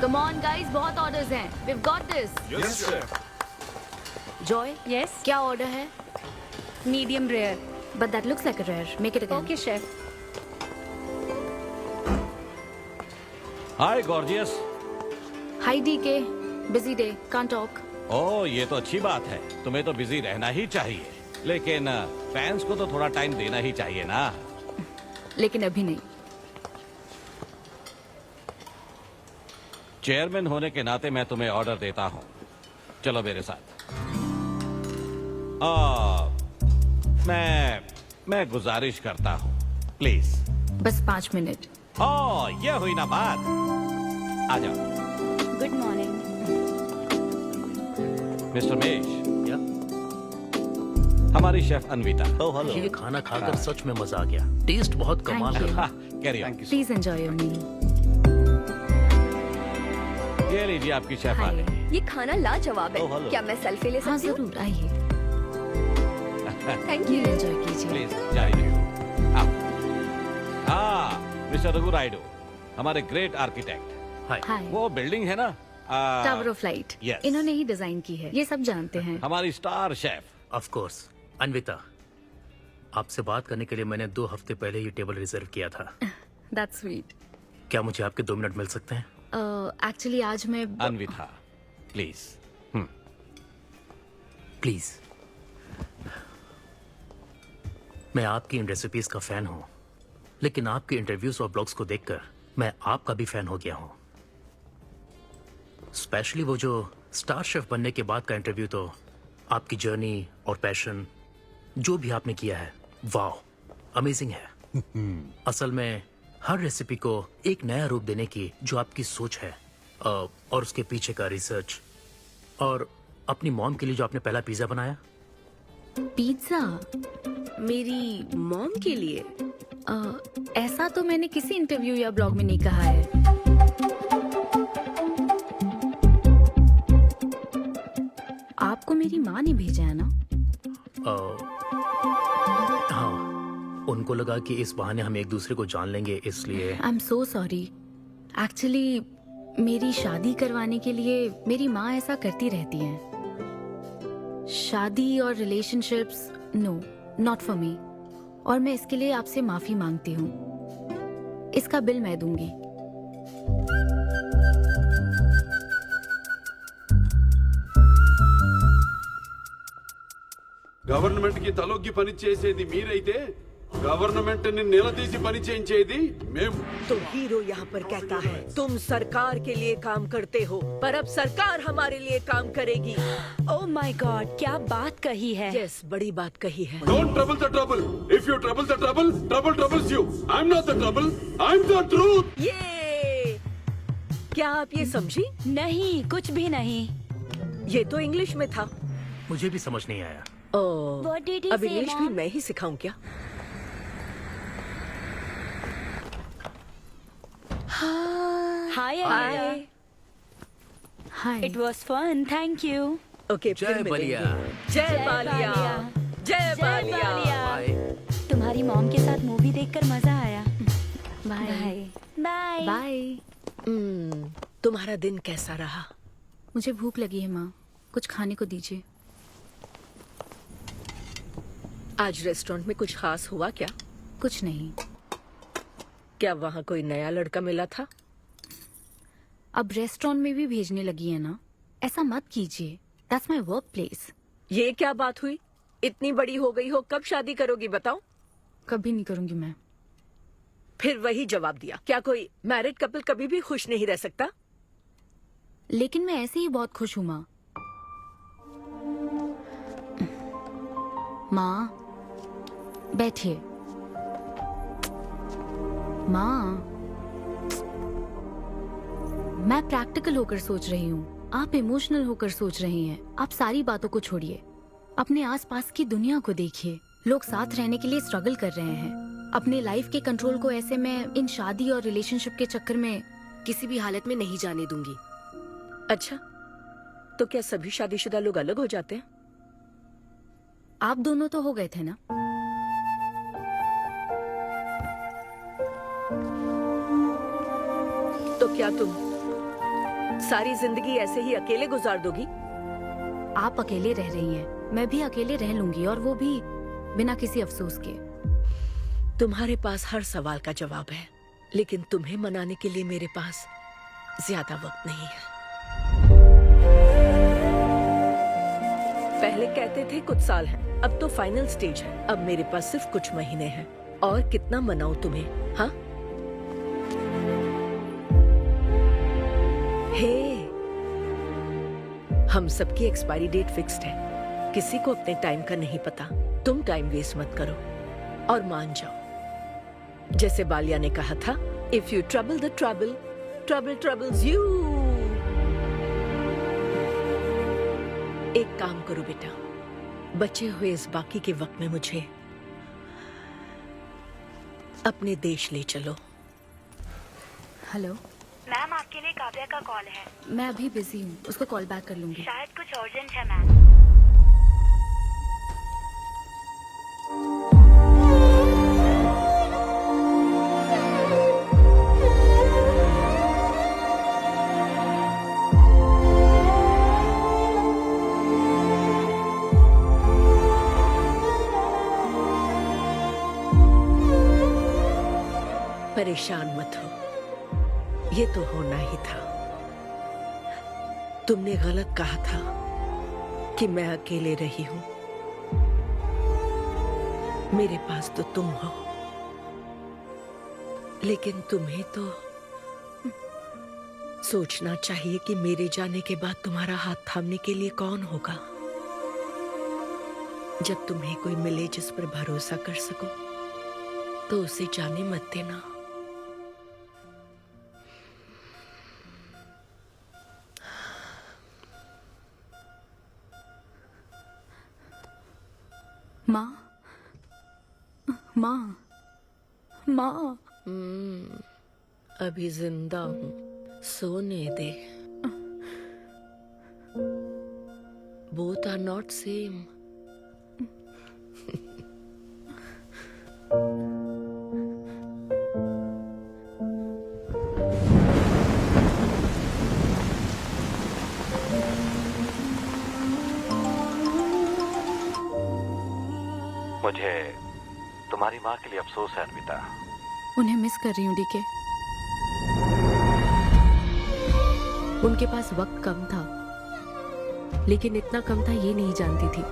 Come on guys, बहुत orders हैं. We've got this. Yes, chef. Joy, Yes, क्या order है? medium rare. But that looks like a rare. Make it again. Okay, chef. Hi gorgeous. Hi DK. Busy day. Can't talk. ओह ये तो अच्छी बात है, तुम्हें तो बिजी रहना ही चाहिए, लेकिन फैंस को तो थोड़ा टाइम देना ही चाहिए ना। लेकिन अभी नहीं. चेयरमैन होने के नाते मैं तुम्हें ऑर्डर देता हूँ, चलो मेरे साथ। मैं गुजारिश करता हूँ, प्लीज। बस 5 मिनट. ओह ये हुई ना बात, आ जाओ। Good morning. मिस्टर मेश, हमारी शेफ अन्विता। Oh hello. ये खाना खाकर सच में मजा आ गया। टेस्ट बहुत कमाल Thank you. है। Carry on. Please enjoy your meal. ये लीजिए आपकी शेफ आ Hi. गई। ये खाना लाजवाब है। Oh, hello. क्या मैं सेल्फी ले हाँ सकती हूँ? जरूर आइए. Thank Please you. enjoy कीजिए. प्लीज जारी रहिए। आओ। हाँ मिस्टर रघु राइडू, हमारे ग्रेट आर्किटेक्ट। हाय। Hi. वो बिल्डिंग है ना, टावर ऑफ लाइट. yes. इन्होंने ही डिजाइन की है. ये सब जानते हैं. हमारी star chef. Of course. Anvita, आपसे बात करने के लिए मैंने 2 हफ्ते पहले ये टेबल रिजर्व किया था। That's sweet. क्या मुझे आपके 2 मिनट मिल सकते हैं? Actually आज मैं अन्विता प्लीज। प्लीज। मैं आपकी इन रेसिपीज का फैन हूँ, लेकिन आपके इंटरव्यूज और ब्लॉग्स को देखकर मैं आपका भी फैन हो गया हूँ। स्पेशली वो जो स्टार शेफ बनने के बाद का इंटरव्यू, तो आपकी जर्नी और पैशन जो भी आपने किया है, वाह अमेजिंग है। असल में हर रेसिपी को एक नया रूप देने की जो आपकी सोच है और उसके पीछे का रिसर्च, और अपनी मॉम के लिए जो आपने पहला पिज्जा बनाया। पिज्जा. मेरी मॉम के लिए? ऐसा तो मैंने किसी इंटरव्यू या ब्लॉग में नहीं कहा है. आपको मेरी माँ ने भेजा है ना? हाँ, उनको लगा कि इस बहाने हम एक दूसरे को जान लेंगे, इसलिए। I am so sorry. Actually मेरी शादी करवाने के लिए मेरी माँ ऐसा करती रहती हैं. शादी और relationships, no, not for me. और मैं इसके लिए आपसे माफी मांगती हूँ. इसका बिल मैं दूंगी. గవర్నమెంట్ కి తలొగ్గి పని చేసేది మీరైతే గవర్నమెంట్ ని నిలదీసి పని చేయించేది మేము. तो हीरो यहाँ पर कहता है तुम सरकार के लिए काम करते हो, पर अब सरकार हमारे लिए काम करेगी. Oh my God, क्या बात कही है. यस, बड़ी बात कही है. Don't trouble the trouble. If you trouble the trouble, trouble troubles you. I'm not the trouble. I'm the truth. ये क्या आप ये समझी? नहीं, कुछ भी नहीं. ये तो इंग्लिश में था. मुझे भी समझ नहीं आया। What did he अब say, इंग्लिश भी Mom? मैं ही सिखाऊं क्या? Hi, Anita. Hi. It was fun, thank you. Okay, फिर जय बलिया। मिलेंगे. जय बालिया. जय बालिया. बाय। तुम्हारी मॉम के साथ मूवी देखकर मजा आया. बाय. बाय. बाय. तुम्हारा दिन कैसा रहा? मुझे भूख लगी है माँ. कुछ खाने को दीजिए. आज रेस्टोरेंट में कुछ खास हुआ क्या? कुछ नहीं. क्या वहाँ कोई नया लड़का मिला था? अब रेस्टोरेंट में भी भेजने लगी है ना. ऐसा मत कीजिए. That's my work place. ये क्या बात हुई? इतनी बड़ी हो गई हो, कब शादी करोगी बताओ? कभी नहीं करूंगी मैं. फिर वही जवाब दिया. क्या कोई मैरिड कपल कभी भी खुश नहीं रह सकता? लेकिन मैं ऐसे ही बहुत खुश हूँ माँ. माँ बैठिए. माँ, मैं प्रैक्टिकल होकर सोच रही हूँ. आप इमोशनल होकर सोच रही हैं. आप सारी बातों को छोड़िए. अपने आसपास की दुनिया को देखिए. लोग साथ रहने के लिए स्ट्रगल कर रहे हैं. अपने लाइफ के कंट्रोल को ऐसे मैं इन शादी और रिलेशनशिप के चक्कर में किसी भी हालत में नहीं जाने दूंगी. अच्छा, तो क्या सभी शादीशुदा लोग अलग हो जाते हैं? आप दोनों तो हो गए थे ना. तो क्या तुम सारी जिंदगी ऐसे ही अकेले गुजार दोगी? आप अकेले रह रही हैं, मैं भी अकेले रह लूंगी, और वो भी बिना किसी अफसोस के। तुम्हारे पास हर सवाल का जवाब है, लेकिन तुम्हें मनाने के लिए मेरे पास ज्यादा वक्त नहीं है। पहले कहते थे कुछ साल हैं, अब तो फाइनल स्टेज है। अब मेरे पास सिर्फ कुछ महीने हैं, और कितना मनाऊं तुम्हें? हाँ, हे, हम सबकी एक्सपायरी डेट फिक्स्ड है। किसी को अपने टाइम का नहीं पता। तुम टाइम वेस्ट मत करो और मान जाओ। जैसे बालिया ने कहा था, if you trouble the trouble, trouble troubles you. एक काम करो बेटा, बचे हुए इस बाकी के वक्त में मुझे अपने देश ले चलो। हेलो मैम, आपके लिए काव्या का कॉल है। मैं अभी बिजी हूँ, उसको कॉल बैक कर लूंगी। शायद कुछ अर्जेंट है मैम। परेशान मत हो, ये तो होना ही था। तुमने गलत कहा था कि मैं अकेले रही हूं। मेरे पास तो तुम हो, लेकिन तुम्हें तो सोचना चाहिए कि मेरे जाने के बाद तुम्हारा हाथ थामने के लिए कौन होगा। जब तुम्हें कोई मिले जिस पर भरोसा कर सको, तो उसे जाने मत देना। माँ, माँ, माँ। अभी जिंदा हूँ, सोने दे। Both are not same. मुझे तुम्हारी माँ के लिए अफसोस है अनविता। उन्हें मिस कर रही हूँ डीके। उनके पास वक्त कम था, लेकिन इतना कम था ये नहीं जानती थी।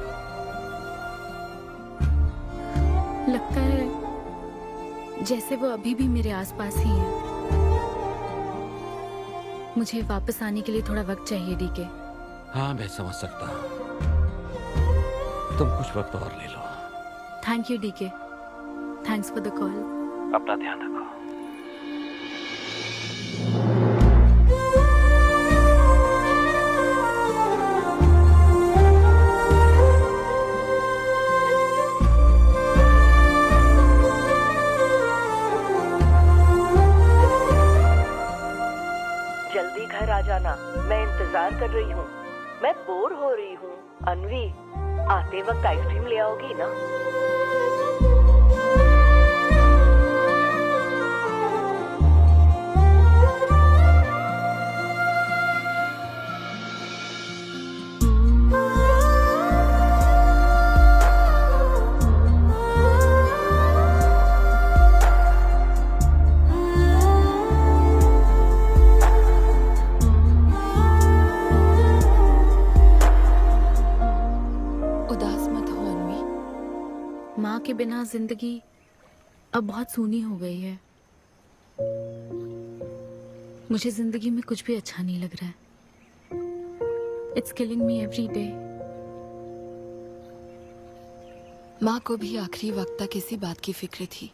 लगता है जैसे वो अभी भी मेरे आसपास ही है। मुझे वापस आने के लिए थोड़ा वक्त चाहिए डीके। हाँ, मैं समझ सकता हूँ। तुम कुछ वक्त और ले लो। Thank you DK. Thanks for the call. अपना ध्यान रखो। जल्दी घर आ जाना, मैं इंतजार कर रही हूँ। मैं बोर हो रही हूँ। अनवी, आते वक्त आइसक्रीम ले आओगी ना? उदास मत हो अनवी। माँ के बिना जिंदगी अब बहुत सूनी हो गई है। मुझे जिंदगी में कुछ भी अच्छा नहीं लग रहा है। It's killing me every day. माँ को भी आखिरी वक्त तक इसी बात की फिक्र थी।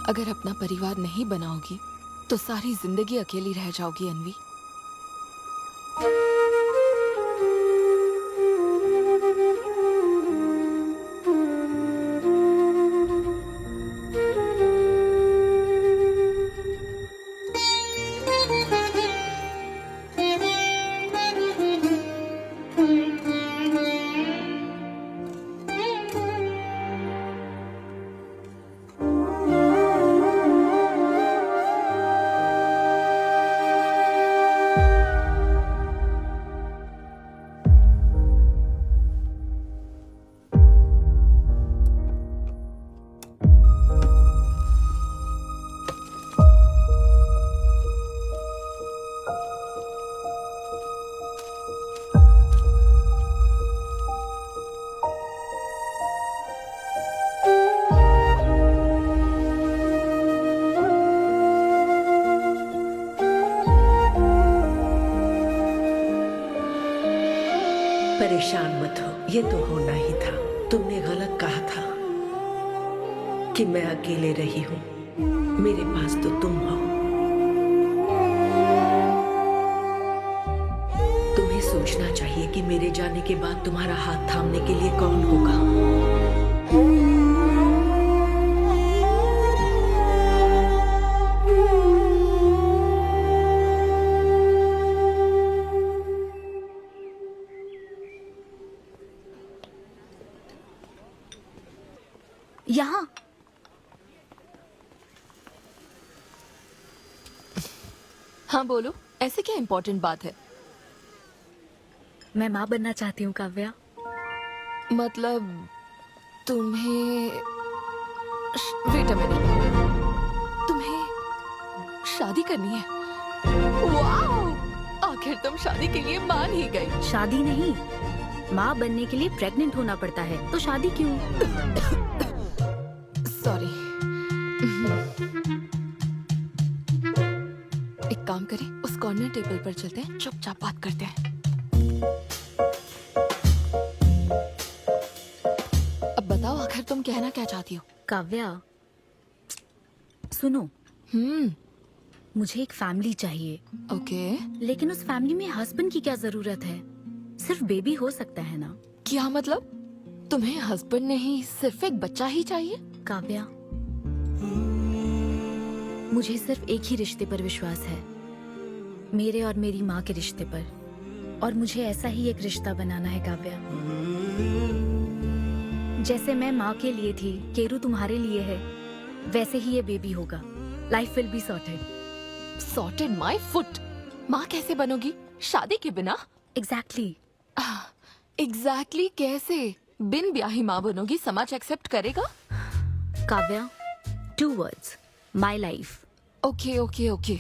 अगर अपना परिवार नहीं बनाओगी तो सारी जिंदगी अकेली रह जाओगी अनवी। परेशान मत हो, ये तो होना ही था। तुमने गलत कहा था कि मैं अकेले रही हूँ। मेरे पास तो तुम हो। तुम्हें सोचना चाहिए कि मेरे जाने के बाद तुम्हारा हाथ थामने के लिए कौन होगा। यहाँ हाँ बोलो, ऐसे क्या इम्पोर्टेंट बात है? मैं माँ बनना चाहती हूँ काव्या। मतलब तुम्हें वेट अ मिनट, तुम्हें शादी करनी है? वाओ! आखिर तुम शादी के लिए मान ही गई। शादी नहीं, माँ बनने के लिए प्रेग्नेंट होना पड़ता है, तो शादी क्यों? सॉरी। एक काम करें, उस कॉर्नर टेबल पर चलते हैं, चुपचाप बात करते हैं। अब बताओ, आखिर तुम कहना क्या चाहती हो? काव्या सुनो, मुझे एक फैमिली चाहिए, ओके। लेकिन उस फैमिली में हस्बैंड की क्या जरूरत है? सिर्फ बेबी हो सकता है ना? क्या मतलब? तुम्हें हस्बैंड नहीं, सिर्फ एक बच्चा ही चाहिए? काव्या, मुझे सिर्फ एक ही रिश्ते पर विश्वास है, मेरे और मेरी माँ के रिश्ते पर, और मुझे ऐसा ही एक रिश्ता बनाना है काव्या। जैसे मैं माँ के लिए थी, केरू तुम्हारे लिए है, वैसे ही ये बेबी होगा। Life will be sorted. Sorted my foot. माँ कैसे बनोगी शादी के बिना? एग्जैक्टली। एग्जैक्टली कैसे? बिन ब्याही माँ बनोगी, समाज एक्सेप्ट करेगा? Kavya, 2 words, my life. Okay okay okay,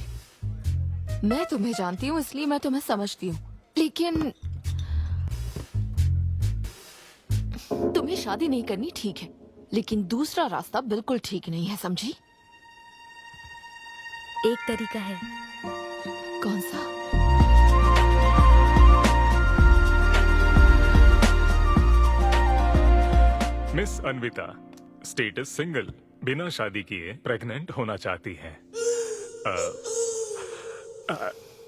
मैं तुम्हें जानती हूँ इसलिए मैं तुम्हें समझती हूँ, लेकिन तुम्हें शादी नहीं करनी ठीक है, लेकिन दूसरा रास्ता बिल्कुल ठीक नहीं है, समझी? एक तरीका है। कौन सा? मिस अन्विता, स्टेटस सिंगल, बिना शादी किए प्रेग्नेंट होना चाहती हैं।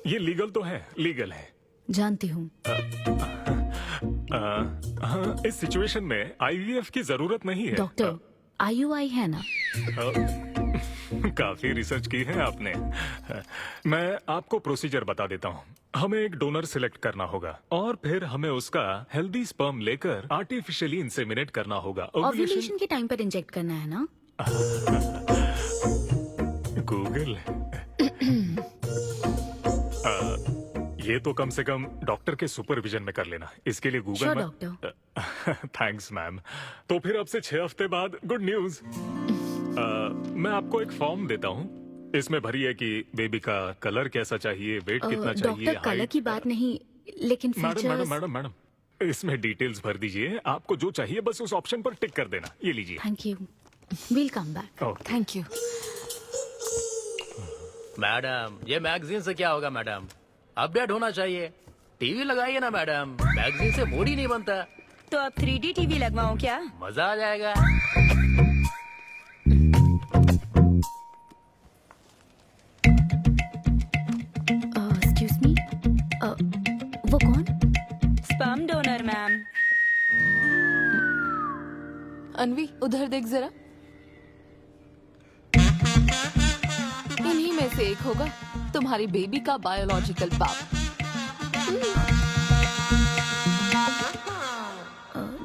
ये लीगल तो है? लीगल है। जानती हूँ। हाँ, इस सिचुएशन में आईवीएफ की जरूरत नहीं है। डॉक्टर, IUI है ना? काफी रिसर्च की है आपने। मैं आपको प्रोसीजर बता देता हूँ। हमें एक डोनर सिलेक्ट करना होगा और फिर हमें उसका हेल्दी स्पर्म लेकर आर्टिफिशियली इंसेमिनेट करना होगा। ओव्यूलेशन के टाइम पर इंजेक्ट करना है ना? गूगल। ये तो कम से कम डॉक्टर के सुपरविजन में कर लेना, इसके लिए गूगल में। डॉक्टर। Thanks ma'am. तो फिर अब से 6 हफ्ते बाद गुड न्यूज। मैं आपको एक फॉर्म देता हूँ, इसमें भरिए कि बेबी का कलर कैसा चाहिए, वेट कितना चाहिए। डॉक्टर, कलर की बात नहीं, लेकिन मैडम, इसमें डिटेल्स भर दीजिए। आपको जो चाहिए बस उस ऑप्शन पर टिक कर देना। ये लीजिए। Thank you, will come back. Thank you. Madam, ये मैगजीन से क्या होगा मैडम? अपडेट होना चाहिए। टीवी लगाइए ना मैडम, मैगजीन से मूड ही नहीं बनता। तो अब 3D टीवी लगवाऊं क्या? मजा आ जाएगा। एक्सक्यूज मी, वो कौन? Sperm donor ma'am. अनवी, उधर देख जरा। इन्हीं में से एक होगा तुम्हारी बेबी का बायोलॉजिकल बाप।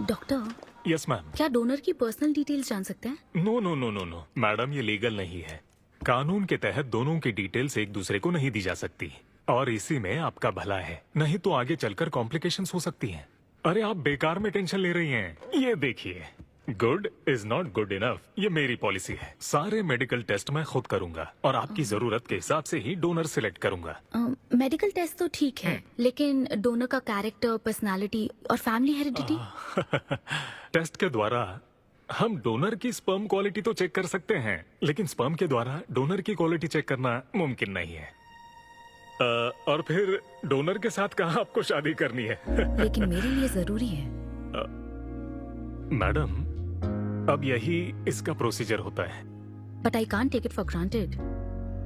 Doctor, yes ma'am. क्या डोनर की पर्सनल डिटेल्स जान सकते हैं? No no no no no madam, ये लीगल नहीं है। कानून के तहत दोनों की डिटेल्स एक दूसरे को नहीं दी जा सकती, और इसी में आपका भला है, नहीं तो आगे चलकर कॉम्प्लिकेशंस हो सकती हैं। अरे आप बेकार में टेंशन ले रही हैं। ये देखिए, good is not good enough, ये मेरी पॉलिसी है। सारे मेडिकल टेस्ट मैं खुद करूंगा और आपकी जरूरत के हिसाब से ही डोनर सिलेक्ट करूंगा। मेडिकल टेस्ट तो ठीक है, लेकिन डोनर का कैरेक्टर, पर्सनालिटी और फैमिली हेरिडिटी? टेस्ट के द्वारा हम डोनर की स्पर्म क्वालिटी तो चेक कर सकते हैं, लेकिन स्पर्म के द्वारा डोनर की क्वालिटी चेक करना मुमकिन नहीं है। और फिर डोनर के साथ कहाँ आपको शादी करनी है? लेकिन मेरे लिए जरूरी है। मैडम, अब यही इसका प्रोसीजर होता है। But I can't take it for granted.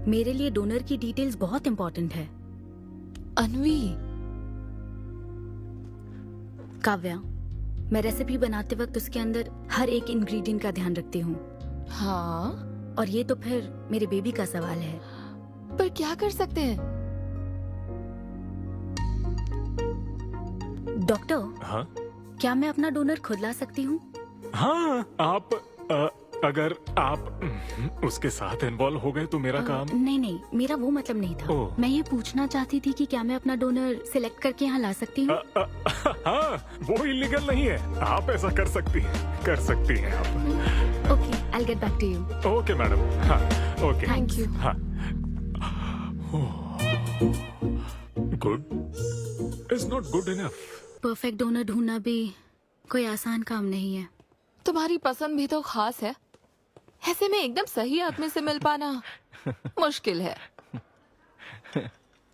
मेरे लिए डोनर की डिटेल्स बहुत इंपॉर्टेंट है। अनवी, काव्या, मैं रेसिपी बनाते वक्त उसके अंदर हर एक इंग्रेडिएंट का ध्यान रखती हूँ। हाँ, और ये तो फिर मेरे बेबी का सवाल है। पर क्या कर सकते हैं? डॉक्टर, हाँ क्या मैं अपना डोनर खुद ला सकती हूँ? हाँ, आप अगर आप उसके साथ इन्वॉल्व हो गए तो मेरा काम। नहीं, मेरा वो मतलब नहीं था। ओह। मैं ये पूछना चाहती थी कि क्या मैं अपना डोनर सिलेक्ट करके यहाँ ला सकती हूँ? हाँ, वो इलीगल नहीं है। आप ऐसा कर सकती हैं आप। Okay, I get back to you. Okay madam. हाँ, ओके, थैंक यू। हाँ। Good is not good enough. Perfect donor ढूंढना भी कोई आसान काम नहीं है। तुम्हारी पसंद भी तो खास है, ऐसे में एकदम सही आदमी से मिल पाना मुश्किल है।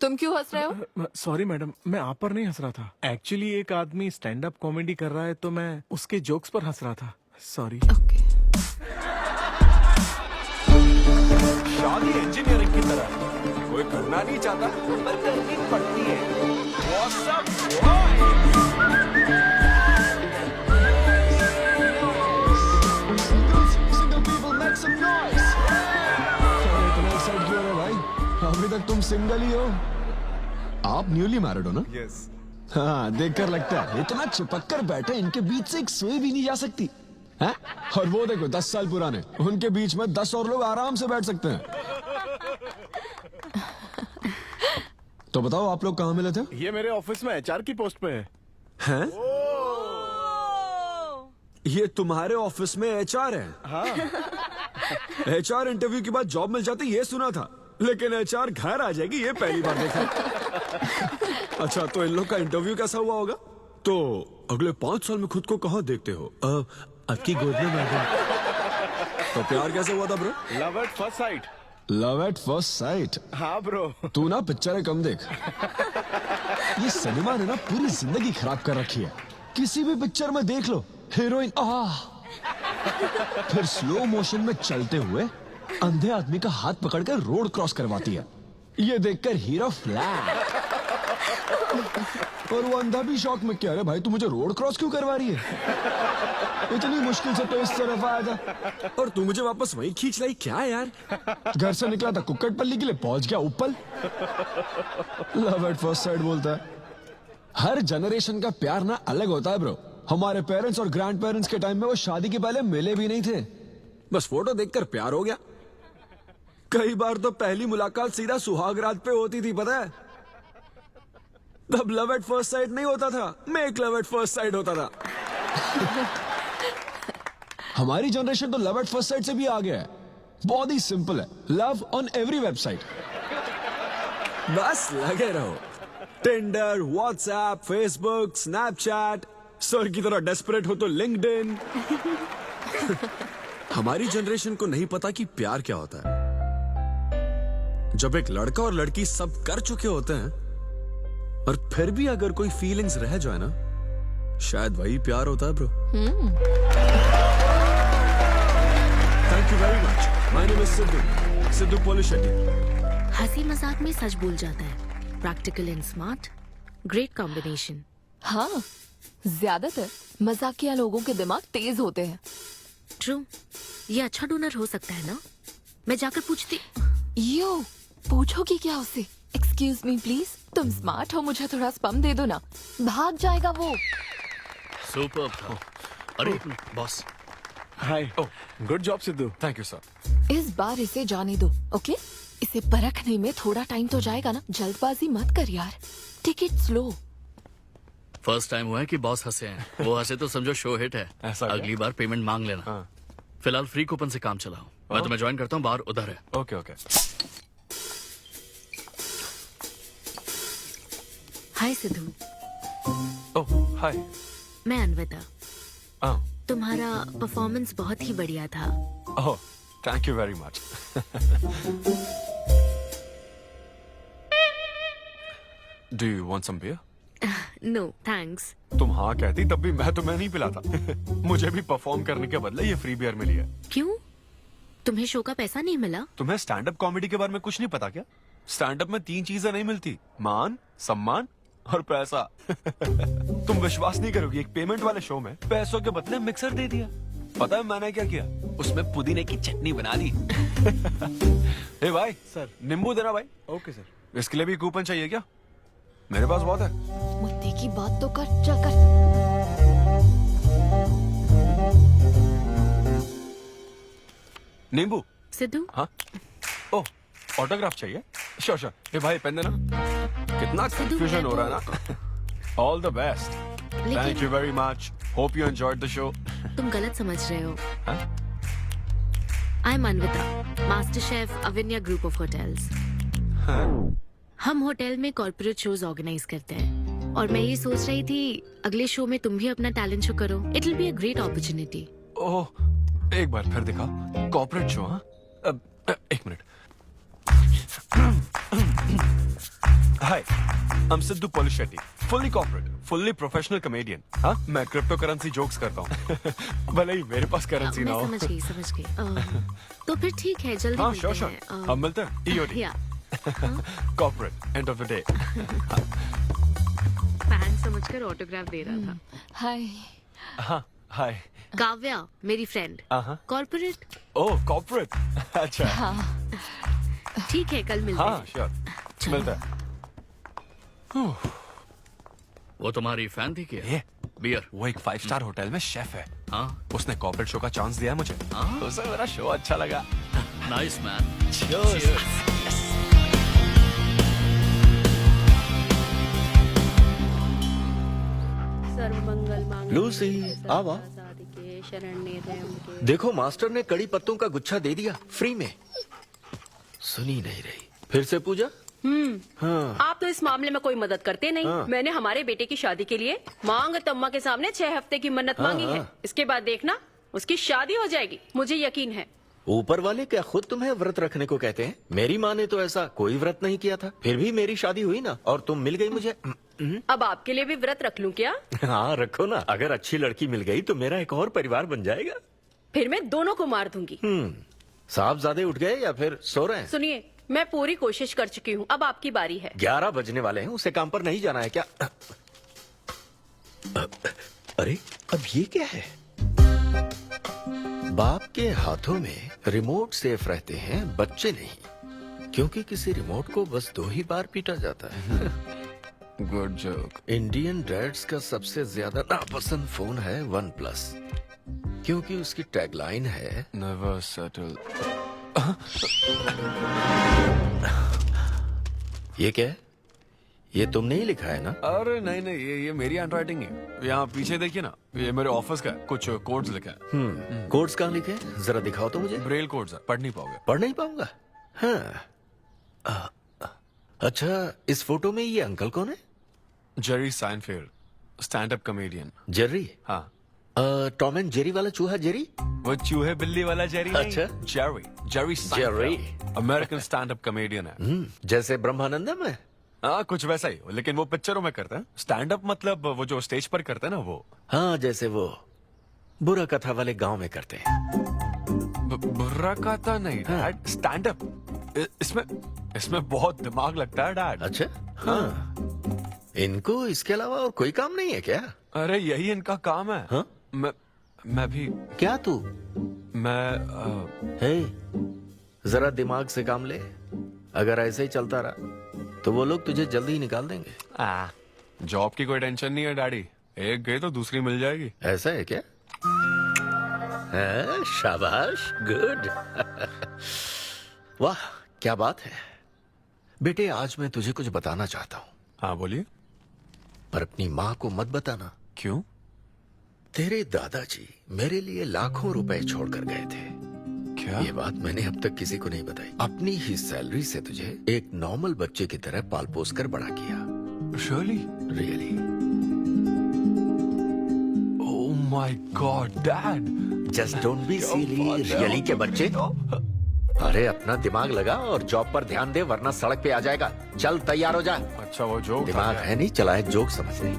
तुम क्यों हंस रहे हो? सॉरी मैडम, मैं आप पर नहीं हंस रहा था। एक्चुअली एक आदमी स्टैंड अप कॉमेडी कर रहा है तो मैं उसके जोक्स पर हंस रहा था। सॉरी। ओके। शादी इंजीनियरिंग की तरह कोई करना नहीं चाहता पर करनी पड़ती है। What's up, boy? Single people make some noise. इतना एक्साइट क्यों हो रहे हो भाई? अभी तक तुम सिंगल ही हो। आप न्यूली मैरिड हो ना? Yes. हाँ, देखकर लगता है इतना चिपक कर बैठे, इनके बीच से एक सुई भी नहीं जा सकती है? और वो देखो 10 साल पुराने, उनके बीच में 10 और लोग आराम से बैठ सकते हैं। तो बताओ आप लोग कहाँ मिले थे? ये मेरे ऑफिस में एचआर की पोस्ट पे है। हैं? ये तुम्हारे ऑफिस में एचआर है? हाँ। एचआर इंटरव्यू के बाद जॉब मिल जाती ये सुना था, लेकिन एचआर घर आ जाएगी ये पहली बार देखा। अच्छा, तो इन लोग का इंटरव्यू कैसा हुआ होगा? तो अगले 5 साल में खुद को कहाँ देखते हो? आपकी गोद में मैडम। तो प्यार कैसे हुआ था bro? Love at first sight. Love at first sight? हाँ ब्रो। तू ना पिक्चरें कम देख। ये सिनेमा ने ना पूरी जिंदगी खराब कर रखी है। किसी भी पिक्चर में देख लो, हीरोइन फिर स्लो मोशन में चलते हुए अंधे आदमी का हाथ पकड़कर रोड क्रॉस करवाती है। ये देखकर हीरो फ्लैट, और वो अंधा भी शौक में, क्या रे भाई तू मुझे रोड क्रॉस क्यों करवा रही है? इतनी मुश्किल से तो इस तरफ आया था और तू मुझे वापस वहीं खींच लाई। क्या यार, घर से निकला था कुक्कड़पल्ली के लिए, पहुंच गया ऊपर। लव एट फर्स्ट साइट बोलता है। हर जनरेशन का प्यार ना अलग होता है ब्रो। हमारे पेरेंट्स और ग्रैंड पेरेंट्स के टाइम में वो शादी के पहले मिले भी नहीं थे, बस फोटो देखकर प्यार हो गया। कई बार तो पहली मुलाकात सीधा सुहाग रात पे होती थी, पता है? तब लव एट फर्स्ट साइट नहीं होता था, make love at first sight होता था। हमारी जनरेशन तो लव एट फर्स्ट साइट से भी आगे है। बहुत ही सिंपल है, लव ऑन एवरी वेबसाइट। बस लगे रहो, Tinder, WhatsApp, Facebook, Snapchat, sir की तरह डेस्परेट हो तो लिंक्डइन। हमारी जनरेशन को नहीं पता कि प्यार क्या होता है। जब एक लड़का और लड़की सब कर चुके होते हैं और फिर भी अगर कोई फीलिंग्स रह जाए ना, शायद वही प्यार होता है bro. Thank you very much. My name is Siddhu Polishetty. हंसी मजाक में सच बोल जाता है। Practical and smart, great combination. हाँ, ज्यादातर मजाकिया लोगों के दिमाग तेज होते हैं। ट्रू, ये अच्छा डोनर हो सकता है ना? मैं जाकर पूछती। यो, पूछोगी क्या उससे? एक्सक्यूज मी प्लीज, तुम स्मार्ट हो, मुझे थोड़ा स्पम दे दो ना। भाग जाएगा वो। सुपर था। अरे boss. Hi. Good job Sidhu. Thank you sir. इस बार इसे जाने दो, ओके? इसे परखने में थोड़ा टाइम तो जाएगा ना, जल्दबाजी मत कर यार। Take it slow. First time हुआ है कि बॉस हंसे हैं। वो हंसे तो समझो शो हिट है। ऐसा क्या? अगली बार पेमेंट मांग लेना। हाँ। फिलहाल फ्री कूपन से काम चलाओ। मैं तुम्हें ज्वाइन करता हूँ, बाहर उधर है। Okay okay. Hi Siddhu. Oh hi. मैं अनविता। हाँ। तुम्हारा परफॉर्मेंस बहुत ही बढ़िया था। Oh thank you very much. Do you want some beer? No thanks. तुम हाँ कहती तब भी मैं तुम्हें नहीं पिलाता। मुझे भी परफॉर्म करने के बदले ये फ्री बियर मिली है। क्यों? तुम्हें शो का पैसा नहीं मिला? तुम्हें स्टैंड अप कॉमेडी के बारे में कुछ नहीं पता क्या? स्टैंड अप में 3 चीजें नहीं मिलती, मान, सम्मान और पैसा। तुम विश्वास नहीं करोगी, एक पेमेंट वाले शो में पैसों के बदले मिक्सर दे दिया। पता है मैंने क्या किया? उसमें पुदीने की चटनी बना दी। ए भाई सर। नींबू देना भाई। Okay sir. इसके लिए भी कूपन चाहिए क्या? मेरे पास बहुत है। मुद्दे की बात तो कर, चल कर। नींबू। सिद्धू। हाँ। ओह, ऑटोग्राफ चाहिए? Sure sure. ए भाई पेन देना। कितना कंफ्यूजन हो रहा है ना। All the best. Thank you very much. Hope you enjoyed the show. तुम गलत समझ रहे हो। I am Anvitha, master chef Avinya group of hotels. हम होटल में कॉर्पोरेट शोज ऑर्गेनाइज करते हैं और मैं ये सोच रही थी अगले शो में तुम भी अपना टैलेंट शो करो। It will be a great opportunity. Oh, एक बार फिर दिखा। Corporate show? हाँ, एक minute. Hi, I am Siddhu Polishetty, fully corporate, fully professional comedian. हाँ, मैं क्रिप्टो करेंसी जोक्स करता हूँ। भले ही मेरे पास करेंसी ना हो। मैं समझ गई। तो फिर ठीक है, जल्दी हाँ, मिलते श्योर हैं। अब मिलते हैं। ईओडी या corporate, end of the day. Fan समझकर ऑटोग्राफ दे रहा था। हाय। हाँ, हाय। काव्या, मेरी फ्रेंड। कॉर्पोरेट। ओह, कॉर्पोरेट। अच्छा। हाँ। ठीक है, कल मिलते हैं। हाँ, श्योर, मिलते हैं। वो तुम्हारी फैन थी क्या? ये बियर। वो एक 5 स्टार होटल में शेफ है। हाँ। उसने कॉर्पोरेट शो का चांस दिया है मुझे। उसे मेरा शो अच्छा लगा। Nice man. लूसी, आवा। देखो मास्टर ने कड़ी पत्तों का गुच्छा दे दिया फ्री में। सुनी नहीं रही। फिर से पूजा? हाँ। आप तो इस मामले में कोई मदद करते नहीं। हाँ। मैंने हमारे बेटे की शादी के लिए मांग तम्मा के सामने 6 हफ्ते की मन्नत हाँ, मांगी है। हाँ। इसके बाद देखना उसकी शादी हो जाएगी, मुझे यकीन है। ऊपर वाले क्या खुद तुम्हें व्रत रखने को कहते हैं? मेरी माँ ने तो ऐसा कोई व्रत नहीं किया था, फिर भी मेरी शादी हुई ना, और तुम मिल गई मुझे। अब आपके लिए भी व्रत रख लूं क्या? हाँ रखो ना, अगर अच्छी लड़की मिल गई तो मेरा एक और परिवार बन जाएगा। फिर मैं दोनों को मार दूंगी। साहबजादे उठ गए या फिर सो रहे हैं? सुनिए, मैं पूरी कोशिश कर चुकी हूँ, अब आपकी बारी है। 11 बजने वाले हैं, उसे काम पर नहीं जाना है क्या? अरे अब ये क्या है? बाप के हाथों में रिमोट सेफ रहते हैं, बच्चे नहीं, क्योंकि किसी रिमोट को बस 2 ही बार पीटा जाता है। Good joke. इंडियन डैड्स का सबसे ज्यादा नापसंद फोन है OnePlus, क्योंकि उसकी टैगलाइन है नेवर सेटल। ये क्या है? ये तुमने ही लिखा है ना? अरे नहीं नहीं, ये मेरी हैंडराइटिंग है। यहाँ पीछे देखिए ना, ये मेरे ऑफिस का है, कुछ कोड्स लिखा है। कोड्स कहाँ लिखे हैं? जरा दिखाओ तो मुझे। ब्रेल कोड्स है, पढ़ नहीं पाओगे। पढ़ नहीं पाऊंगा? हाँ। अच्छा, इस फोटो में ये अंकल कौन है? Jerry Seinfeld, stand up comedian. Jerry? हाँ। टॉम एंड जेरी वाला चूहा जेरी? वो चूहे बिल्ली वाला जेरी नहीं। अच्छा। Jerry Seinfeld American stand up comedian है। जैसे ब्रह्मानंदम है? हाँ, कुछ वैसा ही, लेकिन वो पिक्चरों में करते हैं। स्टैंड अप मतलब वो जो स्टेज पर करते हैं ना, वो। हाँ, जैसे वो बुरा कथा वाले गांव में करते हैं। बुरा कथा नहीं डैड, स्टैंड अप। इसमें बहुत दिमाग लगता है डैड। अच्छा। हाँ। इनको इसके अलावा और कोई काम नहीं है क्या? अरे यही इनका काम है। हाँ? मैं भी। क्या तू? मैं जरा दिमाग से काम ले। अगर ऐसे ही चलता रहा तो वो लोग तुझे जल्दी ही निकाल देंगे। जॉब की कोई टेंशन नहीं है डैडी, एक गई तो दूसरी मिल जाएगी। ऐसा है क्या? शाबाश, गुड। वाह क्या बात है बेटे। आज मैं तुझे कुछ बताना चाहता हूँ। हाँ बोलिए। पर अपनी माँ को मत बताना। क्यों? तेरे दादाजी मेरे लिए लाखों रुपए छोड़कर गए थे। क्या? ये बात मैंने अब तक किसी को नहीं बताई। अपनी ही सैलरी से तुझे एक नॉर्मल बच्चे की तरह पाल पोस कर बड़ा किया। Really? Oh my God dad. Just don't be silly. Really के बच्चे। अरे अपना दिमाग लगा और जॉब पर ध्यान दे, वरना सड़क पे आ जाएगा। चल तैयार हो जा। अच्छा वो जोक दिमाग है नहीं, चला है जोक समझ नहीं।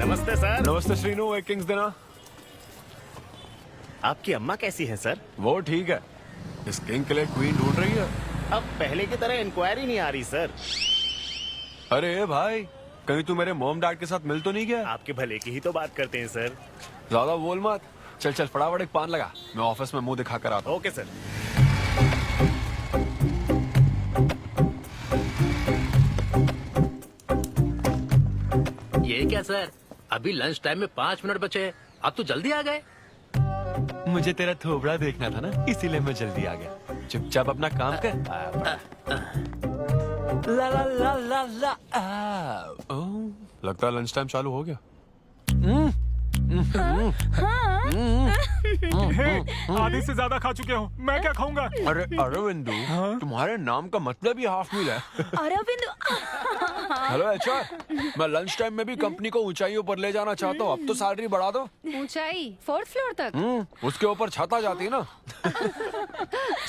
नमस्ते सर। नमस्ते श्रीनु, एक किंग्स देना। आपकी अम्मा कैसी है सर? वो ठीक है। इस किंग के लिए क्वीन ढूंढ रही है। अब पहले की तरह इंक्वायरी नहीं आ रही सर। अरे भाई, कहीं तू मेरे मॉम डैड के साथ मिल तो नहीं गया? आपके भले की ही तो बात करते हैं सर। ज्यादा बोल मत। चल चल फटाफट एक पान लगा, मैं ऑफिस में मुंह दिखा कर आता हूँ। Okay sir. ये क्या सर, अभी लंच टाइम में 5 मिनट बचे हैं, आप तो जल्दी आ गए। मुझे तेरा थोबड़ा देखना था ना, इसीलिए मैं जल्दी आ गया। चुपचाप अपना काम कर। ला ला ला ला ला। लगता है लंच टाइम चालू हो गया। आधे से ज्यादा खा चुके हो, मैं क्या खाऊंगा? अरे अरविंदु, तुम्हारे नाम का मतलब ही हाफ मील है। अरविंद। हेलो एचआर, मैं लंच टाइम में भी कंपनी को ऊंचाइयों पर ले जाना चाहता हूँ। अब तो सैलरी बढ़ा दो। ऊंचाई 4th फ्लोर तक? उसके ऊपर छत आ जाती है ना।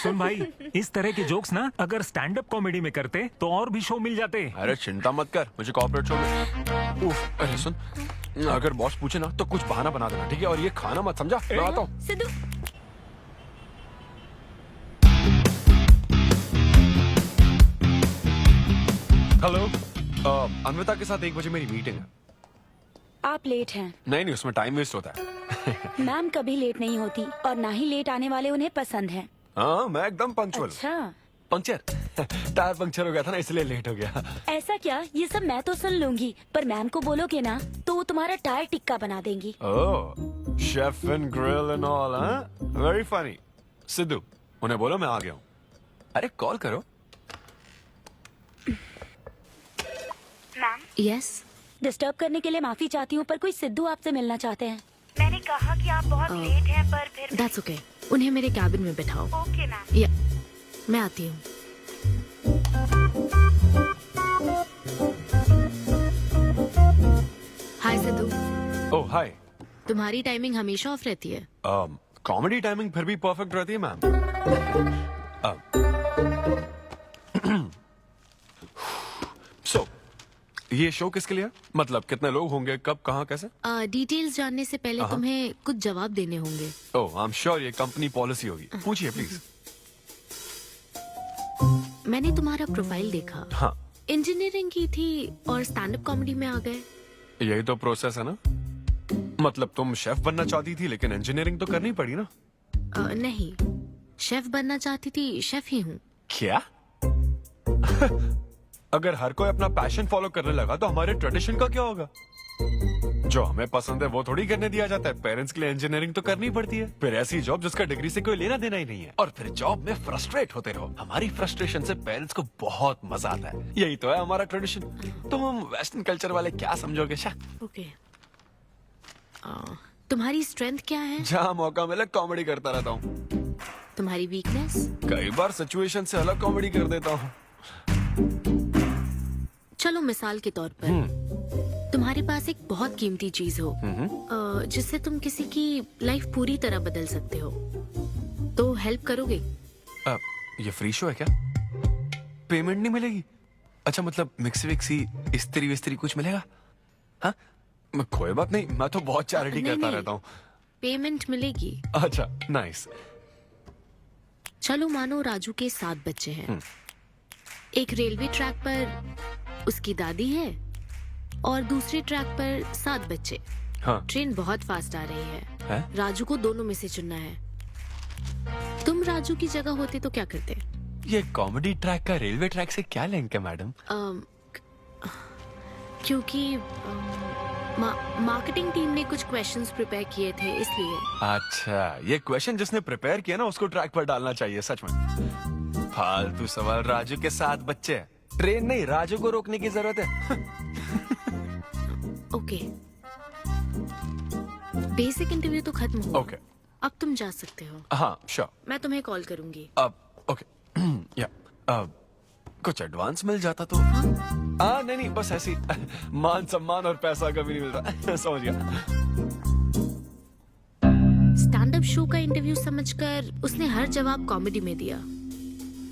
सुन भाई, इस तरह के जोक्स ना अगर स्टैंड अप कॉमेडी में करते तो और भी शो मिल जाते। अरे चिंता मत कर, मुझे कॉर्पोरेट शो में। उफ, अरे सुन, अगर बॉस पूछे ना तो कुछ बहाना बना देना, ठीक है? और ये खाना मत समझा। मैं आता हूँ। सिद्धू। हेलो, अन्विता के साथ 1 बजे मेरी मीटिंग है। आप लेट हैं। नहीं नहीं, उसमें टाइम वेस्ट होता है। मैम कभी लेट नहीं होती और ना ही लेट आने वाले उन्हें पसंद हैं। हाँ, मैं एकदम पंक्चुअल। अच्छा। पंक्चर टायर पंक्चर हो गया था ना, इसलिए लेट हो गया। ऐसा क्या? ये सब मैं तो सुन लूंगी, पर मैम को बोलोगे ना तो वो तुम्हारा टायर टिक्का बना देंगी। Oh, chef and grill and all, हाँ? Very funny. सिद्धू, उन्हें बोलो मैं आ गया हूँ। अरे कॉल करो। मैम। यस। डिस्टर्ब करने के लिए माफी चाहती हूँ, पर कोई सिद्धू आपसे मिलना चाहते हैं। मैंने कहा कि आप बहुत लेट हैं, पर फिर दैट्स ओके। उन्हें मेरे कैबिन में बिठाओ। Okay ma'am. या मैं आती हूँ। हाय सिद्धू। ओह हाय। तुम्हारी टाइमिंग हमेशा ऑफ रहती है? कॉमेडी टाइमिंग फिर भी परफेक्ट रहती है मैम। सो ये शो किसके लिए? मतलब कितने लोग होंगे, कब, कहाँ, कैसे? डिटेल्स जानने से पहले तुम्हें कुछ जवाब देने होंगे। ओह, आई एम श्योर ये कंपनी पॉलिसी होगी। पूछिए प्लीज। मैंने तुम्हारा प्रोफाइल देखा। हाँ। इंजीनियरिंग की थी और स्टैंड अप कॉमेडी में आ गए। यही तो प्रोसेस है ना। मतलब तुम शेफ बनना चाहती थी, लेकिन इंजीनियरिंग तो करनी पड़ी ना। नहीं, शेफ बनना चाहती थी, शेफ ही हूँ। क्या? अगर हर कोई अपना पैशन फॉलो करने लगा तो हमारे ट्रेडिशन का क्या होगा? जो हमें पसंद है वो थोड़ी करने दिया जाता है। पेरेंट्स के लिए इंजीनियरिंग तो करनी पड़ती है, फिर ऐसी जॉब जिसका डिग्री से कोई लेना देना ही नहीं है, और फिर जॉब में फ्रस्ट्रेट होते रहो। हमारी फ्रस्ट्रेशन से पेरेंट्स को बहुत मजा आता है। यही तो है हमारा ट्रेडिशन। तुम वेस्टर्न कल्चर वाले क्या समझोगे? ओके। तुम्हारी स्ट्रेंथ क्या है? जहाँ मौका मिले कॉमेडी करता रहता हूँ। तुम्हारी वीकनेस? कई बार सिचुएशन से अलग कॉमेडी कर देता हूँ। चलो मिसाल के तौर पर तुम्हारे पास एक बहुत कीमती चीज हो जिससे तुम किसी की लाइफ पूरी तरह बदल सकते हो, तो हेल्प करोगे? ये फ्री शो है क्या? पेमेंट नहीं मिलेगी? अच्छा, मतलब मिक्सी विक्सी इस्त्री विस्त्री कुछ मिलेगा? हाँ, कोई बात नहीं, मैं तो बहुत चैरिटी करता रहता हूँ। पेमेंट मिलेगी। अच्छा, नाइस। चलो मानो राजू के 7 बच्चे हैं। एक रेलवे ट्रैक पर उसकी दादी है और दूसरे ट्रैक पर 7 बच्चे। हाँ। ट्रेन बहुत फास्ट आ रही है। राजू को दोनों में से चुनना है। तुम राजू की जगह होते तो क्या करते? ये कॉमेडी ट्रैक का रेलवे ट्रैक से क्या लिंक है मैडम? क्योंकि मार्केटिंग टीम ने कुछ क्वेश्चंस प्रिपेयर किए थे, इसलिए। अच्छा, ये क्वेश्चन जिसने प्रिपेयर किया ना उसको ट्रैक पर डालना चाहिए। सच में फालतू सवाल। राजू के 7 बच्चे, ट्रेन नहीं, राजू को रोकने की जरूरत है। ओके, बेसिक इंटरव्यू तो खत्म हो। ओके, अब तुम जा सकते हो। हाँ श्योर। मैं तुम्हें कॉल करूंगी। अब ओके। या कुछ एडवांस मिल जाता तो। हाँ नहीं, बस ऐसी मान सम्मान और पैसा कभी नहीं मिलता। समझ गया। शो का इंटरव्यू समझकर उसने हर जवाब कॉमेडी में दिया,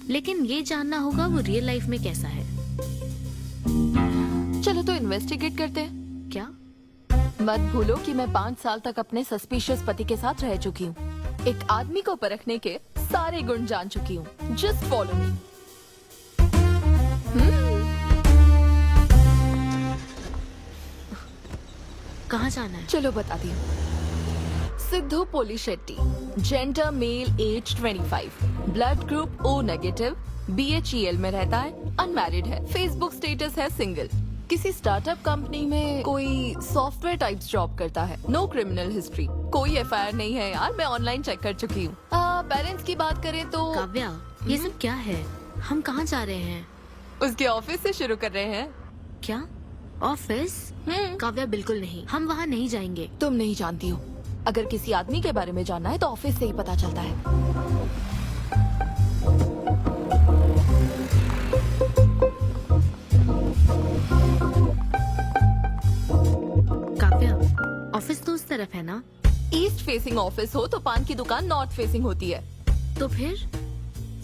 लेकिन ये जानना होगा वो रियल लाइफ में कैसा है। चलो तो इन्वेस्टिगेट करते हैं। क्या? मत भूलो कि मैं 5 साल तक अपने सस्पिशियस पति के साथ रह चुकी हूँ। एक आदमी को परखने के सारे गुण जान चुकी हूँ। Just follow me. कहाँ जाना है? चलो बताती हूँ। Siddhu Polishetty, gender male, age 25, blood group O negative, BHEL में रहता है, अनमैरिड है, फेसबुक स्टेटस है सिंगल, किसी स्टार्टअप कंपनी में कोई सॉफ्टवेयर टाइप्स जॉब करता है, नो क्रिमिनल हिस्ट्री, कोई FIR नहीं है यार, मैं ऑनलाइन चेक कर चुकी हूँ। पेरेंट्स की बात करें तो काव्या, ये सब क्या है? हम कहाँ जा रहे हैं? उसके ऑफिस से शुरू कर रहे हैं। क्या? ऑफिस? काव्या बिल्कुल नहीं, हम वहाँ नहीं जाएंगे। तुम नहीं जानती हो, अगर किसी आदमी के बारे में जानना है तो ऑफिस से ही पता चलता है। काव्या, ऑफिस तो उस तरफ है ना? ईस्ट फेसिंग ऑफिस हो तो पान की दुकान नॉर्थ फेसिंग होती है। तो फिर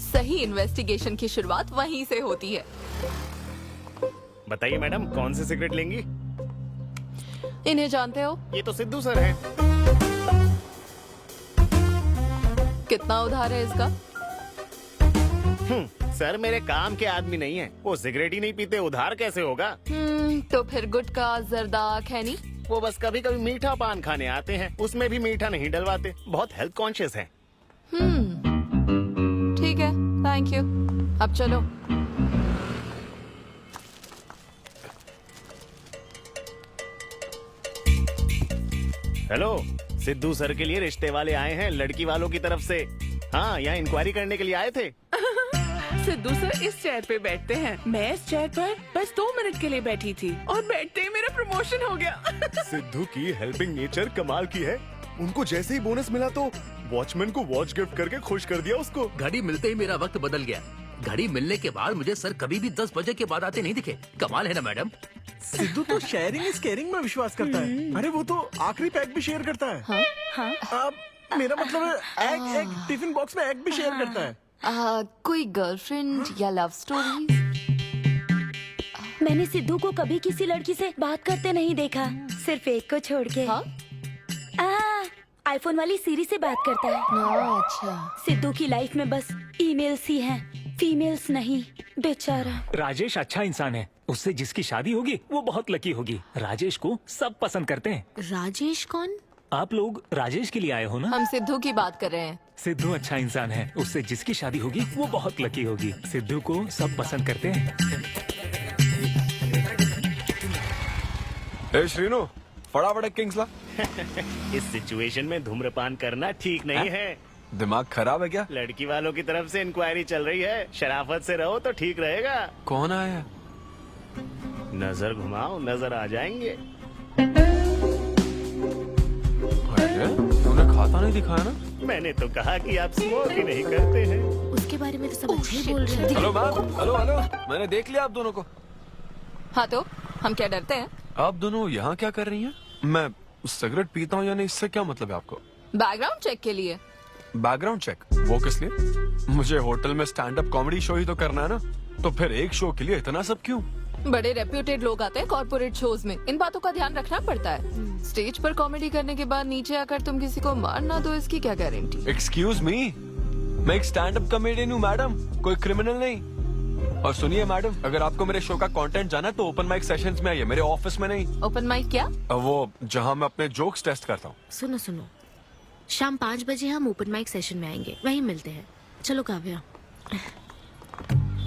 सही इन्वेस्टिगेशन की शुरुआत वहीं से होती है। बताइए मैडम, कौन सी सिगरेट लेंगी? इन्हें जानते हो? ये तो सिद्धू सर हैं। कितना उधार है इसका? सर मेरे काम के आदमी नहीं है, वो सिगरेट ही नहीं पीते, उधार कैसे होगा? तो फिर गुटखा, जर्दा, खैनी? वो बस कभी कभी मीठा पान खाने आते हैं, उसमें भी मीठा नहीं डलवाते, बहुत हेल्थ कॉन्शियस हैं। ठीक है, थैंक यू। अब चलो। हेलो, सिद्धू सर के लिए रिश्ते वाले आए हैं लड़की वालों की तरफ से। हाँ, यहाँ इंक्वायरी करने के लिए आए थे। सिद्धू सर इस चेयर पे बैठते हैं, मैं इस चेयर पर बस 2 मिनट के लिए बैठी थी और बैठते ही मेरा प्रमोशन हो गया। सिद्धू की हेल्पिंग नेचर कमाल की है। उनको जैसे ही बोनस मिला तो वॉचमैन को वॉच गिफ्ट करके खुश कर दिया उसको। घड़ी मिलते ही मेरा वक्त बदल गया। घड़ी मिलने के बाद मुझे सर कभी भी 10 बजे के बाद आते नहीं दिखे। कमाल है ना मैडम? सिद्धू तो शेयरिंग इज केयरिंग में विश्वास करता है। अरे वो तो आखिरी पैक भी शेयर करता है। हाँ? अब मेरा मतलब है एग टिफिन बॉक्स में एग भी शेयर करता है। कोई गर्लफ्रेंड या लव स्टोरी? मैंने सिद्धू को कभी किसी लड़की से बात करते नहीं देखा, सिर्फ एक को छोड़ के। आईफोन वाली सीरी से बात करता है। अच्छा। सिद्धू की लाइफ में बस ईमेल्स ही हैं, फीमेल्स नहीं, बेचारा। राजेश अच्छा इंसान है, उससे जिसकी शादी होगी वो बहुत लकी होगी। राजेश को सब पसंद करते हैं। राजेश कौन? आप लोग राजेश के लिए आए हो ना? हम सिद्धू की बात कर रहे हैं। सिद्धू अच्छा इंसान है, उससे जिसकी शादी होगी वो बहुत लकी होगी। सिद्धू को सब पसंद करते हैं। श्रीनो, फटाफट एक किंग्स ला। इस सिचुएशन में धूम्रपान करना ठीक नहीं है। दिमाग खराब है क्या? लड़की वालों की तरफ से इंक्वायरी चल रही है, शराफत से रहो तो ठीक रहेगा। कौन आया? नजर घुमाओ, नजर आ जाएंगे। तूने खाता नहीं दिखाया ना? मैंने तो कहा कि आप स्मोक ही नहीं करते हैं। उसके बारे में तो सब अच्छे ही बोल रहे हैं। हेलो मैम, हेलो हेलो, मैंने देख लिया आप दोनों को। हाँ तो हम क्या डरते हैं? आप दोनों यहाँ क्या कर रही हैं? मैं सिगरेट पीता हूँ या नहीं, इससे क्या मतलब है आपको? बैकग्राउंड चेक के लिए। Background check? वो किस लिए? मुझे होटल में स्टैंड अप कॉमेडी शो ही तो करना है ना, तो फिर एक शो के लिए इतना सब क्यों? बड़े रेप्यूटेड लोग आते हैं कॉर्पोरेट शोज में, इन बातों का ध्यान रखना पड़ता है। स्टेज पर कॉमेडी करने के बाद नीचे आकर तुम किसी को मार ना दो, इसकी क्या गारंटी? एक्सक्यूज मी, मैं एक स्टैंड अप कॉमेडियन हूँ मैडम, कोई क्रिमिनल नहीं। और सुनिए मैडम, अगर आपको मेरे शो का कंटेंट जाना है तो ओपन माइक सेशंस में आइए, मेरे ऑफिस में नहीं। ओपन माइक क्या? वो जहाँ मैं अपने जोक्स टेस्ट करता हूँ। सुनो सुनो, शाम 5 बजे हम ओपन माइक सेशन में आएंगे, वहीं मिलते हैं। चलो काव्या।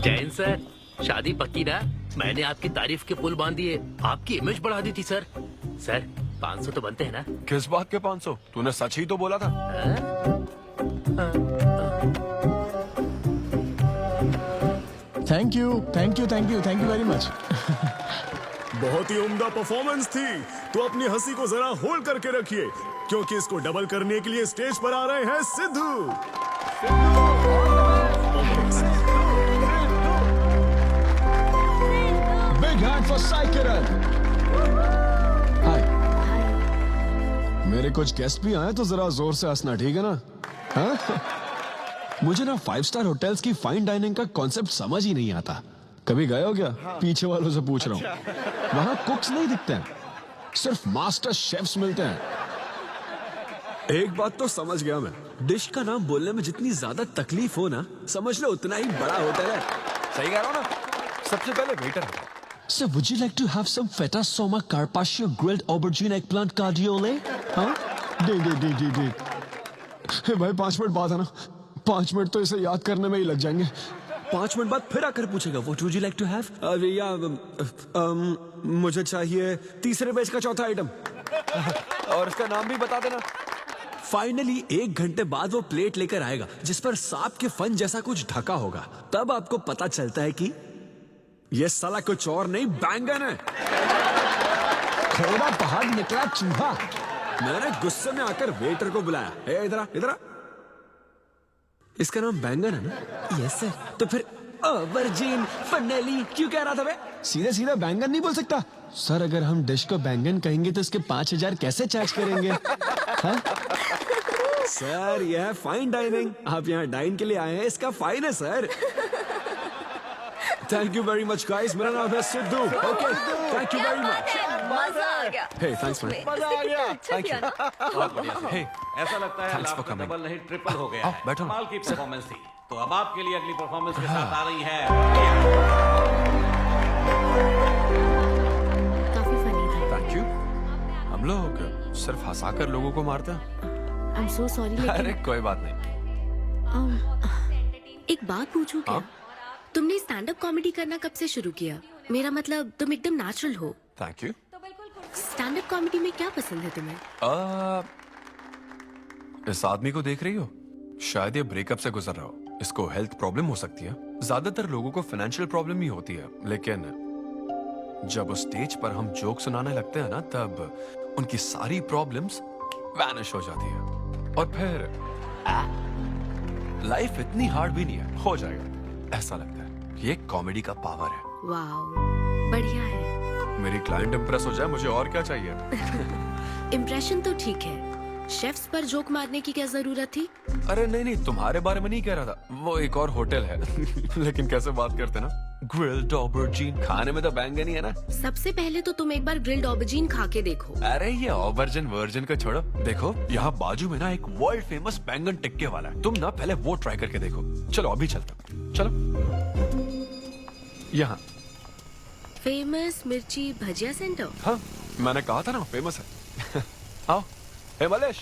जैन सर, शादी पक्की ना? मैंने आपकी तारीफ के पुल बांध दिए, आपकी इमेज बढ़ा दी थी सर। सर 500 तो बनते हैं ना? किस बात के 500? तूने सच ही तो बोला था। Thank you thank you thank you thank you very much. बहुत ही उम्दा परफॉर्मेंस थी, तो अपनी हंसी को जरा होल्ड करके रखिए, क्योंकि इसको डबल करने के लिए स्टेज पर आ रहे हैं Sidhu. Big hand for Sai Kiran. हाय। मेरे कुछ गेस्ट भी आए तो जरा जोर से हंसना, ठीक है ना? हाँ? मुझे ना 5 स्टार होटल्स की फाइन डाइनिंग का कॉन्सेप्ट समझ ही नहीं आता। कभी गए हो क्या? पीछे वालों से पूछ रहा हूँ। वहां कुक्स नहीं दिखते हैं, सिर्फ मास्टर शेफ्स मिलते हैं। एक बात तो समझ गया मैं, डिश का नाम बोलने में जितनी ज्यादा तकलीफ हो ना, समझ लो उतना ही बड़ा होटल है। सही कह रहा हूँ ना? सबसे पहले वेटर है। So would you like to have some feta soma carpaccio grilled aubergine eggplant cardiole? हाँ? दे। हे भाई 5 मिनट बाद है ना, 5 मिनट तो इसे याद करने में ही लग जाएंगे। 5 मिनट बाद फिर आकर पूछेगा What would you like to have? मुझे चाहिए तीसरे पेज का चौथा आइटम। और इसका नाम भी बता देना। फाइनली 1 घंटे बाद वो प्लेट लेकर आएगा जिस पर सांप के फन जैसा कुछ ढका होगा। तब आपको पता चलता है कि ये साला कुछ और नहीं, बैंगन है। थोड़ा बाहर निकला चूहा। मैंने गुस्से में आकर वेटर को बुलाया, ए इधर। इसका नाम बैंगन है ना? Yes sir. तो फिर ऑबरजीन फनेली क्यों कह रहा था बे? सीधे बैंगन नहीं बोल सकता सर। अगर हम डिश को बैंगन कहेंगे तो इसके 5000 कैसे चार्ज करेंगे? हाँ? सर यह है फाइन डाइनिंग, आप यहाँ डाइन के लिए आए हैं, इसका फाइन है sir. Thank you very much guys, मेरा नाम है Sidhu. Okay, thank you very much. मजा आ गया। हे थैंक्स मैन। मजा आ गया। अच्छा किया ना? बहुत बढ़िया सर। Hey, ऐसा लगता है thanks for लाभ coming. डबल नहीं ट्रिपल हो गया है। बैठो ना। कमाल की परफॉर्मेंस थी। तो अब आपके लिए अगली परफॉर्मेंस के साथ आ रही है। काफी फनी था। Thank you. हम लोग सिर्फ हंसाकर लोगों को मारते हैं। आई एम सो सॉरी अरे लेकिन कोई बात नहीं। एक बात पूछूं क्या? तुमने स्टैंड अप कॉमेडी करना कब से शुरू किया? मेरा मतलब तुम एकदम नेचुरल हो। Thank you. Stand up comedy में क्या पसंद है तुम्हें? इस आदमी को देख रही हो? शायद ये ब्रेकअप से गुजर रहा हो। इसको हेल्थ प्रॉब्लम हो सकती है। ज्यादातर लोगों को फाइनेंशियल प्रॉब्लम ही होती है, लेकिन जब उस स्टेज पर हम जोक सुनाने लगते हैं ना, तब उनकी सारी प्रॉब्लम्स वैनिश हो जाती है। और फिर लाइफ इतनी हार्ड भी नहीं है, हो जाएगा ऐसा लगता है। ये कॉमेडी का पावर है। वाओ, बढ़िया है। मेरी क्लाइंट इंप्रेस हो जाए, मुझे और क्या चाहिए? इम्प्रेशन तो ठीक है, शेफ्स पर जोक मारने की क्या जरूरत थी? अरे नहीं, तुम्हारे बारे में नहीं कह रहा था। वो एक और होटल है। लेकिन कैसे बात करते ना, ग्रिल्ड ऑबरजीन। खाने में तो बैंगन ही है ना। सबसे पहले तो तुम एक बार ग्रिल्ड ऑबरजीन खा के देखो। अरे ये ऑबरजीन वर्जिन को छोड़ो, देखो यहाँ बाजू में ना एक वर्ल्ड फेमस बैंगन टिक्के वाला है। तुम ना पहले वो ट्राई करके देखो। चलो अभी चलते हैं। चलो यहाँ फेमस मिर्ची भजिया सेंटर। हाँ, मैंने कहा था ना फेमस है। आओ। हे मलेश।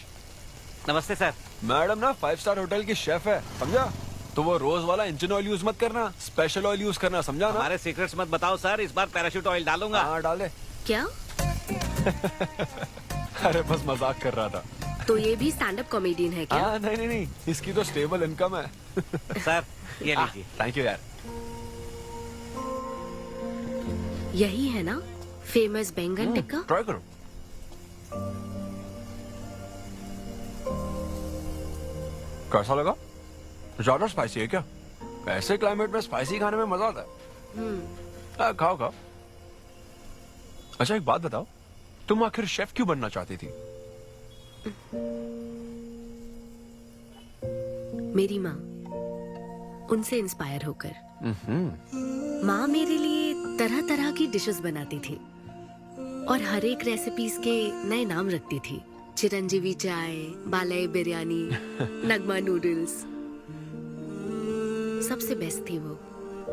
नमस्ते सर। मैडम ना 5 स्टार होटल की शेफ है, समझा? तो वो रोज वाला इंजन ऑयल यूज मत करना, स्पेशल ऑयल यूज करना, समझा ना? हमारे सीक्रेट्स मत बताओ सर, इस बार पैराशूट ऑयल डालूंगा। हाँ डाल दे। क्या? अरे बस मजाक कर रहा था। तो ये भी स्टैंड अप कॉमेडियन है क्या? हाँ नहीं, इसकी तो स्टेबल इनकम है। सर ये लीजिए। थैंक यू यार। यही है ना फेमस बैंगन टिक्का? ट्राई करो। कैसा लगा? ज्यादा स्पाइसी है क्या? ऐसे क्लाइमेट में स्पाइसी खाने में मजा आता है। खाओ। अच्छा एक बात बताओ, तुम आखिर शेफ क्यों बनना चाहती थी? मेरी माँ, उनसे इंस्पायर होकर। माँ मेरे लिए तरह तरह की डिशेस बनाती थी और हर एक रेसिपीज के नए नाम रखती थी। चिरंजीवी चाय, बालाई बिरयानी, नगमा नूडल्स। सबसे बेस्ट थी वो,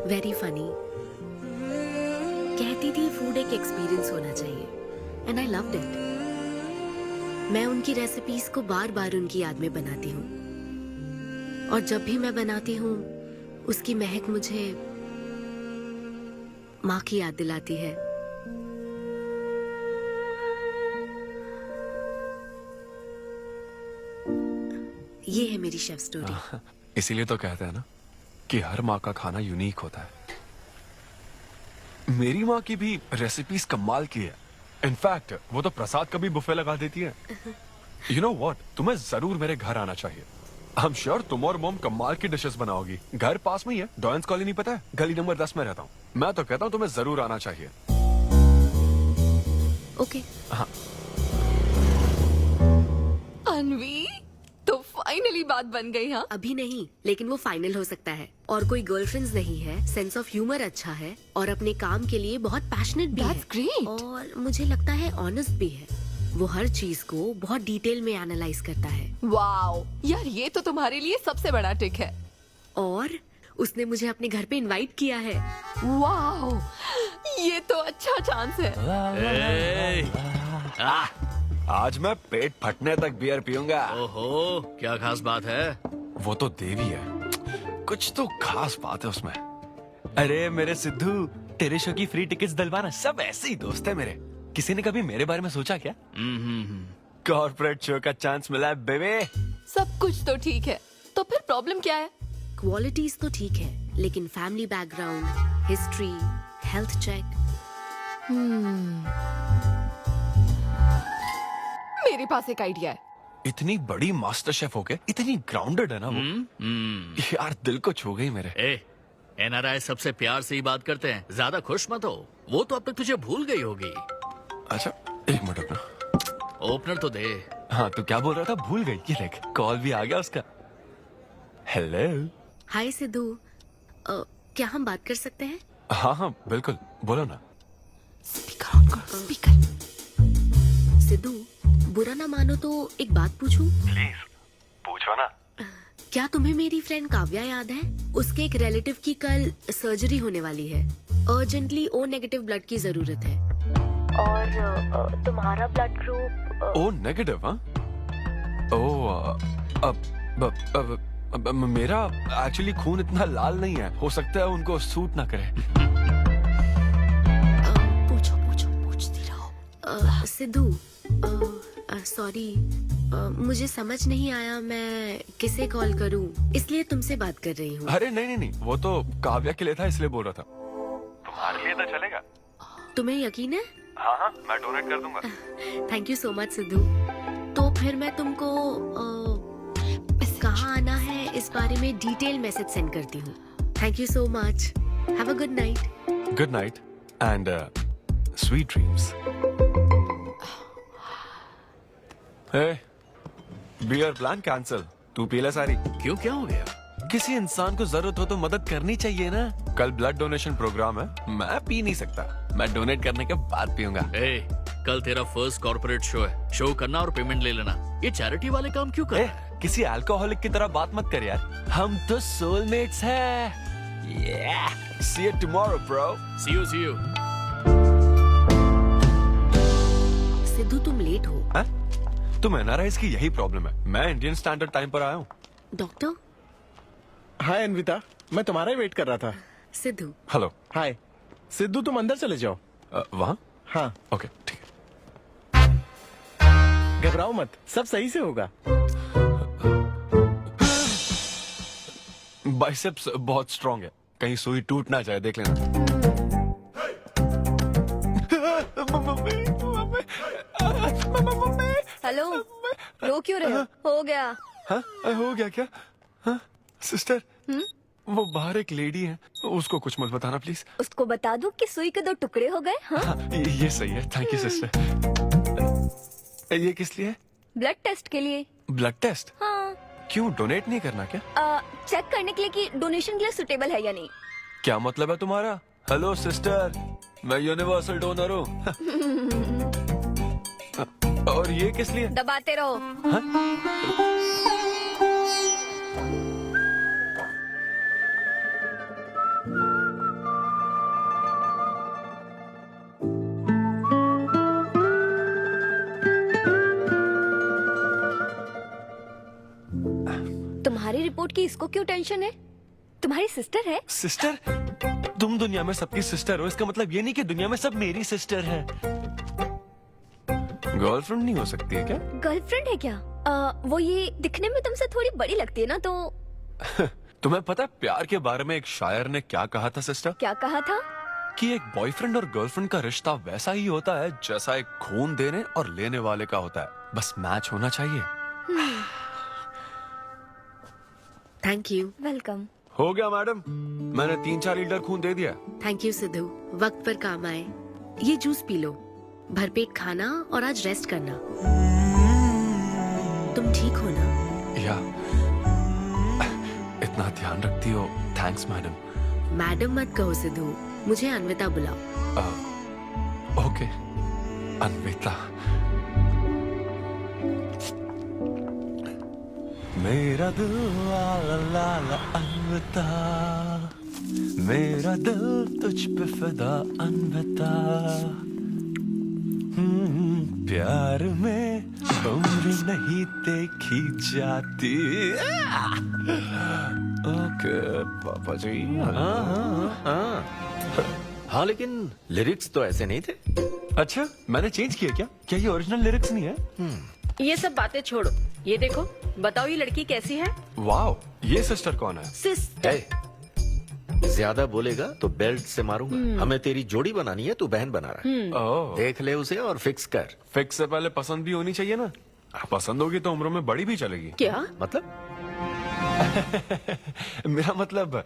वेरी फनी। कहती थी फूड एक एक्सपीरियंस होना चाहिए, एंड आई लव्ड इट। मैं उनकी रेसिपीज को बार बार उनकी याद में बनाती हूँ, और जब भी मैं बनाती हूँ उसकी महक मुझे माँ की याद दिलाती है। ये है मेरी शेफ स्टोरी। इसीलिए तो कहते हैं ना कि हर माँ का खाना यूनिक होता है। मेरी माँ की भी रेसिपीज कमाल की है। इनफैक्ट वो तो प्रसाद का भी बुफे लगा देती है। यू नो व्हाट, तुम्हें जरूर मेरे घर आना चाहिए। आई एम श्योर तुम और मॉम कमाल की डिशेस बनाओगी। घर पास में ही है, डॉयंस कॉलोनी पता है? गली नंबर 10 में रहता हूँ। मैं तो कहता हूँ तुम्हें जरूर आना चाहिए। ओके। हाँ अन्वी, तो फाइनली बात बन गई। हाँ, अभी नहीं, लेकिन वो फाइनल हो सकता है। और कोई गर्लफ्रेंड्स नहीं है, सेंस ऑफ ह्यूमर अच्छा है और अपने काम के लिए बहुत पैशनेट भी That's great. और मुझे लगता है ऑनेस्ट भी है। वो हर चीज को बहुत डिटेल में एनालाइज करता है। वाओ यार, ये तो तुम्हारे लिए सबसे बड़ा टिक है। और उसने मुझे अपने घर पे इनवाइट किया है। वाओ, ये तो अच्छा चांस है। आज मैं पेट फटने तक बियर पीऊंगा। ओहो, क्या खास बात है? वो तो देवी है, कुछ तो खास बात है उसमें। अरे मेरे सिद्धू, तेरे शो की फ्री टिकट्स दिलवाना, सब ऐसे ही दोस्त है मेरे। किसी ने कभी मेरे बारे में सोचा क्या? कॉर्पोरेट शो का चांस मिला है बेबे। सब कुछ तो ठीक है, तो फिर प्रॉब्लम क्या है? क्वालिटीज तो ठीक है, लेकिन family background, history, health check. मेरे पास एक आइडिया है। इतनी बड़ी मास्टर शेफ होके इतनी ग्राउंडेड है ना वो। यार दिल को छू गई मेरे। एनआरआई सबसे प्यार से ही बात करते हैं, ज्यादा खुश मत हो। वो तो अब तक तुझे भूल गई होगी। अच्छा एक मिनट रुकना। ओपनर तो दे। हाँ तू क्या बोल रहा था? भूल गई? ये देख, कॉल भी आ गया उसका। हेलो। हाय सिद्धू, क्या हम बात कर सकते हैं? हाँ हाँ बिल्कुल, बोलो ना। स्पीकर ऑन करो, स्पीकर। सिद्धू, बुरा ना मानो तो एक बात पूछूं? प्लीज पूछो ना। क्या तुम्हें मेरी फ्रेंड काव्या याद है? उसके एक रिलेटिव की कल सर्जरी होने वाली है। अर्जेंटली O नेगेटिव ब्लड की जरूरत है। और तुम्हारा ब्लड ग्रुप? O negative? हाँ। ओ मेरा एक्चुअली खून इतना लाल नहीं है, हो सकता है उनको सूट ना करे। पूछती रहो। सिद्धू, सॉरी, मुझे समझ नहीं आया मैं किसे कॉल करूं, इसलिए तुमसे बात कर रही हूँ। अरे नहीं नहीं नहीं, वो तो काव्या के लिए था इसलिए बोल रहा था। तुम्हारे लिए तो चलेगा? तुम्हें यकीन है? हाँ हाँ, मैं डोनेट कर दूंगा। Thank you so much Sidhu. तो फिर मैं तुमको कहाँ आना है इस बारे में डिटेल मैसेज सेंड करती हूँ। Thank you so much. Have a good night. Good night and sweet dreams. Beer plan cancel. तू पी ले सारी। क्यों, क्या हो गया? किसी इंसान को जरूरत हो तो मदद करनी चाहिए ना। कल ब्लड डोनेशन प्रोग्राम है, मैं पी नहीं सकता। मैं डोनेट करने के बाद पीऊंगा। कल तेरा फर्स्ट कॉर्पोरेट शो है, शो करना और पेमेंट ले लेना। ये चैरिटी वाले काम क्यों कर रहा है? किसी अल्कोहलिक की तरह बात मत कर यार, हम तो सोलमेट्स हैं। See you tomorrow, bro. See you. Sidhu तुम लेट हो। हाँ? तुम एनआरआईज की यही प्रॉब्लम है। मैं इंडियन स्टैंडर्ड टाइम पर आया हूँ। डॉक्टर। हाय अन्विता, मैं तुम्हारा ही वेट कर रहा था। सिद्धू। हेलो। हाय सिद्धू, तुम अंदर चले जाओ। वहाँ? हाँ ओके ठीक है। घबराओ मत, सब सही से होगा। बाइसेप्स बहुत स्ट्रांग है, कहीं सुई टूट ना जाए, देख लेना। हेलो, रो क्यों रहे हो? हो गया। हाँ? हो गया क्या? हाँ? सिस्टर, वो बाहर एक लेडी है, उसको कुछ मत बताना प्लीज। उसको बता दूं कि सुई के 2 टुकड़े हो गए। हाँ? हाँ, ये सही है। Thank you sister. ये किस लिए? ब्लड टेस्ट के लिए। Blood test? हाँ। क्यों, डोनेट नहीं करना क्या? चेक करने के लिए कि डोनेशन के लिए सुटेबल है या नहीं। क्या मतलब है तुम्हारा? हेलो सिस्टर, मैं यूनिवर्सल डोनर हूँ। और ये किस लिए? दबाते रहो। तुम्हारी रिपोर्ट की इसको क्यों टेंशन है? तुम्हारी सिस्टर है। सिस्टर? तुम दुनिया में सबकी सिस्टर हो, इसका मतलब ये नहीं कि दुनिया में सब मेरी सिस्टर है। गर्लफ्रेंड नहीं हो सकती है क्या? गर्लफ्रेंड है क्या? वो ये दिखने में तुमसे थोड़ी बड़ी लगती है ना, तो तुम्हें पता है प्यार के बारे में एक शायर ने क्या कहा था सिस्टर? क्या कहा था? कि एक बॉयफ्रेंड और गर्लफ्रेंड का रिश्ता वैसा ही होता है जैसा एक खून देने और लेने वाले का होता है, बस मैच होना चाहिए। Thank you. वेलकम। हो गया मैडम, मैंने 3-4 लीटर खून दे दिया। थैंक यू सिद्धू, वक्त पर काम आए। ये जूस पी लो, भरपेट खाना और आज रेस्ट करना। तुम ठीक हो ना? या इतना ध्यान रखती हो, थैंक्स मैडम। मैडम मत कहो सिद्धू, मुझे अन्विता बुलाओ। ओके अन्विता। मेरा दिल ला ला ला ला अन्विता, मेरा दिल तुझ पे फिदा अन्विता। प्यार में उम्र नहीं देखी जाती। ओके पापा जी। हाँ लेकिन लिरिक्स तो ऐसे नहीं थे। अच्छा मैंने चेंज किया क्या ये ओरिजिनल लिरिक्स नहीं है? ये सब बातें छोड़ो, ये देखो, बताओ ये लड़की कैसी है? वाओ, ये सिस्टर कौन है? सिस्टर। ज्यादा बोलेगा तो बेल्ट से मारूंगा। हमें तेरी जोड़ी बनानी है, तू बहन बना रहा है। ओह। देख ले उसे और फिक्स कर। फिक्स से पहले पसंद भी होनी चाहिए ना। पसंद होगी तो उम्र में बड़ी भी चलेगी। क्या मतलब? मेरा मतलब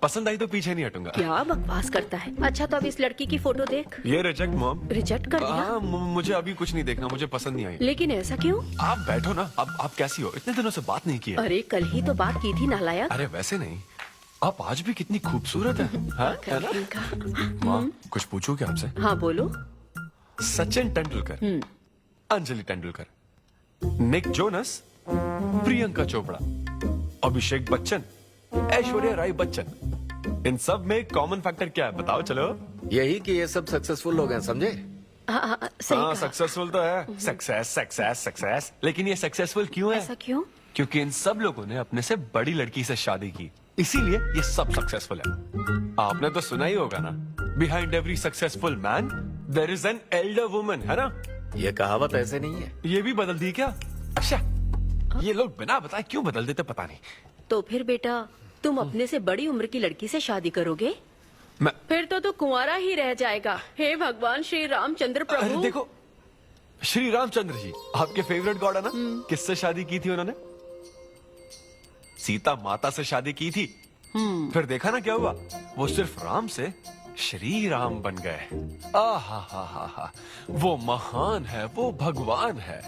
पसंद आई तो पीछे नहीं हटूंगा। क्या बकवास करता है। अच्छा तो अब इस लड़की की फोटो देख। ये रिजेक्ट मॉम। रिजेक्ट कर दिया? हाँ मुझे अभी कुछ नहीं देखना, मुझे पसंद नहीं आई। लेकिन ऐसा क्यों? आप बैठो ना। अब आप कैसी हो? इतने दिनों से बात नहीं की है। अरे कल ही तो बात की थी नालायक। अरे वैसे नहीं, आप आज भी कितनी खूबसूरत है। हाँ, है ना? माँ कुछ पूछूं क्या आपसे? हाँ बोलो। सचिन तेंदुलकर, अंजलि तेंदुलकर, निक जोनस, प्रियंका चोपड़ा, अभिषेक बच्चन, ऐश्वर्या राय बच्चन, इन सब में कॉमन फैक्टर क्या है बताओ? चलो यही कि ये सब सक्सेसफुल लोग हैं, समझे? हाँ सक्सेसफुल तो है। Success success success. लेकिन ये सक्सेसफुल क्यों है? ऐसा क्यों? क्योंकि इन सब लोगों ने अपने से बड़ी लड़की से शादी की, इसीलिए ये सब सक्सेसफुल है। आपने तो सुना ही होगा ना, behind every successful man there is an elder woman, है ना? ये कहावत ऐसे नहीं है। ये भी बदल दी क्या? अच्छा ये लोग बिना बताए क्यों बदल देते पता नहीं। तो फिर बेटा तुम अपने से बड़ी उम्र की लड़की से शादी करोगे? फिर तो तू कुंवारा ही रह जाएगा। हे भगवान श्री रामचंद्र प्रभु। अरे देखो, श्री रामचंद्र जी आपके फेवरेट गॉड है ना? किससे शादी की थी उन्होंने? सीता माता से शादी की थी। फिर देखा ना क्या हुआ, वो सिर्फ राम से श्री राम बन गए। आहा हा हा हा, वो महान है, वो भगवान है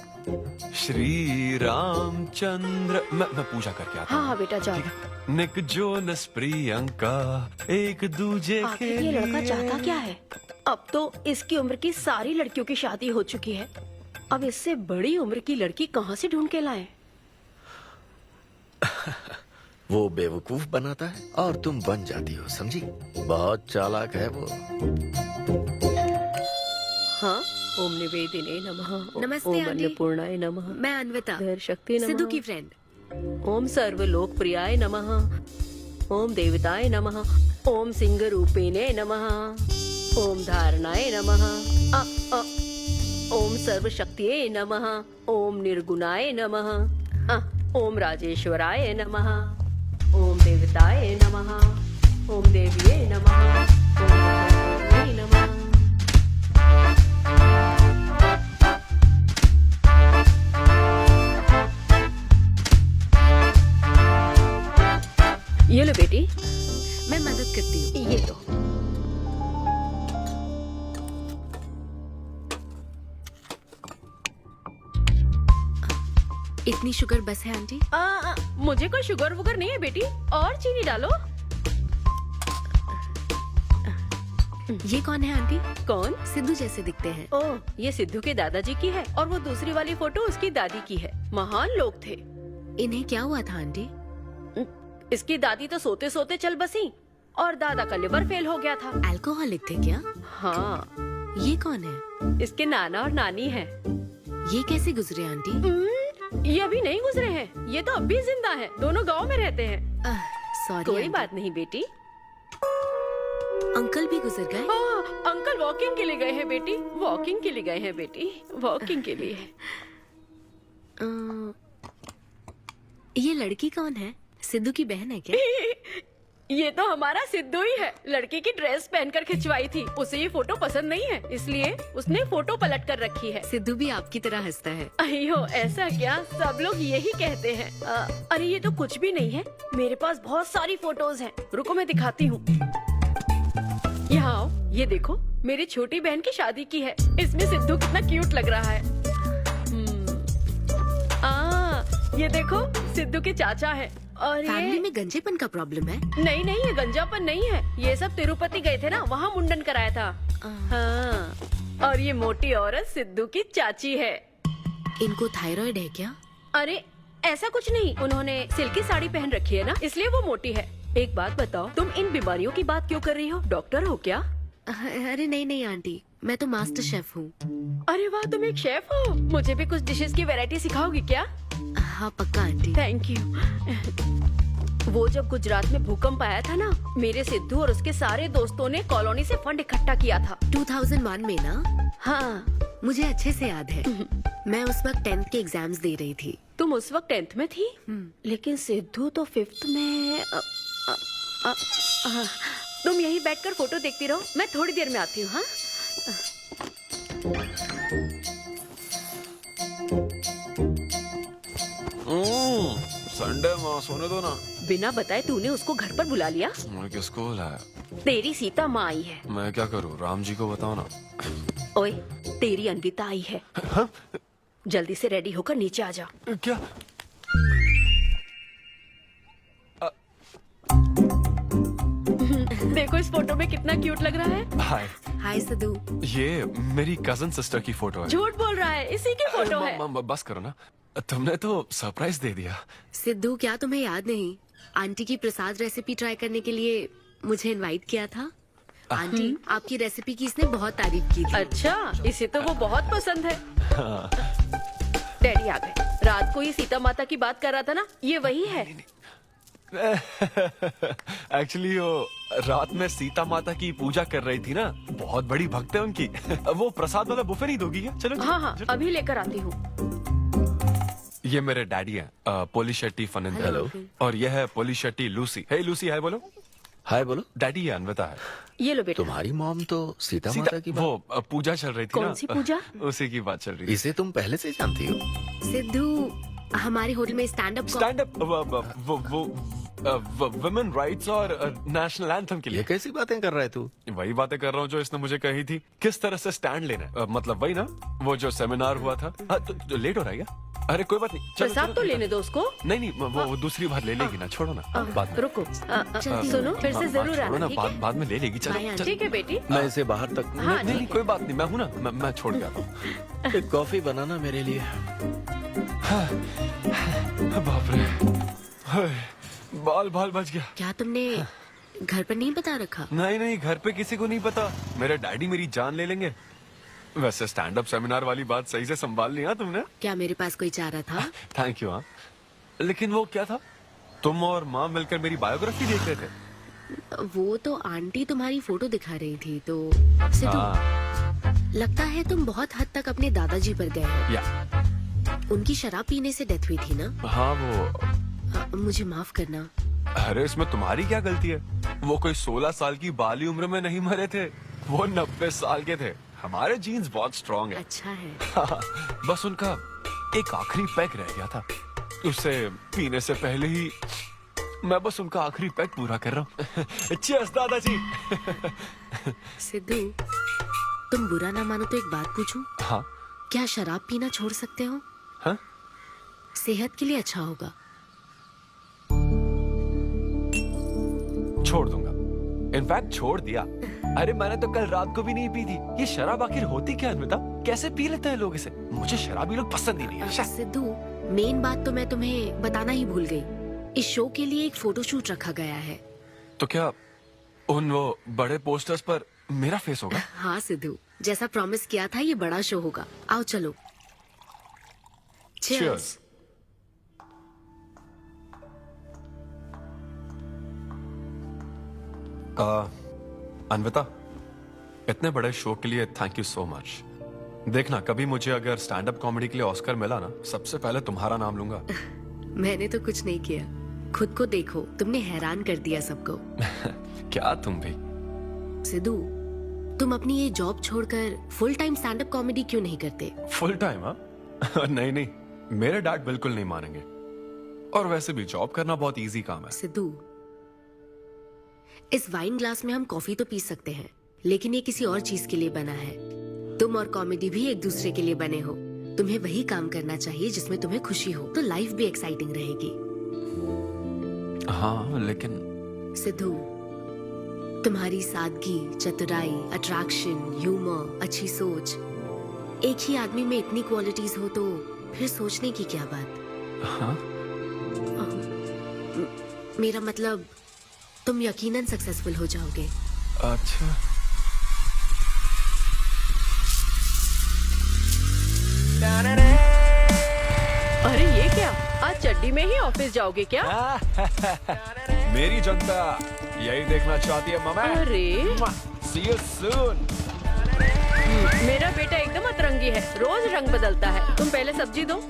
श्री रामचंद्र। मैं पूजा करके आता हूँ। हाँ बेटा जाओ। निक जोनस प्रियंका एक दूजे के आखिर ये लड़का चाहता क्या है? अब तो इसकी उम्र की सारी लड़कियों की शादी हो चुकी है, अब इससे बड़ी उम्र की लड़की कहाँ से ढूंढ के लाए? वो बेवकूफ बनाता है और तुम बन जाती हो, समझी? बहुत चालाक है वो। हाँ, ओम निवेदिने नमः। नमस्ते ओम आंटी। अन्नपूर्णाय नमः। मैं अन्विता, धैर्य शक्ति नमः। सिद्धू की फ्रेंड। ओम सर्वलोकप्रियाय नमः। ओम देवताय नमः। ओम सिंह रूपेणे नमः। ओम धारणाय नमः। ओम सर्वशक्तिये नमः। ओम निर्गुणाय नमः। ओम राजेश्वराय नमः। ओम देवताय नमः। ओम देव्ये नमः। ओम भगवते नमः। ये लो बेटी। मैं मदद करती हूँ। ये लो। इतनी शुगर बस है आंटी? मुझे कोई शुगर वुगर नहीं है बेटी, और चीनी डालो। ये कौन है आंटी? कौन? सिद्धू जैसे दिखते हैं। ओह, ये सिद्धू के दादाजी की है और वो दूसरी वाली फोटो उसकी दादी की है। महान लोग थे। इन्हें क्या हुआ था आंटी? इसकी दादी तो सोते सोते चल बसी और दादा का लिवर फेल हो गया था। अल्कोहलिक थे क्या? हाँ। ये कौन है? इसके नाना और नानी है। ये कैसे गुजरे आंटी? ये अभी नहीं गुजरे हैं, ये तो अब भी जिंदा है। दोनों गांव में रहते हैं। सॉरी। कोई बात नहीं बेटी। अंकल भी गुजर गए? अंकल वॉकिंग के लिए गए हैं बेटी, वॉकिंग के लिए गए हैं बेटी, वॉकिंग के लिए। ये लड़की कौन है? सिद्धू की बहन है क्या? ये तो हमारा सिद्धू ही है। लड़की की ड्रेस पहनकर खिंचवाई थी, उसे ये फोटो पसंद नहीं है, इसलिए उसने फोटो पलट कर रखी है। सिद्धू भी आपकी तरह हंसता है। अयो ऐसा क्या, सब लोग यही कहते हैं। अरे ये तो कुछ भी नहीं है, मेरे पास बहुत सारी फोटोज हैं। रुको मैं दिखाती हूँ। यहाँ आओ, ये देखो मेरी छोटी बहन की शादी की है। इसमें सिद्धू कितना क्यूट लग रहा है। ये देखो सिद्धू के चाचा है। और फैमिली ये में गंजेपन का प्रॉब्लम है? नहीं नहीं, ये गंजापन नहीं है। ये सब तिरुपति गए थे ना, वहाँ मुंडन कराया था। हाँ। और ये मोटी औरत सिद्धू की चाची है। इनको थायराइड है क्या? अरे ऐसा कुछ नहीं, उन्होंने सिल्की साड़ी पहन रखी है ना, इसलिए वो मोटी है। एक बात बताओ, तुम इन बीमारियों की बात क्यों कर रही हो? डॉक्टर हो क्या? अरे नहीं नहीं आंटी, मैं तो मास्टर शेफ हूँ। अरे वाह, तुम एक शेफ हो। मुझे भी कुछ डिशेस की वैरायटी सिखाओगी क्या? हाँ पक्का आंटी। Thank you. वो जब गुजरात में भूकंप आया था ना, मेरे सिद्धू और उसके सारे दोस्तों ने कॉलोनी से फंड इकट्ठा किया था। 2001 में ना? हाँ मुझे अच्छे से याद है। मैं उस वक्त 10th के एग्जाम्स दे रही थी। तुम उस वक्त 10th में थी? लेकिन सिद्धू तो 5th में। तुम यहीं बैठकर फोटो देखती रहो, मैं थोड़ी देर में आती हूँ। हाँ संडे माँ, सोने दो ना। बिना बताए तूने उसको घर पर बुला लिया? मैं किसको बुलाया? तेरी सीता माँ आई है। मैं क्या करूँ, राम जी को बताओ ना। ओए, तेरी अन्विता आई है। हाँ? जल्दी से रेडी होकर नीचे आ जा। क्या? देखो इस फोटो में कितना क्यूट लग रहा है। हाय। हाय सिद्धू। ये मेरी कजन सिस्टर की फोटो है। झूठ बोल रहा है, इसी की फोटो है। बस करो ना, तुमने तो सरप्राइज दे दिया। सिद्धू, क्या तुम्हें याद नहीं, आंटी की प्रसाद रेसिपी ट्राई करने के लिए मुझे इनवाइट किया था? आंटी, आपकी रेसिपी की इसने बहुत तारीफ की थी। अच्छा, इसे तो वो बहुत पसंद है। डैडी आ गए। रात को ये सीता माता की बात कर रहा था ना, ये वही है। एक्चुअली वो रात में सीता माता की पूजा कर रही थी ना, बहुत बड़ी भक्त है उनकी। वो प्रसाद वाला बुफे नहीं दोगी क्या? चलो हाँ हाँ, अभी लेकर आती हूँ। ये मेरे डैडी हैं, पोली शेट्टी फनिंदर। हेलो। और ये है पोली शेट्टी लूसी। हे लूसी, हाय बोलो। हाय बोलो। डैडी ये अन्विता है। ये लो बेटा। तुम्हारी मॉम तो सीता माता की बात। वो पूजा चल रही थी ना। कौन सी पूजा? उसी की बात चल रही थी। इसे तुम पहले से जानती हो? सिद्धू, हमारे होटल में स्टैंड अप वुमेन राइट्स और नेशनल एंथम के लिए। ये कैसी बातें कर रहा है तू? वही बातें कर रहा हूँ जो इसने मुझे कही थी, किस तरह से स्टैंड लेना है। मतलब वही ना, वो जो सेमिनार हुआ था। तो लेट हो रहा है क्या? अरे कोई बात नहीं, चलो, प्रसाद चलो, तो लेने दो उसको। नहीं नहीं, वो दूसरी बार ले लेगी ना, छोड़ो ना। बाद में रुको, सुनो, फिर से जरूर आना, ठीक है? बाद में ले लेगी। चलो ठीक है बेटी। मैं इसे बाहर तक हाँ, नहीं, कोई बात नहीं, मैं हूँ ना, मैं छोड़ के आता हूँ। एक कॉफी बनाना मेरे लिए। बाप रे, बाल बच गया। क्या तुमने घर पर नहीं बता रखा? नहीं, घर पे किसी को नहीं पता। मेरे डैडी मेरी जान ले लेंगे। वैसे स्टैंड अप सेमिनार वाली बात सही से संभाल लिया तुमने। क्या मेरे पास कोई चारा था? Thank you. हाँ, लेकिन वो क्या था, तुम और माँ मिलकर मेरी बायोग्राफी देख रहे थे। वो तो आंटी तुम्हारी फोटो दिखा रही थी तो। सिद्धू, लगता है तुम बहुत हद तक अपने दादाजी पर गए हो। या उनकी शराब पीने से डेथ हुई थी ना? हाँ, वो मुझे माफ करना। अरे इसमें तुम्हारी क्या गलती है? वो कोई 16 साल की बाली उम्र में नहीं मरे थे, वो 90 साल के थे। हमारे जीन्स बहुत स्ट्रॉन्ग है। अच्छा है। बस उनका एक आखिरी पैक रह गया था, उसे पीने से पहले ही मैं बस उनका आखिरी पैक पूरा कर रहा हूँ। चीयर्स दादाजी। सिद्धू, तुम बुरा ना मानो तो एक बात पूछूं? हाँ। क्या शराब पीना छोड़ सकते हो? हाँ? सेहत के लिए अच्छा होगा। छोड़ दूंगा, इनफैक्ट छोड़ दिया। अरे मैंने तो कल रात को भी नहीं पी थी। ये शराब आखिर होती क्या अन्विता? कैसे पी लेते हैं लोग इसे? मुझे शराबी लोग पसंद ही नहीं है। सिद्धू, मेन बात तो मैं तुम्हें बताना ही भूल गई। इस शो के लिए एक फोटोशूट रखा गया है। तो क्या उन वो बड़े पोस्टर्स पर मेरा फेस होगा? हाँ सिद्धू, जैसा प्रॉमिस किया था, ये बड़ा शो होगा। आओ चलो। Cheers. अन्विता, इतने बड़े शो के लिए थैंक यू सो मच। देखना, कभी मुझे अगर स्टैंड अप कॉमेडी के लिए ऑस्कर मिला ना, सबसे पहले तुम्हारा नाम लूंगा। मैंने तो कुछ नहीं किया, खुद को देखो, तुमने हैरान कर दिया सबको। क्या तुम भी? सिद्धू, तुम अपनी ये जॉब छोड़कर full time stand up comedy क्यों नहीं करते? Full time? हाँ नहीं, मेरे डैड बिल्कुल नहीं मानेंगे। और वैसे भी जॉब करना बहुत इजी काम है। सिद्धू, इस वाइन ग्लास में हम कॉफी तो पी सकते हैं, लेकिन ये किसी और चीज के लिए बना है। तुम और कॉमेडी भी एक दूसरे के लिए बने हो। तुम्हें वही काम करना चाहिए जिसमें तुम्हें खुशी हो, तो लाइफ भी एक्साइटिंग रहेगी। हाँ लेकिन सिद्धू, तुम्हारी सादगी, चतुराई, अट्रैक्शन, ह्यूमर, अच्छी सोच, एक ही आदमी में इतनी क्वालिटीज हो तो फिर सोचने की क्या बात। हाँ? मेरा मतलब तुम यकीनन सक्सेसफुल हो जाओगे। अच्छा। अरे ये क्या, आज चड्डी में ही ऑफिस जाओगे क्या? मेरी जनता यही देखना चाहती है मामा। अरे See you soon। मेरा बेटा एकदम अतरंगी है, रोज रंग बदलता है। तुम पहले सब्जी दो।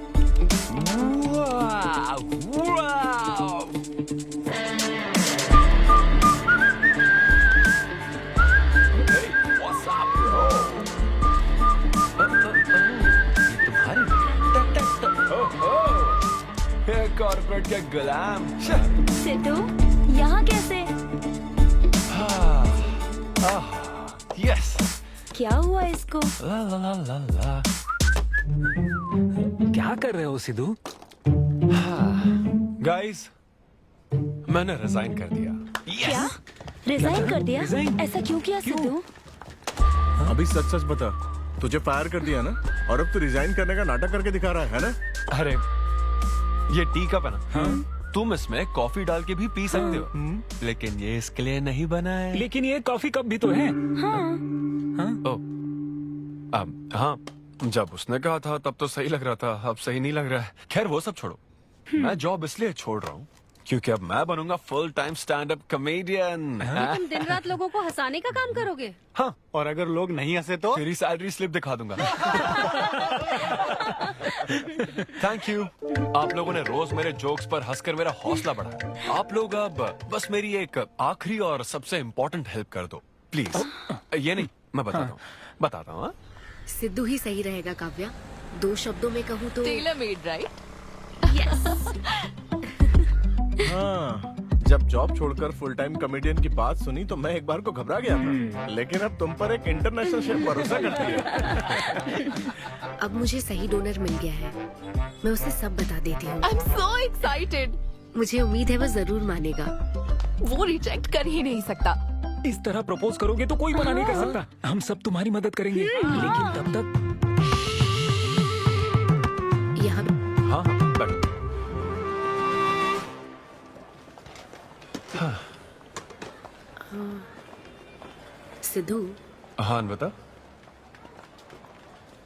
कॉर्पोरेट के गुलाम। सिद्धू, यहाँ कैसे? यस। क्या हुआ इसको? ला ला ला ला ला। क्या कर रहे हो सिद्धू? गाइस, मैंने रिजाइन कर दिया। क्या? रिजाइन कर दिया? ऐसा क्यों किया सिद्धू? अभी सच सच बता, तुझे फायर कर दिया ना, और अब तू रिजाइन करने का नाटक करके दिखा रहा है ना? अरे ये टी कप है ना? हाँ? तुम इसमें कॉफी डाल के भी पी सकते हो, लेकिन ये इसके लिए नहीं बना है। लेकिन ये कॉफी कप भी तो है। हाँ। हाँ, जब उसने कहा था तब तो सही लग रहा था, अब सही नहीं लग रहा है। खैर वो सब छोड़ो, मैं जॉब इसलिए छोड़ रहा हूँ क्योंकि अब मैं बनूंगा full time stand up comedian. तुम दिन रात लोगों को हंसाने का काम करोगे? हाँ, और अगर लोग नहीं हंसे तो तेरी सैलरी स्लिप दिखा दूंगा। Thank you. आप लोगों ने रोज मेरे जोक्स पर हंसकर मेरा हौसला बढ़ाया। आप लोग अब बस मेरी एक आखिरी और सबसे इम्पोर्टेंट हेल्प कर दो प्लीज। ये नहीं, मैं बताता हूँ। सिद्धू ही सही रहेगा काव्या। 2 शब्दों में कहूँ तो टेलर मेड, राइट? हाँ, जब जॉब छोड़कर फुल टाइम कॉमेडियन की बात सुनी तो मैं एक बार को घबरा गया था, लेकिन अब तुम पर एक इंटरनेशनल शेफ भरोसा करती है। अब मुझे सही डोनर मिल गया है, मैं उसे सब बता देती हूँ। I am so excited. मुझे उम्मीद है वो जरूर मानेगा। वो रिजेक्ट कर ही नहीं सकता। इस तरह प्रपोज करोगे तो कोई मना नहीं कर सकता। हम सब तुम्हारी मदद करेंगे, लेकिन तब तक यहाँ। हाँ हाँ, बैठो। सिद्धू। हाँ बता।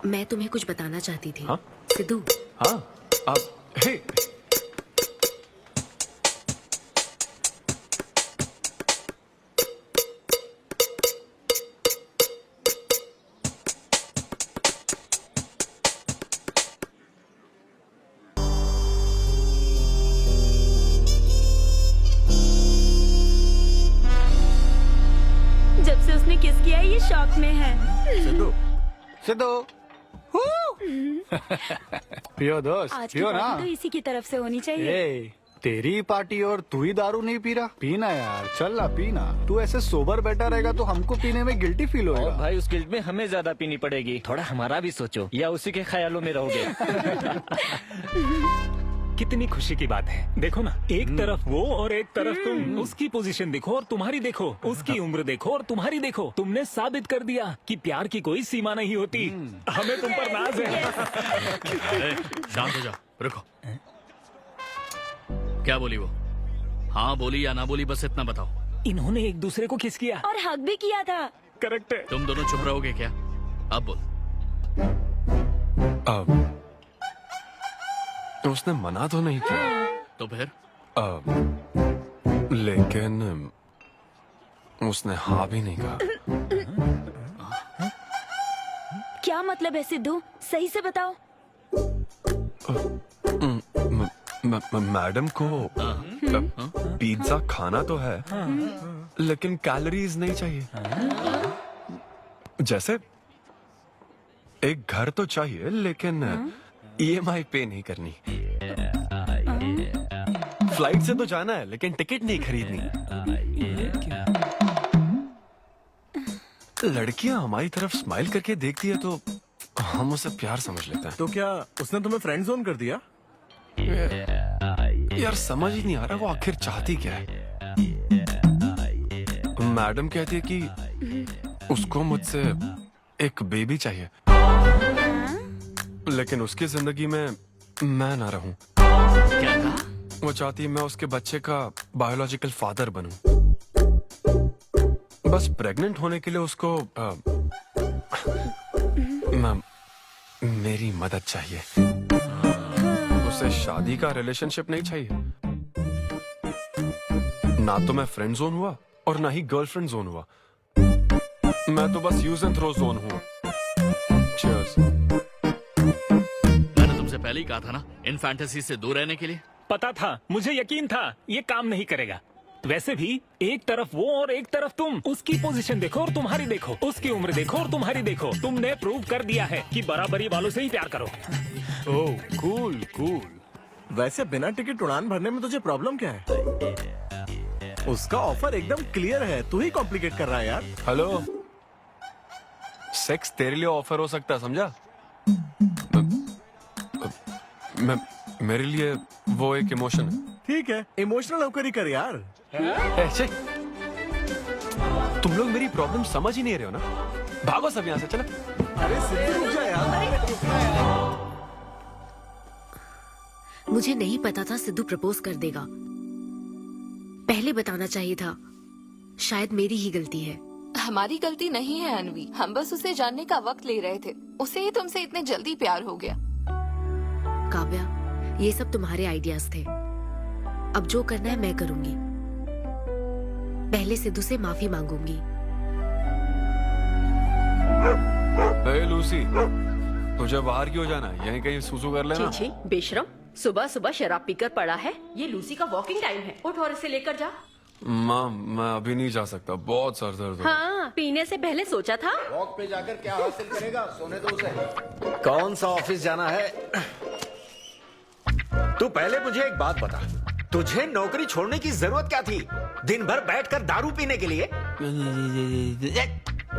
मैं तुम्हें कुछ बताना चाहती थी। हाँ? सिद्धू। हाँ, अब हे। जब से उसने किस किया है ये शॉक में है। सिद्धू, सिद्धू। पियो दोस्त, आज की पियो ना। पार्टी तो इसी की तरफ से होनी चाहिए। ए, तेरी पार्टी और तू ही दारू नहीं पी रहा। पीना यार, चल ना पीना। तू ऐसे सोबर बैठा रहेगा तो हमको पीने में गिल्टी फील होगा। और भाई उस गिल्ट में हमें ज्यादा पीनी पड़ेगी। थोड़ा हमारा भी सोचो, या उसी के ख्यालों में रहोगे। कितनी खुशी की बात है। देखो ना, एक तरफ वो और एक तरफ तुम। उसकी पोजीशन देखो और तुम्हारी देखो, उसकी उम्र देखो और तुम्हारी देखो। तुमने साबित कर दिया कि प्यार की कोई सीमा नहीं होती। हमें तुम पर नाज है। शांत हो जा, रुको। क्या बोली वो? हाँ बोली या ना बोली, बस इतना बताओ। इन्होंने एक दूसरे को किस किया और हक भी किया था। करेक्ट है। तुम दोनों चुप रहोगे क्या? अब बोल। उसने मना तो नहीं किया। तो फिर? लेकिन उसने हाँ भी नहीं कहा। क्या मतलब है सिद्धू? सही से बताओ। मैडम को पिज्जा खाना तो है, लेकिन कैलोरीज नहीं चाहिए। जैसे एक घर तो चाहिए, लेकिन EMI पे नहीं करनी। फ्लाइट से तो जाना है, लेकिन टिकट नहीं खरीदनी। लड़कियां हमारी तरफ स्माइल करके देखती है तो हम उसे प्यार समझ लेते हैं। तो क्या उसने तुम्हें फ्रेंड जोन कर दिया? यार समझ ही नहीं आ रहा वो आखिर चाहती क्या है। मैडम कहती है कि उसको मुझसे एक बेबी चाहिए, लेकिन उसकी जिंदगी में मैं ना रहूं। क्या कहा? वो चाहती है मैं उसके बच्चे का बायोलॉजिकल फादर बनूं। बस प्रेग्नेंट होने के लिए उसको मेरी मदद चाहिए। उसे शादी का रिलेशनशिप नहीं चाहिए। ना तो मैं फ्रेंड जोन हुआ और ना ही गर्लफ्रेंड जोन हुआ। मैं तो बस यूज एंड थ्रो जोन हुआ। Cheers. मैंने तुमसे पहले ही कहा था ना इन फैंटेसी से दूर रहने के लिए। पता था, मुझे यकीन था ये काम नहीं करेगा। वैसे भी एक तरफ वो और एक तरफ तुम, उसकी पोजीशन देखो और तुम्हारी देखो, उसकी उम्र देखो और तुम्हारी देखो। तुमने प्रूव कर दिया है कि बराबरी वालों से ही प्यार करो। ओह कूल कूल। वैसे बिना टिकट उड़ान भरने में तुझे प्रॉब्लम क्या है? उसका ऑफर एकदम क्लियर है, तू ही कॉम्प्लिकेट कर रहा है यार। हेलो, सेक्स तेरे लिए ऑफर हो सकता है, समझा? मेरे लिए वो एक इमोशन है। ठीक है, इमोशनल होकर ही कर यार। ऐसे तुम लोग मेरी प्रॉब्लम समझ ही नहीं रहे हो ना। भागो सब यहाँ से, चलो। अरे सिद्धू रुक जा यार। मुझे नहीं पता था सिद्धू प्रपोज कर देगा। पहले बताना चाहिए था। शायद मेरी ही गलती है। हमारी गलती नहीं है अनवी, हम बस उसे जानने का वक्त ले रहे थे। उसे ही तुमसे इतने जल्दी प्यार हो गया। काव्या, ये सब तुम्हारे आइडियाज थे। अब जो करना है मैं करूंगी। पहले सिद्धू से माफी मांगूंगी। हे लूसी, तुझे बाहर क्यों जाना है? यहीं कहीं सूसू कर लेना। छी बेशरम, सुबह सुबह शराब पीकर पड़ा है। ये लूसी का वॉकिंग टाइम है, उठ और इसे लेकर जा। माँ, मैं अभी नहीं जा सकता, बहुत सर दर्द हो। हाँ, पीने से पहले सोचा था। वॉक पे जाकर क्या हासिल करेगा? सोने दो उसे। कौन सा ऑफिस जाना है? तू पहले मुझे एक बात बता, तुझे नौकरी छोड़ने की जरूरत क्या थी? दिन भर बैठकर दारू पीने के लिए?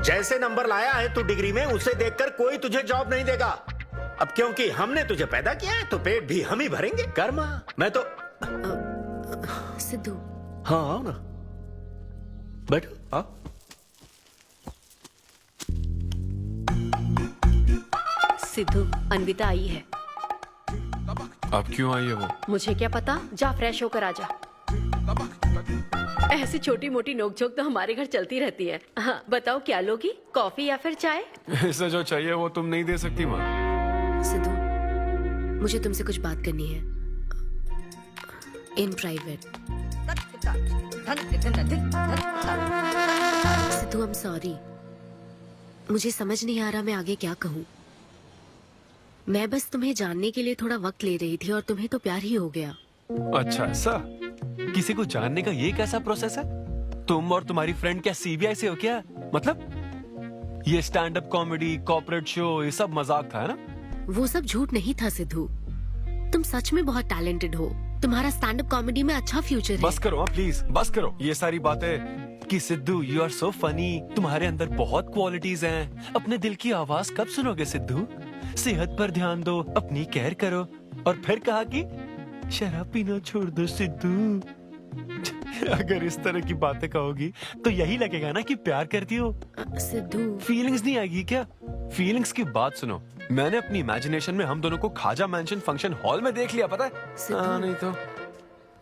जैसे नंबर लाया है तू डिग्री में, उसे देखकर कोई तुझे जॉब नहीं देगा। अब क्योंकि हमने तुझे पैदा किया है तो पेट भी हम ही भरेंगे। कर्मा, मैं तो सिद्धू। हाँ आओ ना, बैठो आओ। सिद्धू, अनविता आई है। अब क्यों आई है वो? मुझे क्या पता, जा फ्रेश होकर आ जा। ऐसी छोटी मोटी नोकझोंक तो हमारे घर चलती रहती है। हाँ, बताओ क्या लोगी, कॉफी या फिर चाय? इसे जो चाहिए वो तुम नहीं दे सकती माँ। सिद्धू, मुझे तुमसे कुछ बात करनी है, in private. Sidhu, I am sorry. मुझे समझ नहीं आ रहा मैं आगे क्या कहूँ। मैं बस तुम्हें जानने के लिए थोड़ा वक्त ले रही थी और तुम्हें तो प्यार ही हो गया। अच्छा ऐसा? किसी को जानने का ये कैसा प्रोसेस है? तुम और तुम्हारी फ्रेंड क्या सीबीआई से हो क्या? मतलब ये stand up comedy, corporate show, ये सब मजाक था, है ना? वो सब झूठ नहीं था सिद्धू। तुम सच में बहुत टैलेंटेड हो। तुम्हारा स्टैंड अप कॉमेडी में अच्छा फ्यूचर है। बस करो प्लीज, बस करो ये सारी बातें कि Siddhu you are so funny, तुम्हारे अंदर बहुत क्वालिटीज हैं। अपने दिल की आवाज कब सुनोगे सिद्धू? सेहत पर ध्यान दो, अपनी केयर करो। और फिर कहा कि शराब पीना छोड़ दो सिद्धू। अगर इस तरह की बातें कहोगी तो यही लगेगा ना कि प्यार करती हो। सिद्धू, फीलिंग्स नहीं आएगी क्या? फीलिंग्स की बात सुनो, मैंने अपनी इमेजिनेशन में हम दोनों को खाजा मैंशन फंक्शन हॉल में देख लिया, पता है? नहीं तो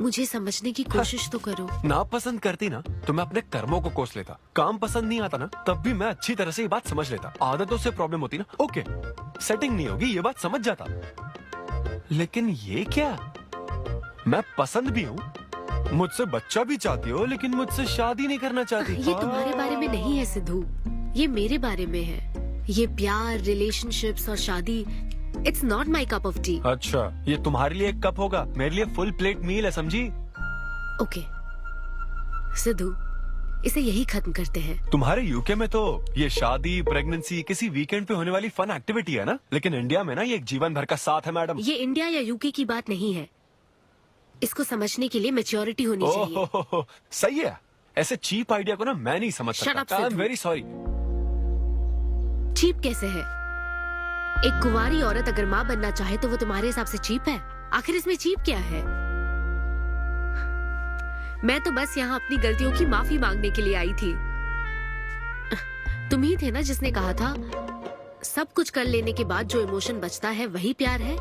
मुझे समझने की कोशिश तो करो। ना पसंद करती ना तो मैं अपने कर्मों को कोस लेता। काम पसंद नहीं आता ना तब भी मैं अच्छी तरह से ये बात समझ लेता। आदतों से प्रॉब्लम होती ना, ओके सेटिंग नहीं होगी, ये बात समझ जाता। लेकिन ये क्या, मैं पसंद भी हूँ, मुझसे बच्चा भी चाहती हो, लेकिन मुझसे शादी नहीं करना चाहती। ये तुम्हारे बारे में नहीं है सिद्धू, ये मेरे बारे में है। ये प्यार, रिलेशनशिप्स और शादी, it's not my cup of T. अच्छा, ये तुम्हारे लिए एक कप होगा, मेरे लिए फुल प्लेट मील है, समझी? ओके सिद्धू, इसे यही खत्म करते हैं। तुम्हारे यूके में तो ये शादी, प्रेगनेंसी किसी वीकेंड पे होने वाली फन एक्टिविटी है ना, लेकिन इंडिया में ना ये एक जीवन भर का साथ है मैडम। ये इंडिया या यूके की बात नहीं है। इसको समझने के लिए मैच्योरिटी होनी चाहिए। सही है, ऐसे चीप आइडिया को ना मैं नहीं समझ Shut up, सकता। I am Siddhu. Very sorry. Cheap कैसे है? एक कुंवारी औरत अगर माँ बनना चाहे तो वो तुम्हारे हिसाब से चीप है? आखिर इसमें चीप क्या है? मैं तो बस यहाँ अपनी गलतियों की माफी मांगने के लिए आई थी। तुम ही थे ना जिसने कहा था सब कुछ कर लेने के बाद जो इमोशन बचता है वही प्यार है।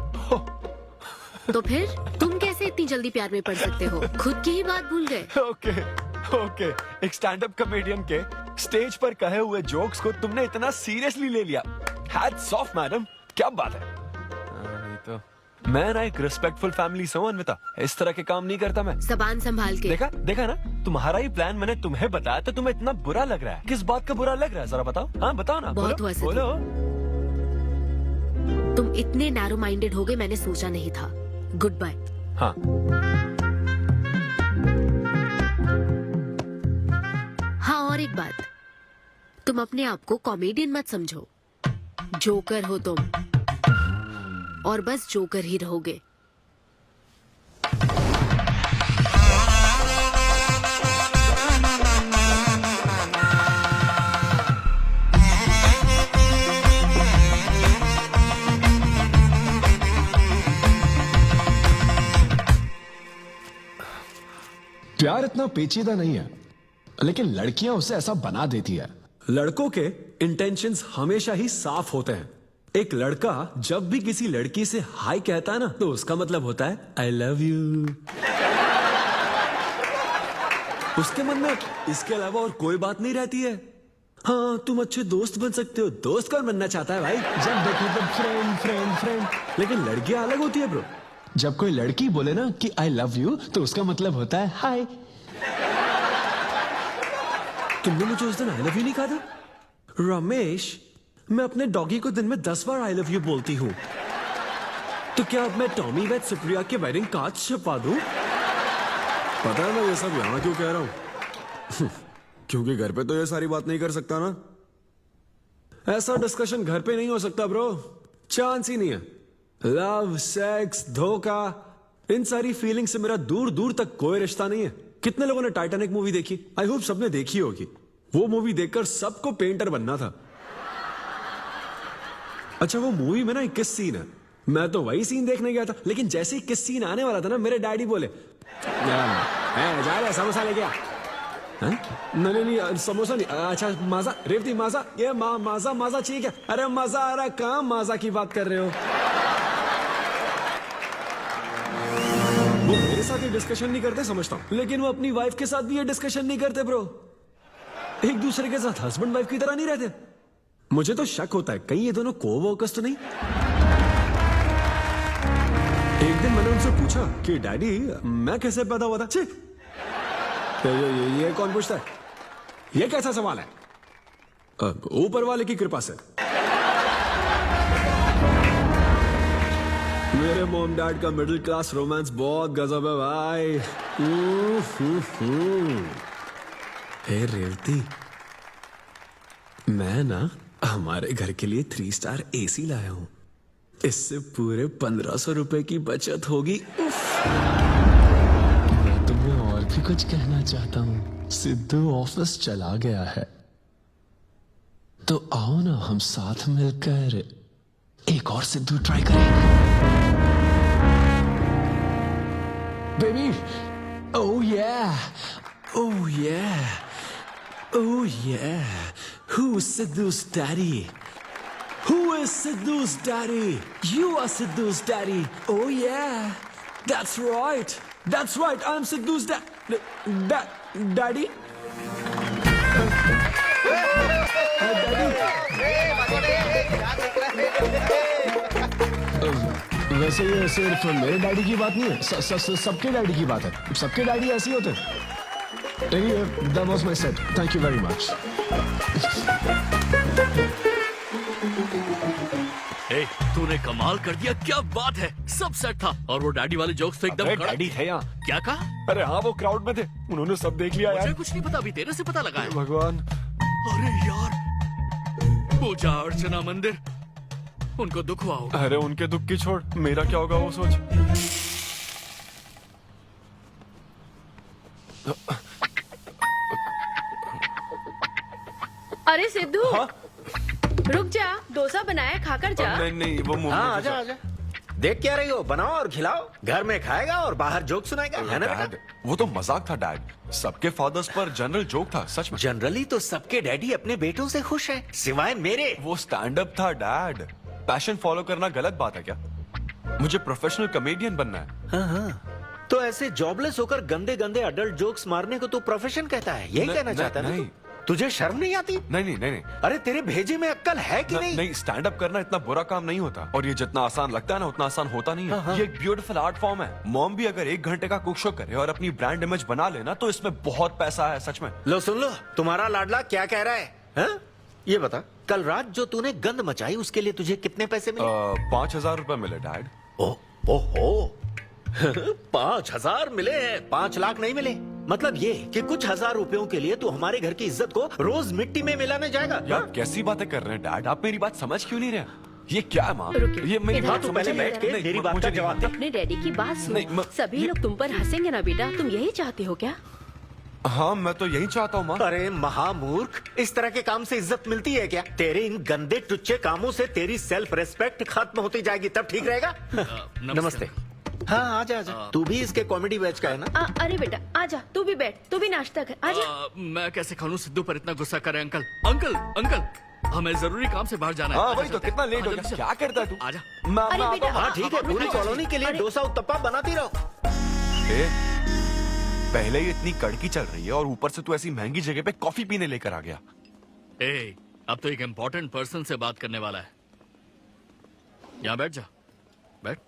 तो फिर तुम कैसे इतनी जल्दी प्यार में पड़ सकते हो? खुद की ही बात भूल गए। ओके ओके, एक स्टैंड अप कॉमेडियन के स्टेज पर कहे हुए जोक्स को तुमने इतना सीरियसली ले लिया। हैट्स ऑफ मैडम, क्या बात है। नहीं तो मैं ना एक रिस्पेक्टफुल फैमिली से हूं अन्विता, इस तरह के काम नहीं करता मैं। जबान संभाल के। देखा ना, तुम्हारा ही प्लान मैंने तुम्हें बताया तो तुम्हें इतना बुरा लग रहा है। किस बात का बुरा लग रहा है जरा बताओ। हाँ बताओ ना। बहुत हुआ सिद्धू। बोलो। तुम इतने नैरो माइंडेड हो गए मैंने सोचा नहीं था। Goodbye. हाँ हाँ, और एक बात, तुम अपने आप को कॉमेडियन मत समझो, जोकर हो तुम, और बस जोकर ही रहोगे। प्यार इतना पेचीदा नहीं है, लेकिन लड़कियां उसे ऐसा बना देती है। लड़कों के इंटेंशंस हमेशा ही साफ होते हैं। एक लड़का जब भी किसी लड़की से हाय कहता है ना, तो उसका मतलब होता है आई लव यू। उसके मन में इसके अलावा और कोई बात नहीं रहती है। हाँ, तुम अच्छे दोस्त बन सकते हो। दोस्त कौन बनना चाहता है भाई? जब देखो तो फ्रेंड फ्रेंड फ्रेंड। लेकिन लड़कियां अलग होती है ब्रो। जब कोई लड़की बोले ना कि आई लव यू, तो उसका मतलब होता है हाय। तुमने मुझे उस दिन आई लव यू नहीं कहा था? रमेश, मैं अपने डॉगी को दिन में 10 बार आई लव यू बोलती हूँ। तो क्या अब मैं टॉमी वेद सुप्रिया के वेडिंग कार्ड छपवा दूं? पता है मैं ये सब यहाँ क्यों कह रहा हूँ? क्योंकि घर पे तो ये सारी बात नहीं कर सकता ना। ऐसा डिस्कशन घर पे नहीं हो सकता ब्रो, चांस ही नहीं है। लव, सेक्स, धोखा, इन सारी फीलिंग से मेरा दूर दूर तक कोई रिश्ता नहीं है। कितने लोगों ने टाइटैनिक मूवी देखी? आई होप सबने देखी होगी। वो मूवी देखकर सबको पेंटर बनना था। अच्छा, वो मूवी में ना 21 सीन है। मैं तो वही सीन देखने गया था, लेकिन जैसे ही 21 सीन आने वाला था ना, मेरे डैडी बोले जा रहा समोसा लेके आ। नहीं समोसा नहीं। अच्छा माजा, रेवती माजा, ये माजा माजा चाहिए क्या? अरे मजा आ रहा है, कहाँ माजा की बात कर रहे हो? वो मेरे साथ ये डिस्कशन नहीं करते समझता हूँ, लेकिन वो अपनी वाइफ के साथ भी ये डिस्कशन नहीं करते ब्रो। एक दूसरे के साथ हस्बैंड वाइफ की तरह नहीं रहते। मुझे तो शक होता है कहीं ये दोनों कोवर्कर्स तो नहीं। एक दिन मैंने उनसे पूछा कि डैडी मैं कैसे पैदा हुआ था? छी, ये कौन पूछता है? ये कैसा सवाल है? ऊपर वाले की कृपा से। मेरे मॉम डैड का मिडिल क्लास रोमांस बहुत गजब है भाई। हे रेवती, मैं ना हमारे घर के लिए 3 स्टार AC लाया हूं। इससे पूरे 1500 रुपए की बचत होगी। मैं तुम्हें और भी कुछ कहना चाहता हूँ। सिद्धू ऑफिस चला गया है, तो आओ ना हम साथ मिलकर एक और सिद्धू ट्राई करें। Baby, oh yeah, oh yeah, oh yeah. Who's Sidhu's daddy? Who is Sidhu's daddy? You are Sidhu's daddy. Oh yeah, that's right. That's right. I'm Sidhu's daddy. वैसे ये सिर्फ मेरे डैडी की बात नहीं है, सबके डैडी की बात है। सबके डैडी ऐसे ही होते हैं। That was my set. Thank you very much. ए, तूने कमाल कर दिया, क्या बात है। सब सेट था और वो डैडी वाले जोक्स तो एकदम कड़क। डैडी थे यहाँ। क्या कहा? अरे हाँ, वो क्राउड में थे, उन्होंने सब देख लिया यार। मुझे कुछ नहीं पता, अभी तेरे से पता लगा है। भगवान। अरे यार, पूजा अर्चना मंदिर, उनको दुख हुआ होगा। अरे उनके दुख की छोड़, मेरा क्या होगा वो सोच। अरे सिद्धू, रुक जा, डोसा बनाया, खाकर जा। नहीं नहीं वो मुंह हाँ में आजा घुसा। आजा। देख क्या रही हो, बनाओ और खिलाओ। घर में खाएगा और बाहर जोक सुनाएगा, है ना बेटा? डैड, वो तो मजाक था डैड। सबके फादर्स पर जनरल जोक था, सच में। जनरली तो सबके डैडी अपने बेटों से खुश हैं, सिवाय मेरे। वो स्टैंड अप था डैड। पैशन फॉलो करना गलत बात है क्या? मुझे प्रोफेशनल कॉमेडियन बनना है। हाँ हाँ, तो ऐसे जॉबलेस होकर गंदे गंदे अडल्ट जोक्स मारने को तू प्रोफेशन कहता है, यही कहना चाहता है ना तू? तुझे शर्म नहीं आती? नहीं नहीं नहीं नहीं। अरे तेरे भेजे में अक्कल है कि नहीं? नहीं, स्टैंड अप करना इतना बुरा काम नहीं होता, और ये जितना आसान लगता है ना उतना आसान होता नहीं है। हाँ, हाँ। ये एक ब्यूटीफुल आर्ट फॉर्म है। मॉम भी अगर 1 घंटे का कुक शो करे और अपनी ब्रांड इमेज बना लेना तो इसमें बहुत पैसा है, सच में। लो सुन लो, तुम्हारा लाडला क्या कह रहा है, हाँ? ये बता, कल रात जो तूने गंद मचाई उसके लिए तुझे कितने पैसे मिले? 5,000 रुपए मिले डैड। ओहो 5,000 मिले हैं, 5 लाख नहीं मिले। मतलब ये कि कुछ हजार रुपयों के लिए तू हमारे घर की इज्जत को रोज मिट्टी में मिलाने जाएगा? यार कैसी बातें कर रहे हैं डैड, आप मेरी बात समझ क्यों नहीं रहे? ये क्या है माँ? ये मेरी इधर बात तू समझ पहले नहीं- बैठ के नहीं, मेरी बात मुझे का नहीं जवाब मानता। अपने डैडी की बात नहीं, सुनो। सभी लोग तुम पर हंसेंगे ना बेटा, तुम यही चाहते हो क्या? हाँ मैं तो यही चाहता हूँ माँ। अरे महामूर्ख, इस तरह के काम से इज्जत मिलती है क्या? तेरे इन गंदे टुच्चे कामों से तेरी सेल्फ रेस्पेक्ट खत्म होती जाएगी, तब ठीक रहेगा। नमस्ते। हाँ आजा आजा, तू भी इसके कॉमेडी बैच का है ना? अरे बेटा आजा, तू भी बैठ, तू भी नाश्ता कर, आजा। मैं कैसे खाऊं? सिद्धू पर इतना गुस्सा करे अंकल। अंकल अंकल, हमें जरूरी काम से बाहर जाना है। हाँ वही तो, कितना लेट हो गया, क्या करता है तू? आजा। अरे बेटा, हाँ ठीक है, पूरी कॉलोनी के लिए डोसा उत्तप्पा बनाती रहो। पहले ही इतनी कड़की चल रही है और ऊपर से तू ऐसी महंगी जगह पे कॉफी पीने लेकर आ गया। ए, अब तो एक इम्पोर्टेंट पर्सन से बात करने वाला है। यहाँ बैठ जा, बैठ।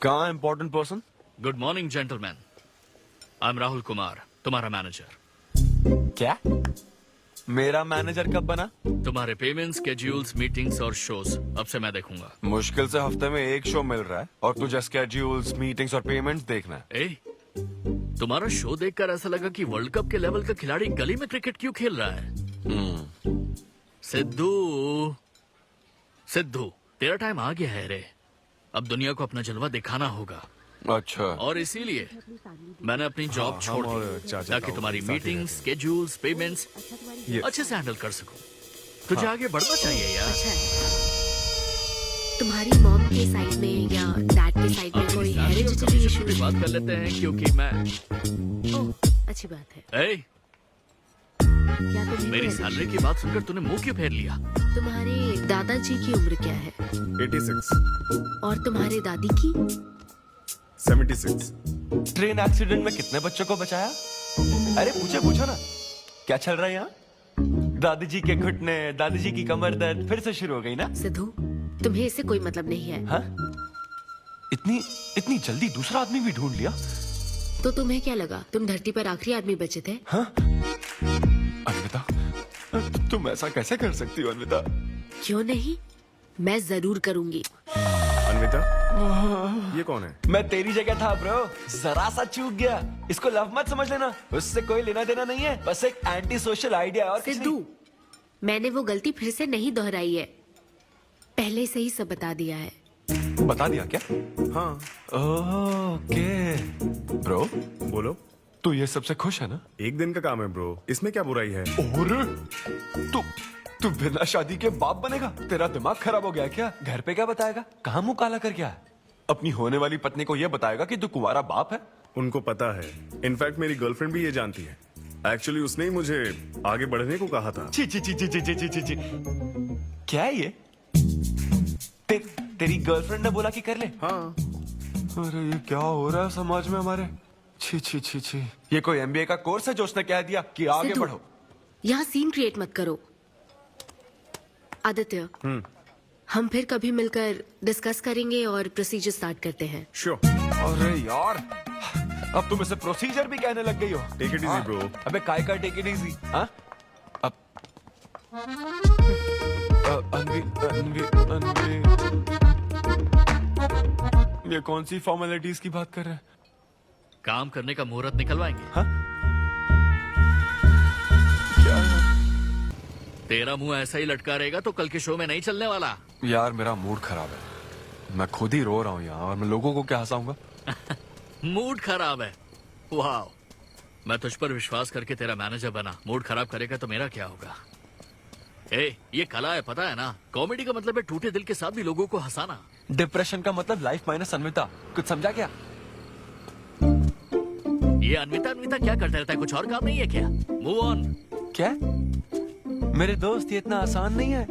कहाँ important person? Good morning gentleman, I am Rahul Kumar, तुम्हारा मैनेजर। क्या? मेरा मैनेजर कब बना? तुम्हारे पेमेंट्स, स्केड्यूल्स, मीटिंग्स और शोज अब से मैं देखूंगा। मुश्किल से हफ्ते में 1 शो मिल रहा है और तुझे स्केड्यूल्स, मीटिंग्स और पेमेंट्स देखना है। ए, तुम्हारा शो देखकर ऐसा लगा कि वर्ल्ड कप के लेवल का खिलाड़ी गली में क्रिकेट क्यों खेल रहा है? सिद्धू, सिद्धू, तेरा टाइम आ गया है रे। अब दुनिया को अपना जलवा दिखाना होगा। अच्छा। और इसीलिए मैंने अपनी जॉब छोड़ दी ताकि तुम्हारी मीटिंग्स, स्केड्यूल्स, पेमेंट्स अच्छे से हैंडल कर सकूं। तुझे आगे बढ़ना चाहिए यार। तुम्हारी मॉम के साइड में या डैड के साइड में कोई हेरिडिटरी इशू? भी बात कर लेते हैं क्योंकि मैं ओह, अच्छी बात है। ए, क्या तुम्हें मेरी सैलरी की बात सुनकर तूने मुंह क्यों फेर लिया? तुम्हारे दादाजी की उम्र क्या है? 86। और तुम्हारे दादी की? 76। ट्रेन एक्सीडेंट में कितने बच्चों को बचाया? अरे पूछो ना, क्या चल रहा है यहाँ? दादी जी के घुटने, दादी जी की कमर दर्द फिर से शुरू हो गई ना? सिद्धू, तुम्हें इससे कोई मतलब नहीं है। हाँ? इतनी जल्दी दूसरा आदमी भी ढूंढ लिया? तो तुम्हें क्या लगा तुम धरती पर आखिरी आदमी बचे थे? हाँ? अन्विता, तुम ऐसा कैसे कर सकती हो अन्विता? क्यों नहीं, मैं जरूर करूंगी। अन्विता, ये कौन है? मैं तेरी जगह था ब्रो, जरा सा चूक गया। इसको लव मत समझ लेना, उससे कोई लेना देना नहीं है, बस एक एंटी सोशल आइडिया। और सिद्धू, मैंने वो गलती फिर से नहीं दोहराई है, पहले से ही सब बता दिया है। बता दिया क्या? हाँ। ओके ब्रो, बोलो। तू ये सबसे खुश है ना? एक दिन का काम है ब्रो, इसमें क्या बुराई है? और तू बिना शादी के बाप बनेगा? तेरा दिमाग खराब हो गया क्या? घर पे क्या बताएगा? कहाँ मुंह काला कर क्या है? अपनी होने वाली पत्नी को ये बताएगा कि तू कुंवारा बाप है? उनको पता है, इनफैक्ट मेरी गर्लफ्रेंड भी ये जानती है। एक्चुअली उसने ही मुझे आगे बढ़ने को कहा था। ची ची ची ची ची ची ची ची ची। क्या है ये? तेरी गर्लफ्रेंड ने बोला कि कर ले? हाँ। अरे ये क्या हो रहा है समाज में हमारे? छी छी छी छी। ये कोई एमबीए का कोर्स है जो उसने कह दिया कि आगे सिद्धू, बढ़ो? यहाँ सीन क्रिएट मत करो। आदित्य, हम फिर कभी मिलकर डिस्कस करेंगे और प्रोसीजर स्टार्ट करते हैं। श्योर। अरे यार, अब तुम इसे प्रोसीजर भी कहने लग गई हो। Take it easy bro. अबे काय का टेक इट इजी? हाँ? अब अनवी ये कौन सी फॉर्मेलिटीज की बात कर रहे हैं? काम करने का मुहूर्त निकलवाएंगे। हाँ? तेरा मुंह ऐसा ही लटका रहेगा तो कल के शो में नहीं चलने वाला। यार मेरा मूड खराब है, मैं खुद ही रो रहा हूँ यहाँ, और मैं लोगों को क्या हंसाऊंगा? मूड खराब है? वाह, मैं तुझ पर विश्वास करके तेरा मैनेजर बना, मूड खराब करेगा तो मेरा क्या होगा? ए, ये कला है, पता है ना? कॉमेडी का मतलब है टूटे दिल के साथ भी लोगों को हंसाना। डिप्रेशन का मतलब लाइफ माइनस अन्विता, कुछ समझा क्या? ये अन्विता क्या करता रहता है? कुछ और काम नहीं है क्या? Move on. क्या? मेरे दोस्त, ये इतना आसान नहीं है।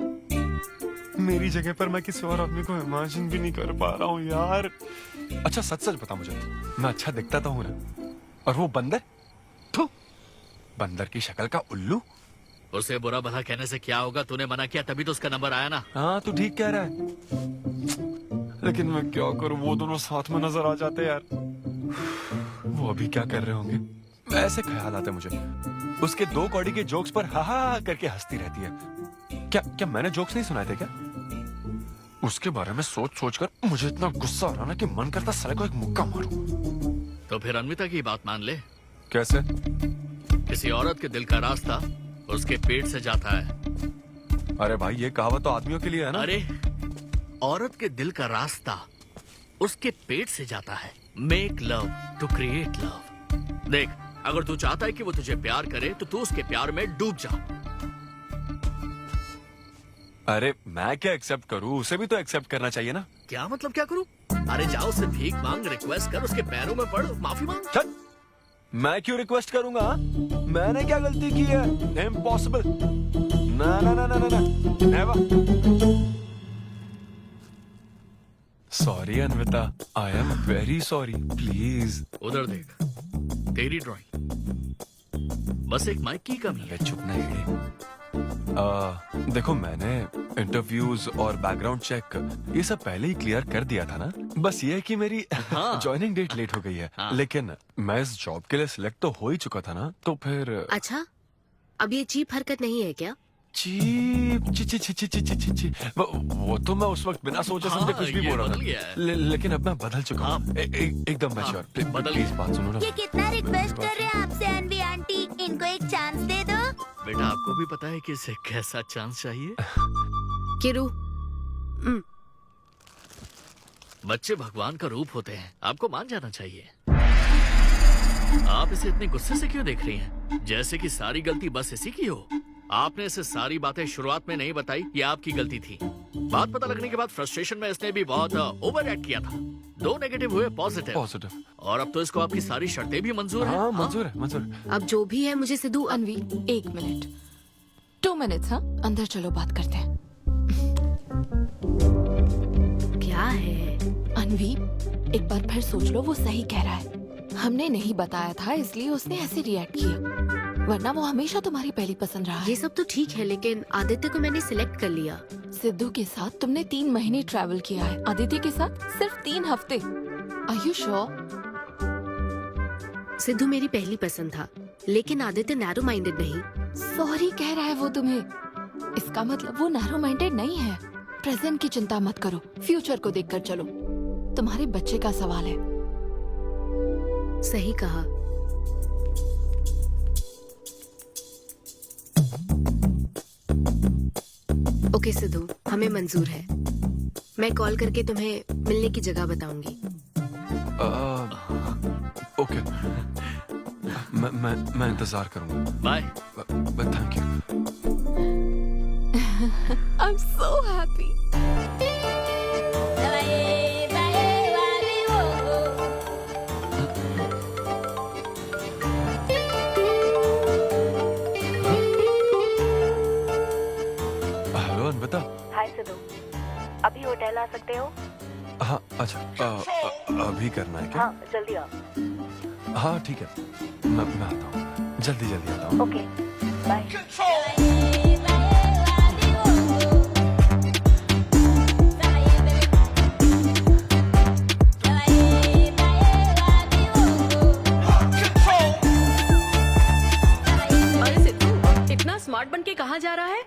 मेरी जगह पर मैं किसी और आदमी को इमेजिन भी नहीं कर पा रहा हूँ यार। अच्छा सच सच बता मुझे, मैं अच्छा दिखता तो हूँ ना? और वो बंदर, थू, बंदर की शक्ल का उल्लू। उसे बुरा भला कहने से क्या होगा? तूने मना किया तभी तो उसका नंबर आया ना। हाँ तू ठीक कह रहा है, लेकिन मैं क्या करूँ, वो दोनों साथ में नजर आ जाते यार। वो अभी क्या कर रहे होंगे? ऐसे ख्याल आते मुझे, उसके 2 कौड़ी के जोक्स पर हा हा करके हंसती रहती है। क्या मैंने जोक्स नहीं सुनाए थे क्या? उसके बारे में सोच सोच कर मुझे इतना गुस्सा आ रहा ना कि मन करता साले को एक मुक्का मारूं। तो फिर अन्विता की बात मान ले। कैसे? किसी औरत के दिल का रास्ता उसके पेट से जाता है। अरे भाई ये कहावत तो आदमियों के लिए है ना? अरे औरत के दिल का रास्ता उसके पेट से जाता है। Make love to create love. देख, अगर तू चाहता है कि वो तुझे प्यार करे तो तू उसके प्यार में डूब जा। अरे मैं क्या एक्सेप्ट करूं, उसे भी तो एक्सेप्ट करना चाहिए ना। क्या मतलब क्या करूं? अरे जाओ उससे भीख मांग, रिक्वेस्ट कर, उसके पैरों में पड़, माफी मांग। चल, मैं क्यों रिक्वेस्ट करूंगा? मैंने क्या गलती की है? इम्पॉसिबल। ना ना ना ना ना never. Sorry Anvita, I am very sorry, please. उधर देख, तेरी ड्राइंग, बस एक माइक की कमी है। चुप ना देखो, मैंने इंटरव्यूज और बैकग्राउंड चेक ये सब पहले ही क्लियर कर दिया था ना। बस ये है कि मेरी ज्वाइनिंग डेट लेट हो गई है। लेकिन मैं इस जॉब के लिए सिलेक्ट तो हो ही चुका था ना, तो फिर। अच्छा, अब ये चीप हरकत नहीं है क्या? चीप ची ची ची ची ची ची ची ची वो तो मैं उस वक्त बिना सोचे समझे कुछ भी बोल रहा था, लेकिन अब मैं बदल चुका हूँ। एकदम मैच्योर। प्लीज बात सुनो ना। ये कितना रिक्वेस्ट कर रहे हैं आपसे अनवी आंटी, इनको एक चांस दे दो। बेटा आपको भी पता है कि इसे कैसा चांस चाहिए? किरू, बच्चे भगवान का रूप होते हैं, आपको मान जाना चाहिए। आप इसे इतने गुस्से से क्यों देख रही हैं? जैसे कि सारी गलती बस इसी की हो। आपने इसे सारी बातें शुरुआत में नहीं बताई, ये आपकी गलती थी। बात पता लगने के बाद फ्रस्ट्रेशन में इसने भी बहुत ओवर एक्ट किया था। 2 नेगेटिव हुए पॉजिटिव, और अब तो इसको आपकी सारी शर्तें भी मंजूर हैं। हाँ, मंजूर है, मंजूर है। अब जो भी है मुझे सिद्धू। अनवी 1 मिनट, 2 मिनट्स। हाँ, अंदर चलो बात करते हैं। क्या है अनवी, एक बार फिर सोच लो, वो सही कह रहा है। हमने नहीं बताया था इसलिए उसने ऐसे रिएक्ट किया, वरना वो हमेशा तुम्हारी पहली पसंद रहा है। ये सब तो ठीक है, लेकिन आदित्य को मैंने सिलेक्ट कर लिया। सिद्धू के साथ तुमने 3 महीने ट्रैवल किया है, आदित्य के साथ सिर्फ 3 हफ्ते। Are you sure? सिद्धू मेरी पहली पसंद था, लेकिन आदित्य नैरो माइंडेड नहीं। सॉरी कह रहा है वो तुम्हें, इसका मतलब वो नैरो माइंडेड नहीं है। प्रेजेंट की चिंता मत करो, फ्यूचर को देखकर चलो। तुम्हारे बच्चे का सवाल है। सही कहा। ओके सिद्धू, हमें मंजूर है। मैं कॉल करके तुम्हें मिलने की जगह बताऊंगी। ओके, मैं इंतजार करूंगा। Bye. Thank you. I'm so happy. Hello Anvitha. Hi Siddhu, अभी होटल आ सकते हो? हाँ अच्छा, अभी करना है क्या? हाँ जल्दी आओ। हाँ ठीक है, मैं आता हूँ, जल्दी आता हूँ। Okay bye. अरे सिद्धू, इतना स्मार्ट बन के कहाँ जा रहा है?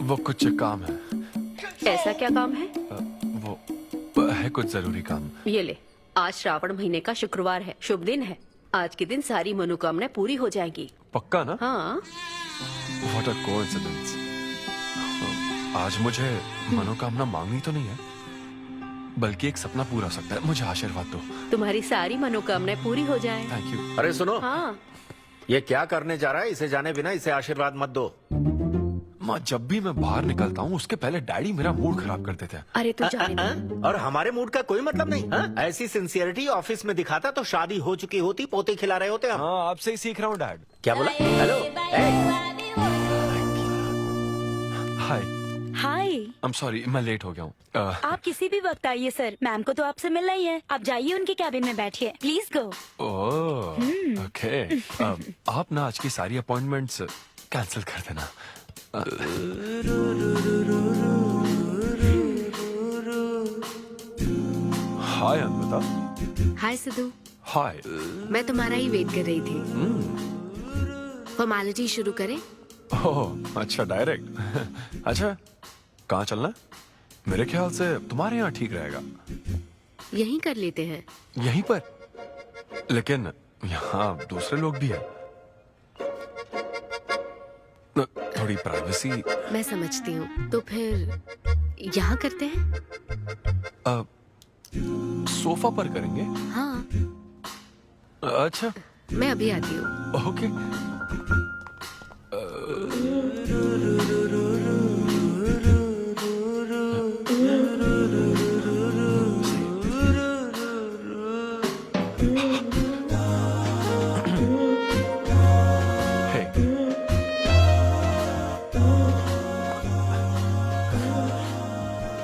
वो कुछ काम है। ऐसा क्या काम है? वो है कुछ जरूरी काम। ये ले, आज श्रावण महीने का शुक्रवार है, शुभ दिन है। आज के दिन सारी मनोकामनाएं पूरी हो जाएंगी। पक्का ना? हाँ। What a coincidence। आज मुझे मनोकामना मांगनी तो नहीं है, बल्कि एक सपना पूरा हो सकता है। मुझे आशीर्वाद दो। तुम्हारी सारी मनोकामनाएं पूरी हो जाएं। Thank you. अरे सुनो, हाँ, ये क्या करने जा रहा है? इसे जाने बिना इसे आशीर्वाद मत दो। माँ, जब भी मैं बाहर निकलता हूँ उसके पहले डैडी मेरा मूड खराब कर देते हैं। अरे तू जाने दे। और हमारे मूड का कोई मतलब नहीं। हाँ? ऐसी सिंसियरिटी ऑफिस में दिखाता तो शादी हो चुकी होती, पोते खिला रहे होते हम। हाँ, आपसे ही सीख रहा हूँ डैड। क्या बोला? Hello, hi. Hi, I am sorry, मैं लेट हो गया हूँ। आप किसी भी वक्त आइए सर, मैम को तो आपसे मिलना ही है। आप जाइए उनके कैबिन में बैठिए, प्लीज गो। Oh, okay. आप ना आज की सारी अपॉइंटमेंट्स कैंसिल कर देना। हाय अन्विता। हाय सिद्धू, हाय। मैं तुम्हारा ही वेट कर रही थी। फॉर्मेलिटी शुरू करें? ओह, अच्छा, डायरेक्ट। अच्छा, कहाँ चलना है? मेरे ख्याल से तुम्हारे यहाँ ठीक रहेगा। यहीं कर लेते हैं। यहीं पर? लेकिन यहाँ दूसरे लोग भी हैं। थोड़ी प्राइवेसी। मैं समझती हूँ, तो फिर यहाँ करते हैं? सोफा पर करेंगे? हाँ। अच्छा, मैं अभी आती हूँ। ओके।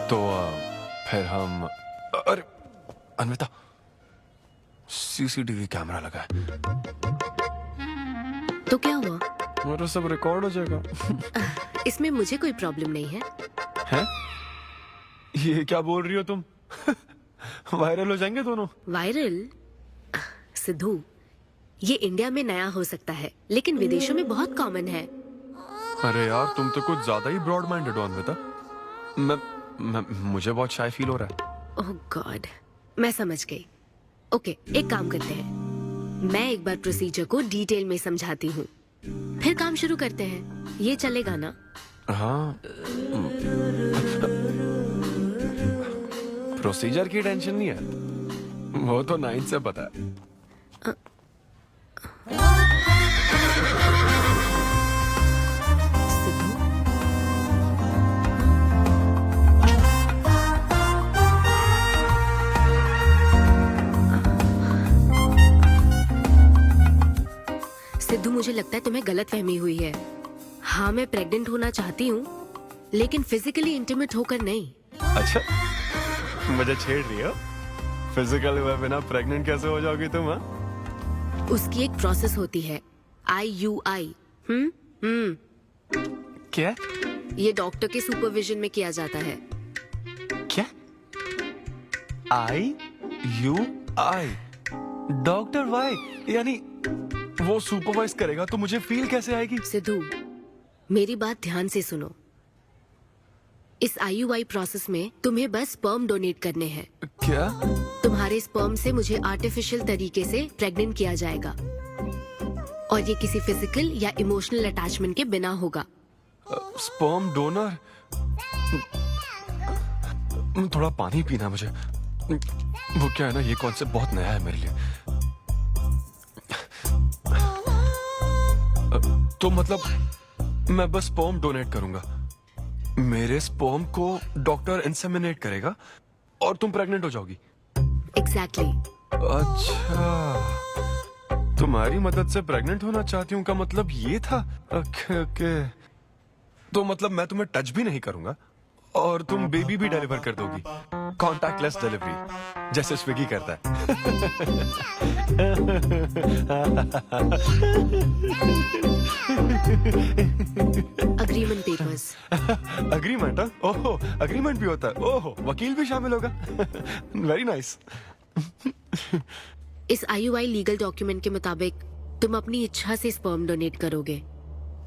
तो फिर हम, अरे अन्विता, सीसीटीवी कैमरा लगा है। तो क्या हुआ? मेरा सब रिकॉर्ड हो जाएगा। इसमें मुझे कोई प्रॉब्लम नहीं है। हैं? ये क्या बोल रही हो तुम? वायरल हो जाएंगे दोनों। वायरल? सिद्धू, ये इंडिया में नया हो सकता है, लेकिन विदेशों में बहुत कॉमन है। अरे यार, तुम तो कुछ ज्यादा ही ब्रॉड माइंडेड हो अन्विता। मुझे बहुत शाय फील हो रहा है। ओह गॉड, मैं समझ गई। ओके, एक काम करते हैं, मैं एक बार प्रोसीजर को डिटेल में समझाती हूँ, फिर काम शुरू करते हैं। ये चलेगा ना? हाँ। प्रोसीजर की टेंशन नहीं है, वो तो 9 से पता है। सिद्धू, मुझे लगता है तुम्हें गलतफहमी हुई है। हाँ, मैं प्रेग्नेंट होना चाहती हूँ, लेकिन फिजिकली इंटीमेट होकर नहीं। अच्छा, मुझे छेड़ रही हो? फिजिकल हुए बिना प्रेग्नेंट कैसे हो जाओगी तुम? हाँ, उसकी एक प्रोसेस होती है, IUI। क्या? ये डॉक्टर के सुपरविजन में किया जाता है। क्या? IUI? Doctor why? यानी वो सुपरवाइज करेगा तो मुझे फील कैसे आएगी? सिद्धू, मेरी बात ध्यान से सुनो। इस IUI प्रोसेस में तुम्हें बस स्पर्म डोनेट करने हैं। क्या? तुम्हारे स्पर्म से मुझे आर्टिफिशियल तरीके से प्रेग्नेंट किया जाएगा, और ये किसी फिजिकल या इमोशनल अटैचमेंट के बिना होगा। Sperm donor? थोड़ा पानी पीना मुझे। वो क्या है ना, ये कॉन्सेप्ट बहुत नया है मेरे लिए। तो मतलब मैं बस स्पर्म डोनेट करूंगा, मेरे स्पर्म को डॉक्टर इंसेमिनेट करेगा और तुम प्रेग्नेंट हो जाओगी? एग्जैक्टली। अच्छा, तुम्हारी मदद से प्रेग्नेंट होना चाहती हूँ का मतलब ये था? ओके। तो मतलब मैं तुम्हें टच भी नहीं करूंगा और तुम बेबी भी डिलीवर कर दोगी? कॉन्टैक्टलेस डिलीवरी, जैसे स्विगी करता है। Agreement papers. अग्रीमेंट? ओहो, अग्रीमेंट भी होता है? ओहो, वकील भी शामिल होगा? Very nice. इस IUI लीगल डॉक्यूमेंट के मुताबिक तुम अपनी इच्छा से स्पर्म डोनेट करोगे,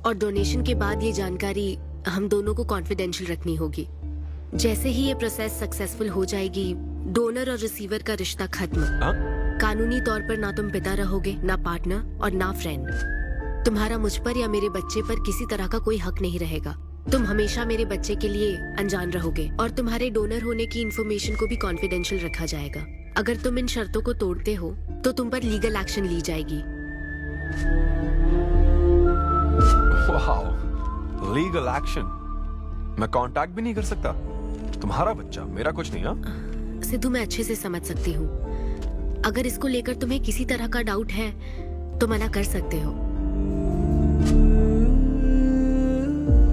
और डोनेशन के बाद ये जानकारी हम दोनों को कॉन्फिडेंशियल रखनी होगी। जैसे ही ये प्रोसेस सक्सेसफुल हो जाएगी, डोनर और रिसीवर का रिश्ता खत्म। कानूनी तौर पर ना तुम पिता रहोगे, ना पार्टनर और ना फ्रेंड। तुम्हारा मुझ पर या मेरे बच्चे पर किसी तरह का कोई हक नहीं रहेगा। तुम हमेशा मेरे बच्चे के लिए अनजान रहोगे और तुम्हारे डोनर होने की इंफॉर्मेशन को भी कॉन्फिडेंशियल रखा जाएगा। अगर तुम इन शर्तों को तोड़ते हो तो तुम पर लीगल एक्शन ली जाएगी। Wow, legal action? मैं कांटेक्ट भी नहीं कर सकता? तुम्हारा बच्चा, मेरा कुछ नहीं। हाँ सिद्धू, मैं अच्छे से समझ सकती हूँ। अगर इसको लेकर तुम्हें किसी तरह का डाउट है तो मना कर सकते हो।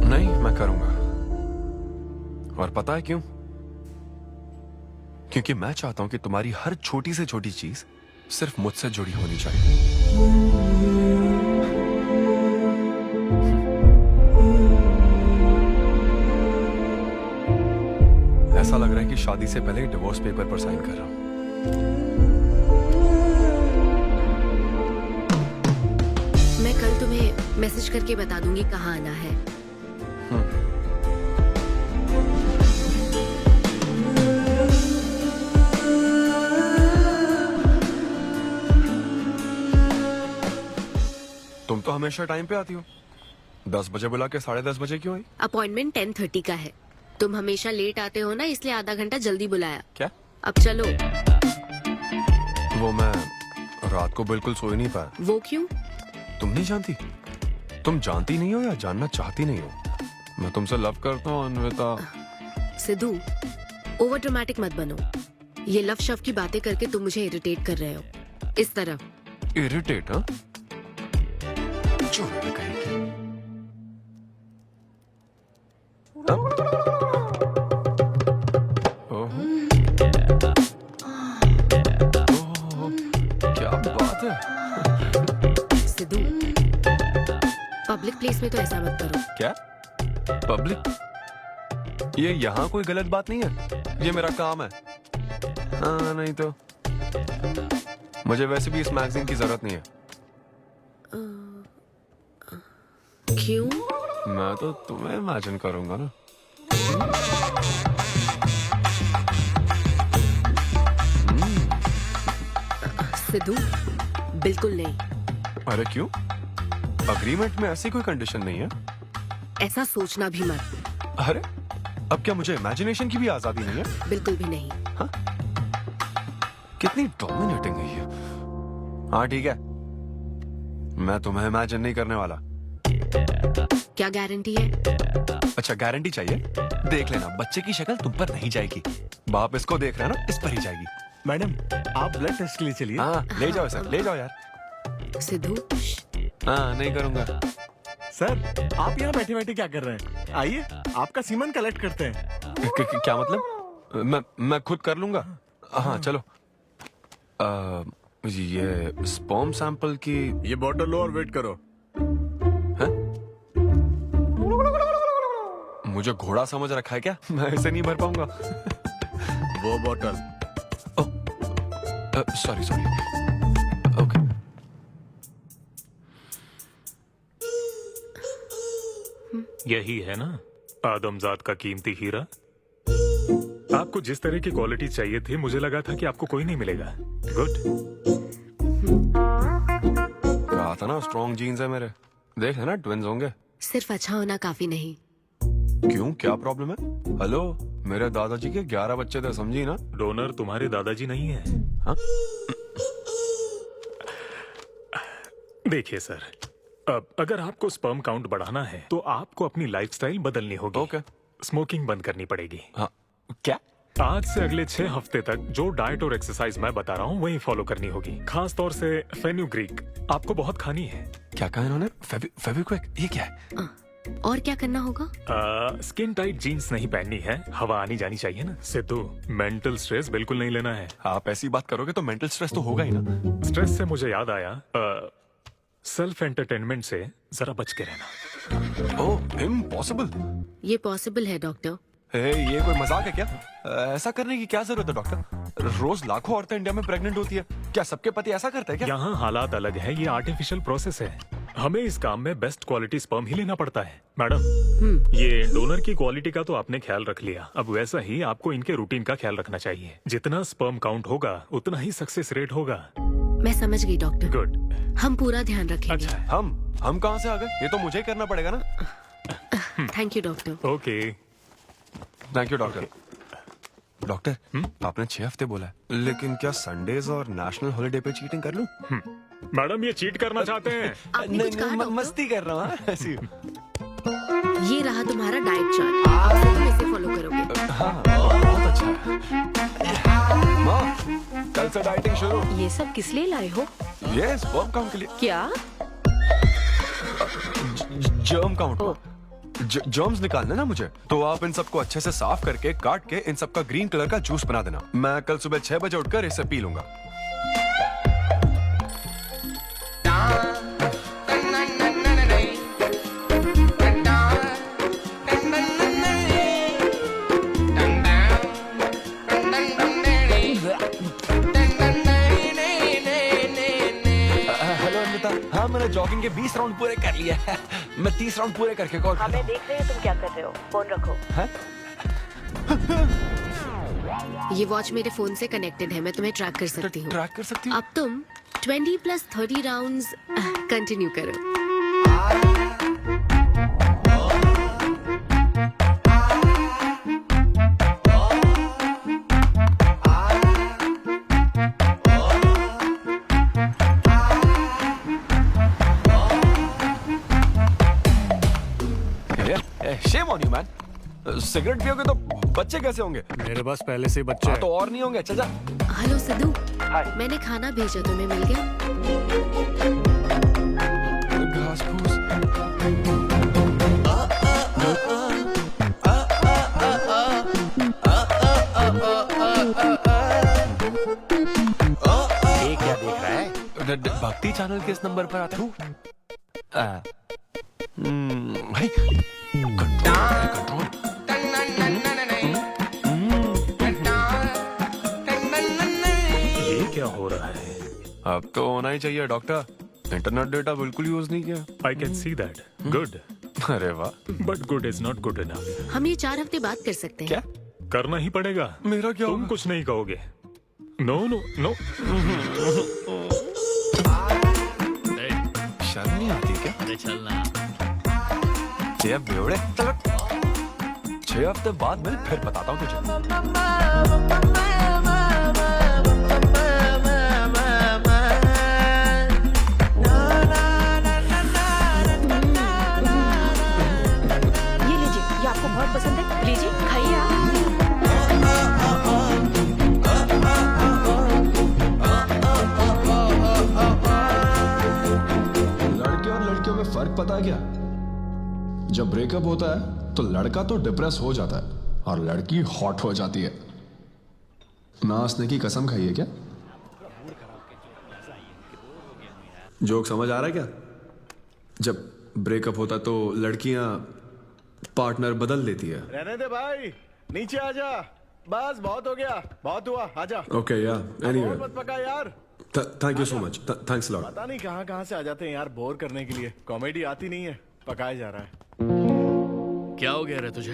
नहीं, मैं करूंगा। और पता है क्यों? क्योंकि मैं चाहता हूं कि तुम्हारी हर छोटी से छोटी चीज सिर्फ मुझसे जुड़ी होनी चाहिए। ऐसा लग रहा है कि शादी से पहले डिवोर्स पेपर पर साइन कर रहा हूं। मैं कल तुम्हें मैसेज करके बता दूंगी कहाँ आना है। तुम तो हमेशा टाइम पे आती हो। 10 बजे बुला के 10:30 बजे क्यों आई? अपॉइंटमेंट 10:30 का है। तुम हमेशा लेट आते हो ना, इसलिए आधा घंटा जल्दी बुलाया। क्या? अब चलो। वो मैं रात को बिल्कुल सो ही नहीं पाया। वो क्यों? तुम नहीं जानती? तुम जानती नहीं हो या जानना चाहती नहीं हो? मैं तुमसे लव करता हूँ अन्विता। सिद्धू, ओवर ड्रामेटिक मत बनो। ये लव शव की बातें करके तुम मुझे इरिटेट कर रहे हो। इस तरफ। इरिटेट? हाँ, चुप कहीं। क्या बात है? सिद्धू, पब्लिक प्लेस में तो ऐसा मत करो। क्या? पब्लिक? ये यहाँ कोई गलत बात नहीं है, ये मेरा काम है। हाँ, नहीं तो मुझे वैसे भी इस मैगजीन की जरूरत नहीं है। क्यों? मैं तो तुम्हें इमेजिन करूंगा ना। सिद्धू, बिल्कुल नहीं। अरे क्यों? अग्रीमेंट में ऐसी कोई कंडीशन नहीं है। ऐसा सोचना भी मत। अरे, अब क्या मुझे इमेजिनेशन की भी आजादी नहीं है? बिल्कुल भी नहीं। हाँ? कितनी डोमिनेटिंग है ये। हाँ ठीक है, मैं तुम्हें इमेजिन नहीं करने वाला। क्या गारंटी है? अच्छा, गारंटी चाहिए? देख लेना, बच्चे की शक्ल तुम पर नहीं जाएगी। बाप इसको देख रहा है ना, इस पर ही जाएगी। मैडम, आप ब्लड टेस्ट के लिए चलिए। हाँ, ले जाओ सर, ले जाओ यार। सिद्धू। हाँ, नहीं करूंगा। सर, आप यहाँ बैठे बैठे क्या कर रहे हैं? आइए, आपका सीमन कलेक्ट करते हैं। क्या मतलब? मैं खुद कर लूंगा। हाँ चलो। ये स्पर्म सैंपल की ये बॉटल लो और वेट करो। है? मुझे घोड़ा समझ रखा है क्या? मैं इसे नहीं भर पाऊंगा। वो बॉटल। Sorry sorry. ओके। यही है ना आदमजात का कीमती हीरा? आपको जिस तरह की क्वालिटी चाहिए थी, मुझे लगा था कि आपको कोई नहीं मिलेगा। गुड। कहा था ना, स्ट्रॉन्ग जीन्स है मेरे। देख है ना, ट्विंस होंगे। सिर्फ अच्छा होना काफी नहीं। क्यों, क्या प्रॉब्लम है? हेलो, मेरे दादाजी के 11 बच्चे थे, समझी ना? डोनर तुम्हारे दादाजी नहीं है। हाँ? देखिए सर, अब अगर आपको स्पर्म काउंट बढ़ाना है तो आपको अपनी लाइफस्टाइल बदलनी होगी। ओके। स्मोकिंग बंद करनी पड़ेगी। हाँ। क्या? आज से अगले 6 हफ्ते तक जो डाइट और एक्सरसाइज मैं बता रहा हूँ वही फॉलो करनी होगी। खास तौर से फेन्यूग्रीक आपको बहुत खानी है। क्या कहा इन्होंने? फेविक्विक? ये क्या है? और क्या करना होगा? स्किन टाइट जीन्स नहीं पहननी है, हवा आनी जानी चाहिए ना। सिद्धू, मेंटल स्ट्रेस बिल्कुल नहीं लेना है। आप ऐसी बात करोगे तो मेंटल स्ट्रेस तो होगा ही ना। स्ट्रेस से मुझे याद आया, सेल्फ एंटरटेनमेंट से जरा बच के रहना। ओह, इम्पॉसिबल। ये पॉसिबल है डॉक्टर। ये कोई मजाक है क्या? ऐसा करने की क्या जरूरत है डॉक्टर? रोज लाखों औरतें इंडिया में प्रेग्नेंट होती है, क्या सबके पति ऐसा करते हैं क्या? यहाँ हालात अलग है, ये आर्टिफिशियल प्रोसेस है। हमें इस काम में बेस्ट क्वालिटी स्पर्म ही लेना पड़ता है। मैडम, ये डोनर की क्वालिटी का तो आपने ख्याल रख लिया, अब वैसा ही आपको इनके रूटीन का ख्याल रखना चाहिए। जितना स्पर्म काउंट होगा उतना ही सक्सेस रेट होगा। मैं समझ गई डॉक्टर। गुड। हम पूरा ध्यान रखेंगे। अच्छा, हम कहाँ से आ गए? ये तो मुझे ही करना पड़ेगा ना। Thank you doctor. Okay, thank you doctor. Doctor, आपने 6 हफ्ते बोला है, लेकिन क्या संडेज और नेशनल हॉलिडे पे चीटिंग कर लूं? मैडम ये चीट करना चाहते हैं? नहीं, मस्ती कर रहा हूँ ऐसी। ये रहा तुम्हारा डाइट चार्ट, आप तुम इसे फॉलो करोगे। हाँ, बहुत अच्छा है। माँ, कल से डाइटिंग शुरू। ये सब किस लिए लाए हो? ये स्पर्म काउंट के लिए। क्या? Germ count. जर्म्स निकालना ना मुझे, तो आप इन सबको अच्छे से साफ करके काट के इन सबका ग्रीन कलर का जूस बना देना। मैं कल सुबह 6 बजे उठकर इसे पी लूंगा। हेलो अनिता, हाँ मैंने जॉगिंग के 20 राउंड पूरे कर लिए हैं। मैं 30 राउंड पूरे करके कॉल कर रहा हूँ। देख रहे हैं तुम क्या कर रहे हो, फोन रखो। ये वॉच मेरे फोन से कनेक्टेड है, मैं तुम्हें ट्रैक कर सकती हूँ। ट्रैक कर सकती हूँ? अब तुम 20 + 30 राउंड्स कंटिन्यू करो। Shame on you, man. Cigarette पियोगे तो बच्चे कैसे होंगे? मेरे पास पहले से ही बच्चे हैं। तो और नहीं होंगे। चल जा। हेलो सिद्धू, मैंने खाना भेजा, तुम्हें मिल गया? घास फूस। ये क्या देख रहा है? भक्ति चैनल के इस नंबर पर आता हूँ। भाई कंट्रोल। ये क्या हो रहा है? अब तो होना ही चाहिए डॉक्टर। इंटरनेट डेटा बिल्कुल यूज नहीं किया। I can see that. Good. अरे वाह। But good is not good enough. हम ये 4 हफ्ते बाद कर सकते हैं। क्या करना ही पड़ेगा? मेरा क्या तुम कुछ नहीं कहोगे। No no no. शर्म नहीं आती क्या? अरे चलना। ये बेवड़े, 6 हफ्ते बाद मिल, फिर बताता हूँ तुझे। ये लीजिए, ये आपको बहुत पसंद है, लीजिए खाइए आप। लड़के और लड़कियों में फर्क पता है क्या? जब ब्रेकअप होता है तो लड़का तो डिप्रेस हो जाता है और लड़की हॉट हो जाती है। नाचने की कसम खाई है क्या? जोक समझ आ रहा है क्या? जब ब्रेकअप होता तो लड़कियां पार्टनर बदल देती है। रहने दे भाई, नीचे आ जा। बस बहुत हो गया, बहुत हुआ, आजा। ओके या एनीवे, मत पका यार। Thank you so much, thanks lot. पता नहीं कहाँ से आ जाते हैं यार, बोर करने के लिए। कॉमेडी आती नहीं है, पकाया जा रहा है। क्या हो गया रे तुझे?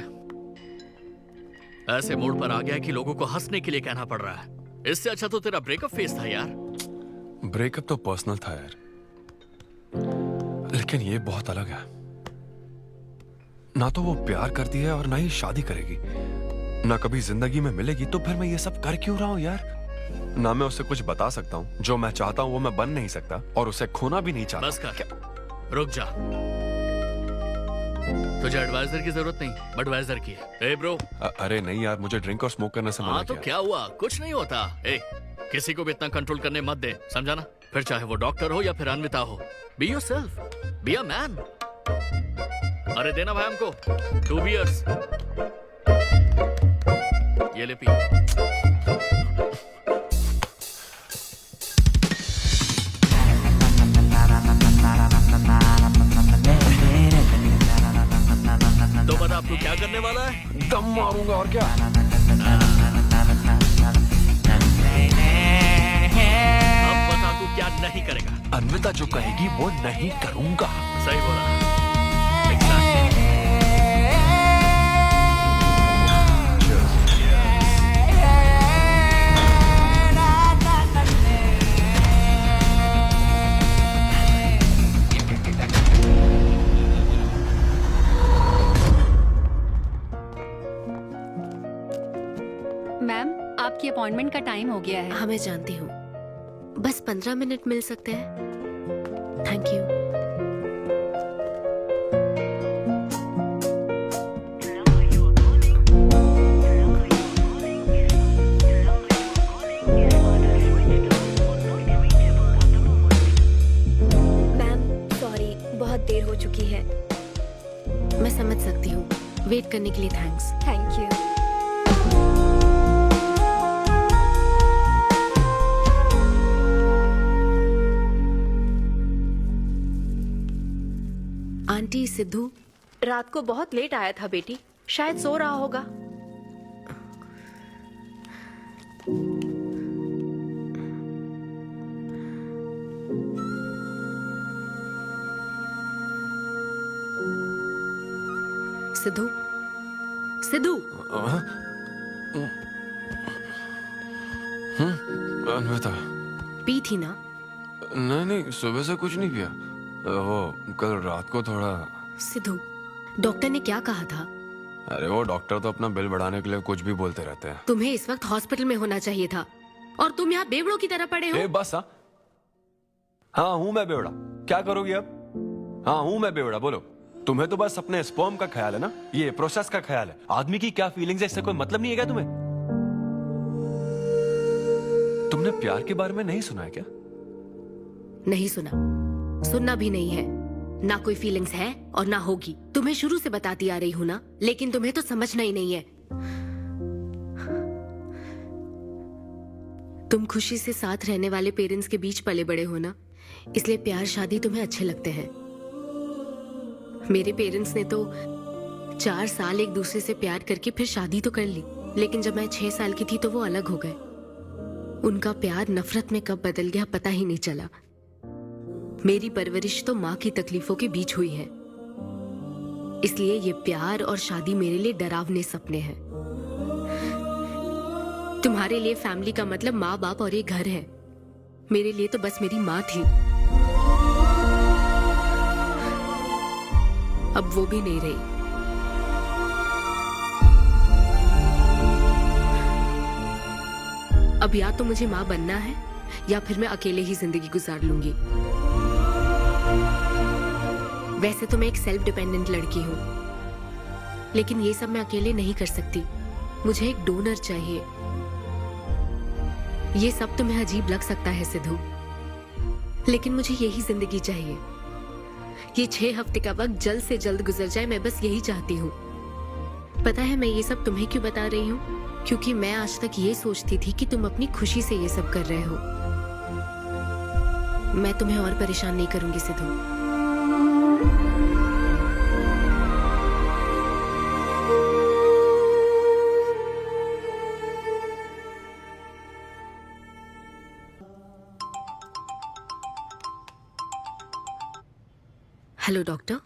ऐसे मोड पर आ गया कि लोगों को हंसने के लिए कहना पड़ रहा है। इससे अच्छा तो तेरा ब्रेकअप फेस था यार। ब्रेकअप तो पर्सनल था यार, लेकिन ये बहुत अलग है। ना तो वो प्यार करती है और ना ही शादी करेगी, ना कभी जिंदगी में मिलेगी, तो फिर मैं ये सब कर क्यों रहा हूं यार? ना मैं उसे कुछ बता सकता हूं, जो मैं चाहता हूं वो मैं बन नहीं सकता, और उसे खोना भी नहीं चाहता। बस कर, रुक जा। तुझे एडवाइजर की जरूरत नहीं, बडवाइजर की है। ए ब्रो। अरे नहीं यार, मुझे ड्रिंक और स्मोक करने से मना हाँ तो किया। क्या हुआ? कुछ नहीं होता। ए, किसी को भी इतना कंट्रोल करने मत दे, समझा ना? फिर चाहे वो डॉक्टर हो या फिर अन्विता हो। Be yourself, be a man. अरे देना भाई हमको 2 बियर्स। ये ले पी। तो बता अब तू क्या करने वाला है? दम मारूंगा और क्या। अब बता तू क्या नहीं करेगा? अन्विता जो कहेगी वो नहीं करूंगा। सही बोला। अपॉइंटमेंट का टाइम हो गया है। हाँ मैं जानती हूँ, बस 15 मिनट मिल सकते हैं? Thank you. बहुत देर हो चुकी है। मैं समझ सकती हूँ। वेट करने के लिए thanks. Thank you. Aunty, Sidhu रात को बहुत लेट आया था बेटी, शायद सो रहा होगा। सिद्धू, सिद्धू। अन्विता, पी थी ना? नहीं, सुबह से कुछ नहीं पिया। वो कल रात को थोड़ा। सिद्धू, डॉक्टर ने क्या कहा था? अरे वो डॉक्टर तो अपना बिल बढ़ाने के लिए कुछ भी बोलते रहते हैं। तुम्हें इस वक्त हॉस्पिटल में होना चाहिए था और तुम यहाँ बेवड़ों की तरह पड़े हो। बस हाँ हूँ मैं बेवड़ा। क्या करोगी अब? हाँ हूँ मैं बेवड़ा, बोलो। तुम्हें तो बस अपने स्पर्म का ख्याल है ना, ये प्रोसेस का ख्याल है। आदमी की क्या फीलिंग्स है इससे कोई मतलब नहीं है क्या तुम्हें? तुमने प्यार के बारे में नहीं सुना है क्या? नहीं सुना, सुनना भी नहीं है। ना कोई फीलिंग्स है और ना होगी। तुम्हें शुरू से बताती आ रही हूँ ना, लेकिन तुम्हें तो समझना ही नहीं है। तुम खुशी से साथ रहने वाले पेरेंट्स के बीच पले बड़े हो ना, इसलिए प्यार शादी तुम्हें अच्छे लगते हैं। मेरे पेरेंट्स ने तो 4 साल एक दूसरे से प्यार करके फिर शादी तो कर ली, लेकिन जब मैं 6 साल की थी तो वो अलग हो गए। उनका प्यार नफरत में कब बदल गया पता ही नहीं चला। मेरी परवरिश तो माँ की तकलीफों के बीच हुई है, इसलिए ये प्यार और शादी मेरे लिए डरावने सपने हैं। तुम्हारे लिए फैमिली का मतलब माँ बाप और ये घर है, मेरे लिए तो बस मेरी माँ थी। अब वो भी नहीं रही। अब या तो मुझे माँ बनना है या फिर मैं अकेले ही जिंदगी गुजार लूंगी। वैसे तो मैं एक सेल्फ डिपेंडेंट लड़की हूँ, लेकिन ये सब मैं अकेले नहीं कर सकती। मुझे एक डोनर चाहिए। ये सब तुम्हें अजीब लग सकता है सिद्धू, लेकिन मुझे यही जिंदगी चाहिए। ये 6 हफ्ते का वक्त जल्द से जल्द गुजर जाए, मैं बस यही चाहती हूँ। पता है मैं ये सब तुम्हें क्यों बता रही हूँ? क्योंकि मैं आज तक ये सोचती थी कि तुम अपनी खुशी से ये सब कर रहे हो। मैं तुम्हें और परेशान नहीं करूंगी Sidhu. Hello doctor.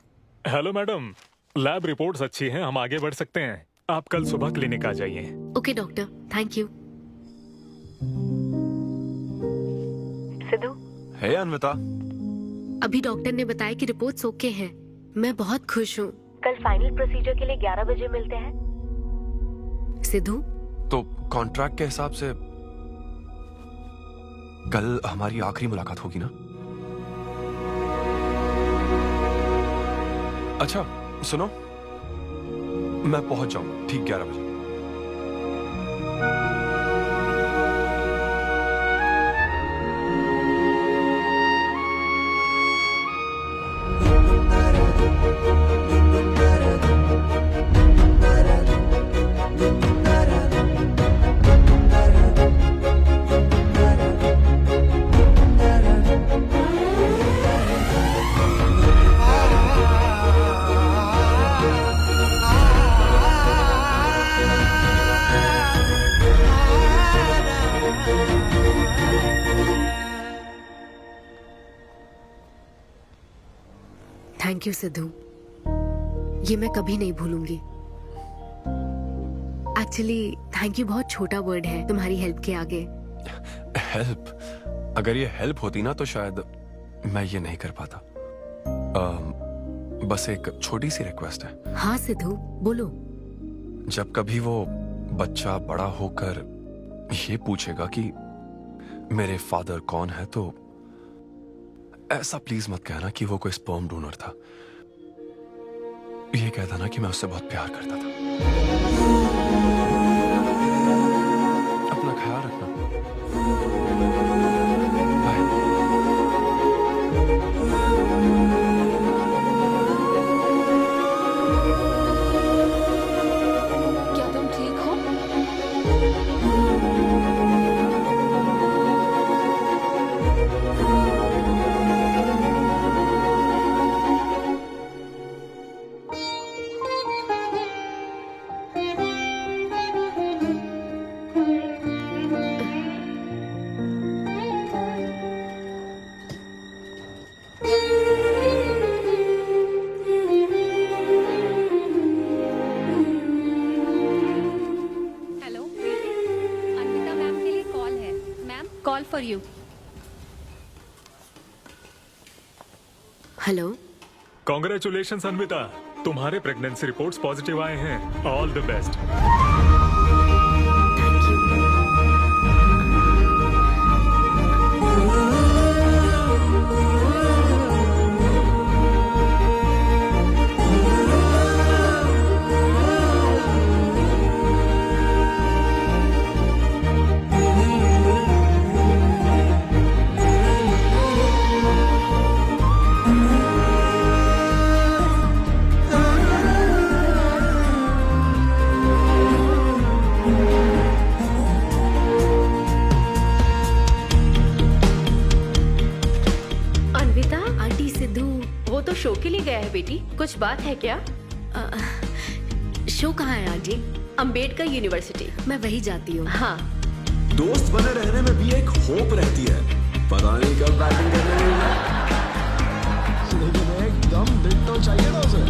Hello madam, lab reports अच्छी हैं, हम आगे बढ़ सकते हैं। आप कल सुबह क्लिनिक आ जाइए। Okay doctor, thank you. Siddhu. Hey Anvitha. अभी डॉक्टर ने बताया कि रिपोर्ट्स ओके हैं। मैं बहुत खुश हूँ। कल फाइनल प्रोसीजर के लिए 11 बजे मिलते हैं। सिद्धू। तो कॉन्ट्रैक्ट के हिसाब से कल हमारी आखिरी मुलाकात होगी ना? अच्छा सुनो, मैं पहुंच जाऊंगा ठीक 11 बजे। थैंक यू सिद्धू, ये मैं कभी नहीं भूलूंगी। एक्चुअली थैंक यू बहुत छोटा वर्ड है तुम्हारी हेल्प के आगे। हेल्प? अगर ये हेल्प होती ना तो शायद मैं ये नहीं कर पाता। बस एक छोटी सी रिक्वेस्ट है। हाँ सिद्धू बोलो। जब कभी वो बच्चा बड़ा होकर ये पूछेगा कि मेरे फादर कौन है, तो ऐसा प्लीज मत कहना कि वो कोई स्पर्म डोनर था। ये कहता ना कि मैं उससे बहुत प्यार करता था। अपना ख्याल रखना। क्या तुम ठीक हो? हेलो अन्विता मैम के लिए कॉल है। Ma'am call for you. Hello. Congratulation Anvita, तुम्हारे प्रेगनेंसी रिपोर्ट्स पॉजिटिव आए हैं। All the best. Anvita, aunty Sidhu वो तो शो के लिए गया है बेटी, कुछ बात है क्या? शो कहाँ है आंटी? अंबेडकर यूनिवर्सिटी। मैं वही जाती हूँ। हाँ। दोस्त बने रहने में भी एक होप रहती है, पता नहीं कब बैटिंग करने मिलेगा। लेकिन एकदम दिल तो चाहिए ना उसे।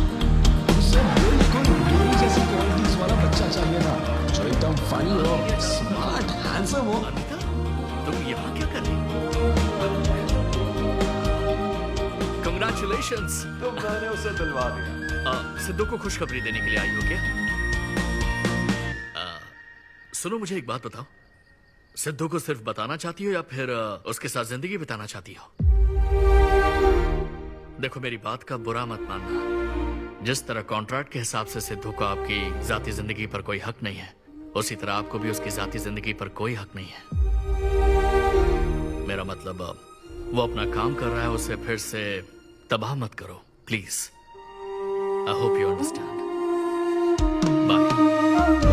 उसे बिल्कुल मेरी जैसी क्वालिटीज वाला बच्चा चाहिए था, जो एकदम फनी हो, स्मार्ट, हैंडसम हो। तुम यहाँ क्या कर रही हो? Congratulations! तो मैंने उसे दिलवा दिया। सिद्धू को खुशखबरी देने के लिए आई हो क्या? सुनो, मुझे एक बात बताओ, सिद्धू को सिर्फ बताना चाहती हो या फिर उसके साथ जिंदगी बिताना चाहती हो? देखो, मेरी बात का बुरा मत मानना। जिस तरह कॉन्ट्रैक्ट के हिसाब से सिद्धू को आपकी जाती जिंदगी पर कोई हक नहीं है, उसी तरह आपको भी उसकी जाती जिंदगी पर कोई हक नहीं है। मेरा मतलब, वो अपना काम कर रहा है, उसे फिर से तबाह मत करो please. I hope you understand. Bye.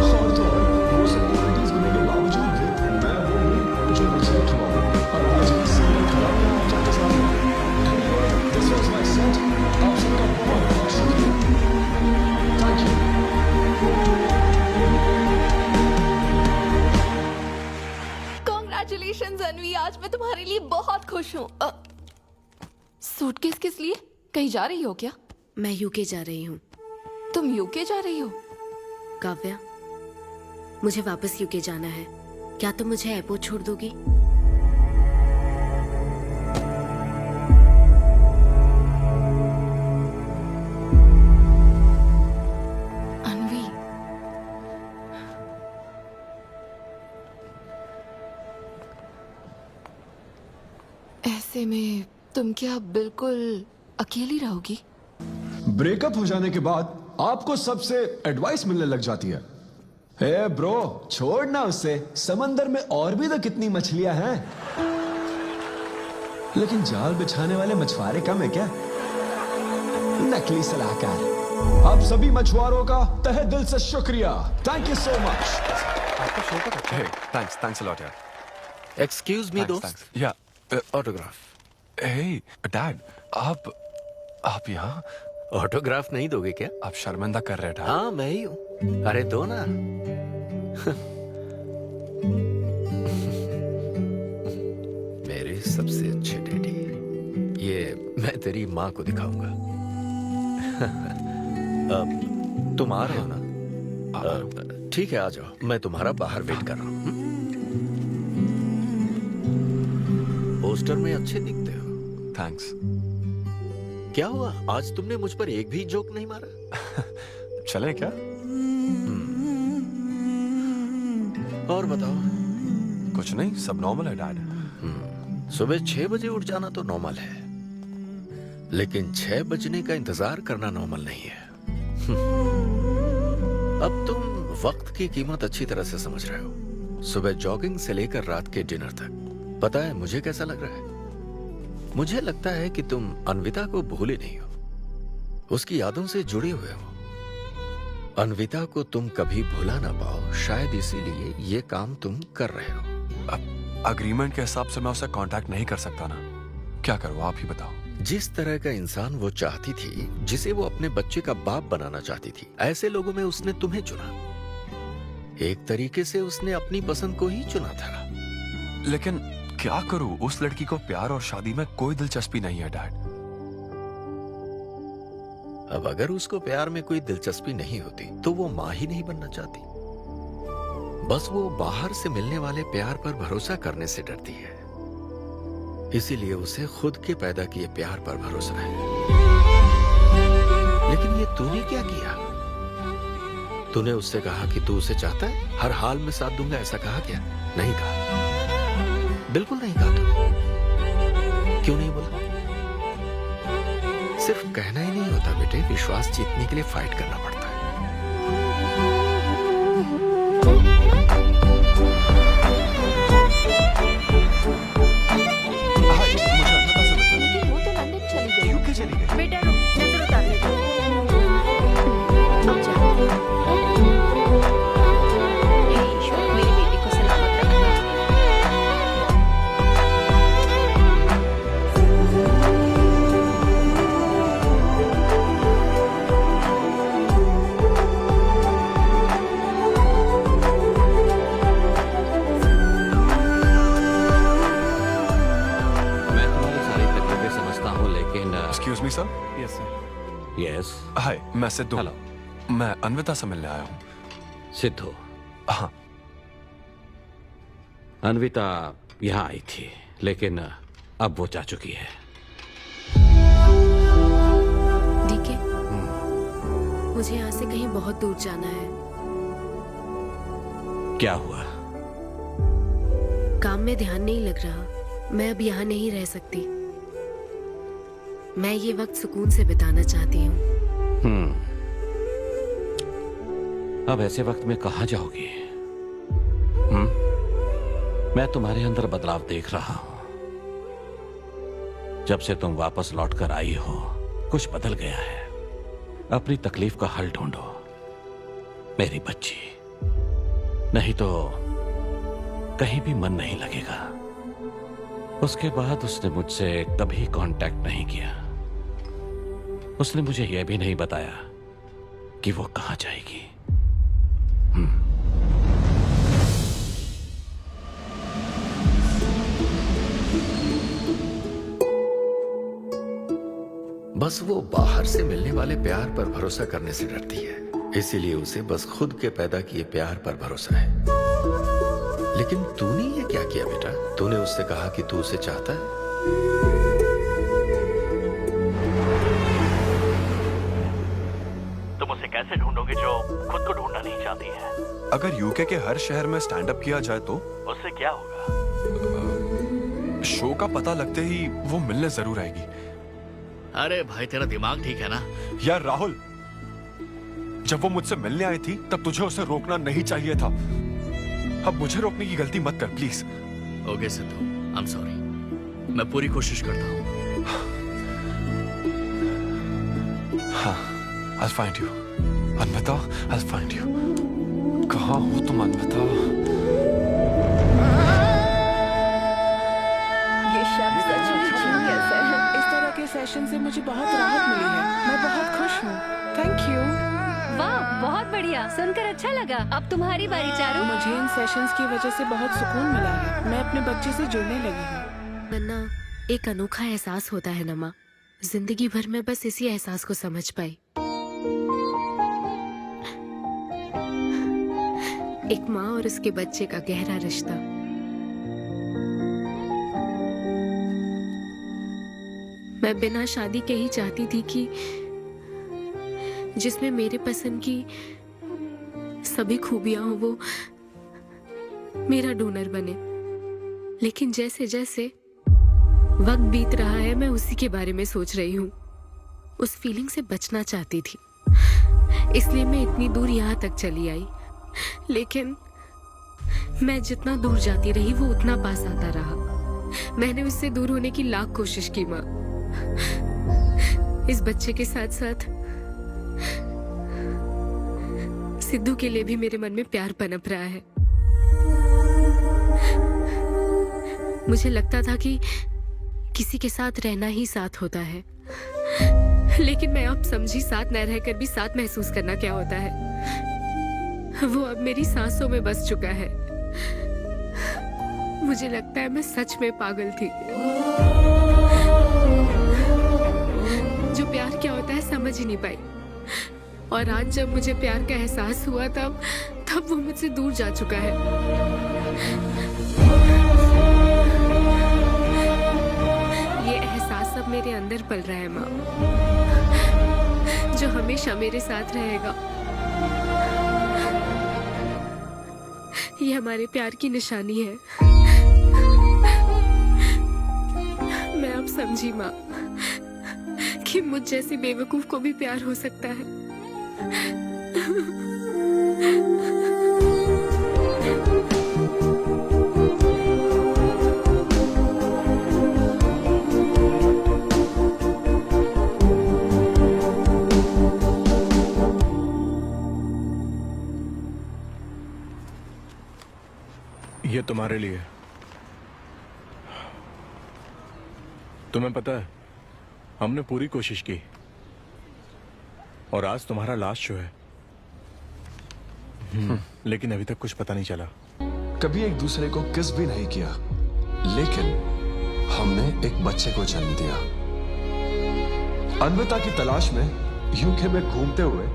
और तो और, वो सब क्वालिटीज होने के बावजूद भी मैं वो हूँ जो रिजेक्ट हुआ हूँ, और आज भी सीरियल खड़ा हुआ हूँ आपके सामने। Anyway, this was my set. आप सबका बहुत बहुत शुक्रिया। Thank you. Congratulations अन्वी, आज मैं तुम्हारे लिए बहुत खुश हूँ। सूटकेस किस लिए? कहीं जा रही हो क्या? मैं यूके जा रही हूँ। तुम यूके जा रही हो? काव्या, मुझे वापस यूके जाना है। क्या तुम मुझे एयरपोर्ट छोड़ दोगी? अन्वी, ऐसे में तुम क्या बिल्कुल अकेली रहोगी? ब्रेकअप हो जाने के बाद आपको सबसे एडवाइस मिलने लग जाती है। हे ब्रो, छोड़ना उसे, समंदर में और भी तो कितनी मछलियां हैं। लेकिन जाल बिछाने वाले मछुआरे कम है क्या? नकली सलाहकार। आप सभी मछुआरों का तहे दिल से शुक्रिया। Thank you so much. आपका शो का अच्छा है। थैंक्स अ लॉट यार। एक्सक्यूज मी दोस्त। या ऑटोग्राफ। हे डैड, आप यहाँ? ऑटोग्राफ नहीं दोगे क्या? आप शर्मिंदा कर रहे थे। हाँ, मैं ही हूँ। अरे दो ना। मेरे सबसे अच्छे डैडी, ये मैं तेरी माँ को दिखाऊंगा। तुम आ रहे हो ना? ठीक है, आ जाओ। मैं तुम्हारा बाहर वेट कर रहा हूँ। पोस्टर में अच्छे दिखते हो। थैंक्स। क्या हुआ, आज तुमने मुझ पर एक भी जोक नहीं मारा? चले क्या? और बताओ, कुछ नहीं, सब नॉर्मल है डैड। सुबह 6 बजे उठ जाना तो नॉर्मल है, लेकिन 6 बजने का इंतजार करना नॉर्मल नहीं है। अब तुम वक्त की कीमत अच्छी तरह से समझ रहे हो। सुबह जॉगिंग से लेकर रात के डिनर तक। पता है मुझे कैसा लग रहा है? मुझे लगता है कि तुम अन्विता को भूले नहीं हो, उसकी यादों से जुड़े हुए हो। अन्विता को तुम कभी भुला ना पाओ, शायद इसीलिए ये काम तुम कर रहे हो। अब अग्रीमेंट के हिसाब से मैं उसे कांटेक्ट नहीं कर सकता ना, क्या करूं आप ही बताओ। जिस तरह का इंसान वो चाहती थी, जिसे वो अपने बच्चे का बाप बनाना चाहती थी, ऐसे लोगों में उसने तुम्हें चुना। एक तरीके से उसने अपनी पसंद को ही चुना था। लेकिन क्या करूं, उस लड़की को प्यार और शादी में कोई दिलचस्पी नहीं है डैड। अब अगर उसको प्यार में कोई दिलचस्पी नहीं होती तो वो माँ ही नहीं बनना चाहती। बस वो बाहर से मिलने वाले प्यार पर भरोसा करने से डरती है, इसीलिए उसे खुद के पैदा किए प्यार पर भरोसा है। लेकिन ये तूने क्या किया? तूने उससे कहा कि तू उसे चाहता है, हर हाल में साथ दूंगा, ऐसा कहा क्या? नहीं कहा, बिल्कुल नहीं कहा। तू क्यों नहीं बोला? सिर्फ कहना ही नहीं होता बेटे, विश्वास जीतने के लिए फाइट करना पड़ता है। लेकिन वो तो लंदन चली गई। यूके चली गई। बेटा रुक, नजर उतारने दो। हे ईश्वर, मेरी बेटी को सलामत रखना। मैं तुम्हारी सारी तकलीफें समझता हूँ, लेकिन excuse me sir. Yes sir. Yes. Hi, मैं सिद्धू। हेलो। मैं अन्विता से मिलने आया हूँ। सिद्धू? हाँ। अन्विता यहाँ आई थी, लेकिन अब वो जा चुकी है। डीके, मुझे यहाँ से कहीं बहुत दूर जाना है। क्या हुआ? काम में ध्यान नहीं लग रहा। मैं अब यहाँ नहीं रह सकती। मैं ये वक्त सुकून से बिताना चाहती हूँ। अब ऐसे वक्त में कहाँ जाओगी? मैं तुम्हारे अंदर बदलाव देख रहा हूं। जब से तुम वापस लौट कर आई हो, कुछ बदल गया है। अपनी तकलीफ का हल ढूंढो, मेरी बच्ची, नहीं तो कहीं भी मन नहीं लगेगा। उसके बाद उसने मुझसे कभी कांटेक्ट नहीं किया। उसने मुझे यह भी नहीं बताया कि वो कहां जाएगी। बस वो बाहर से मिलने वाले प्यार पर भरोसा करने से डरती है, इसीलिए उसे बस खुद के पैदा किए प्यार पर भरोसा है। लेकिन तूने ये क्या किया बेटा? तूने उससे कहा कि तू उसे चाहता है। तुम उसे कैसे ढूंढोगे जो खुद को ढूंढना नहीं चाहती है? अगर यूके के हर शहर में स्टैंड अप किया जाए तो उससे क्या होगा? शो का पता लगते ही वो मिलने जरूर आएगी। अरे भाई, तेरा दिमाग ठीक है ना? यार राहुल, जब वो मुझसे मिलने आई थी तब तुझे उसे रोकना नहीं चाहिए था। अब मुझे रोकने की गलती मत कर please. Okay Sidhu, I am sorry. मैं पूरी कोशिश करता हूँ। हाँ, I'll find you. Anvita, I'll find you. कहाँ हो तुम अन्विता? ये शब्द सच में जीनियस है। इस तरह के सेशन से मुझे बहुत राहत मिली है। मैं बहुत खुश हूँ। Thank you. वाह, बहुत बढ़िया, सुनकर अच्छा लगा। अब तुम्हारी बारी चारू। मुझे इन सेशंस की वजह से बहुत सुकून मिला है। मैं अपने बच्चे से जुड़ने लगी हूँ। वरना एक अनोखा एहसास होता है ना माँ। जिंदगी भर में बस इसी एहसास को समझ पाई। एक माँ और उसके बच्चे का गहरा रिश्ता। मैं बिना शादी के ही चाहती थी कि जिसमें मेरे पसंद की सभी खूबियां हो वो मेरा डोनर बने। लेकिन जैसे जैसे वक्त बीत रहा है मैं उसी के बारे में सोच रही हूँ। उस फीलिंग से बचना चाहती थी, इसलिए मैं इतनी दूर यहाँ तक चली आई। लेकिन मैं जितना दूर जाती रही वो उतना पास आता रहा। मैंने उससे दूर होने की लाख कोशिश की माँ। इस बच्चे के साथ साथ सिद्धू के लिए भी मेरे मन में प्यार पनप रहा है। मुझे लगता था कि किसी के साथ रहना ही साथ होता है, लेकिन मैं अब समझी साथ न रहकर भी साथ महसूस करना क्या होता है। वो अब मेरी सांसों में बस चुका है। मुझे लगता है मैं सच में पागल थी। जो प्यार क्या होता है समझ ही नहीं पाई, और आज जब मुझे प्यार का एहसास हुआ तब वो मुझसे दूर जा चुका है। ये एहसास अब मेरे अंदर पल रहा है माँ, जो हमेशा मेरे साथ रहेगा। ये हमारे प्यार की निशानी है। मैं अब समझी माँ कि मुझ जैसी बेवकूफ को भी प्यार हो सकता है। ये तुम्हारे लिए। तुम्हें पता है, हमने पूरी कोशिश की और आज तुम्हारा लास्ट शो है। लेकिन अभी तक कुछ पता नहीं चला। कभी एक दूसरे को किस भी नहीं किया, लेकिन हमने एक बच्चे को जन्म दिया। अन्विता की तलाश में यूके में घूमते हुए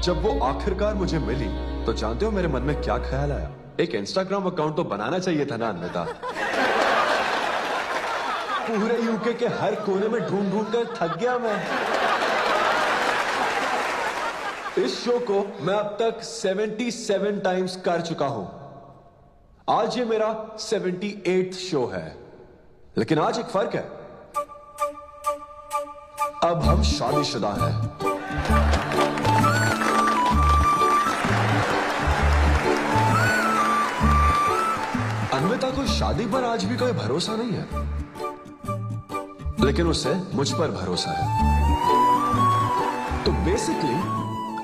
जब वो आखिरकार मुझे मिली, तो जानते हो मेरे मन में क्या ख्याल आया? एक इंस्टाग्राम अकाउंट तो बनाना चाहिए था ना अन्विता। पूरे यूके के हर कोने में ढूंढ ढूंढ कर थक गया मैं। इस शो को मैं अब तक 77 टाइम्स कर चुका हूं। आज ये मेरा 78th शो है, लेकिन आज एक फर्क है, अब हम शादीशुदा हैं। अन्विता को शादी पर आज भी कोई भरोसा नहीं है, लेकिन उसे मुझ पर भरोसा है। तो बेसिकली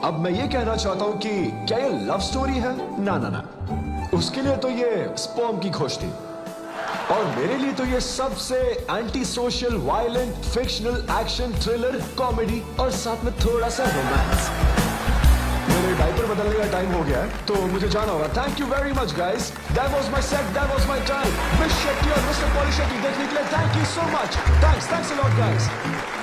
अब मैं ये कहना चाहता हूं कि क्या ये लव स्टोरी है? ना ना ना, उसके लिए तो ये स्पर्म की खोज थी, और मेरे लिए तो ये सबसे anti social, violent, fictional, action, thriller, comedy और साथ में थोड़ा सा रोमांस। मेरे डायपर बदलने का टाइम हो गया है, तो मुझे जाना होगा। Thank you very much guys, that was my set, that was my time. Miss Shetty और मिस्टर पॉली शेट्टी देखने के लिए thank you so much. Thanks a lot guys.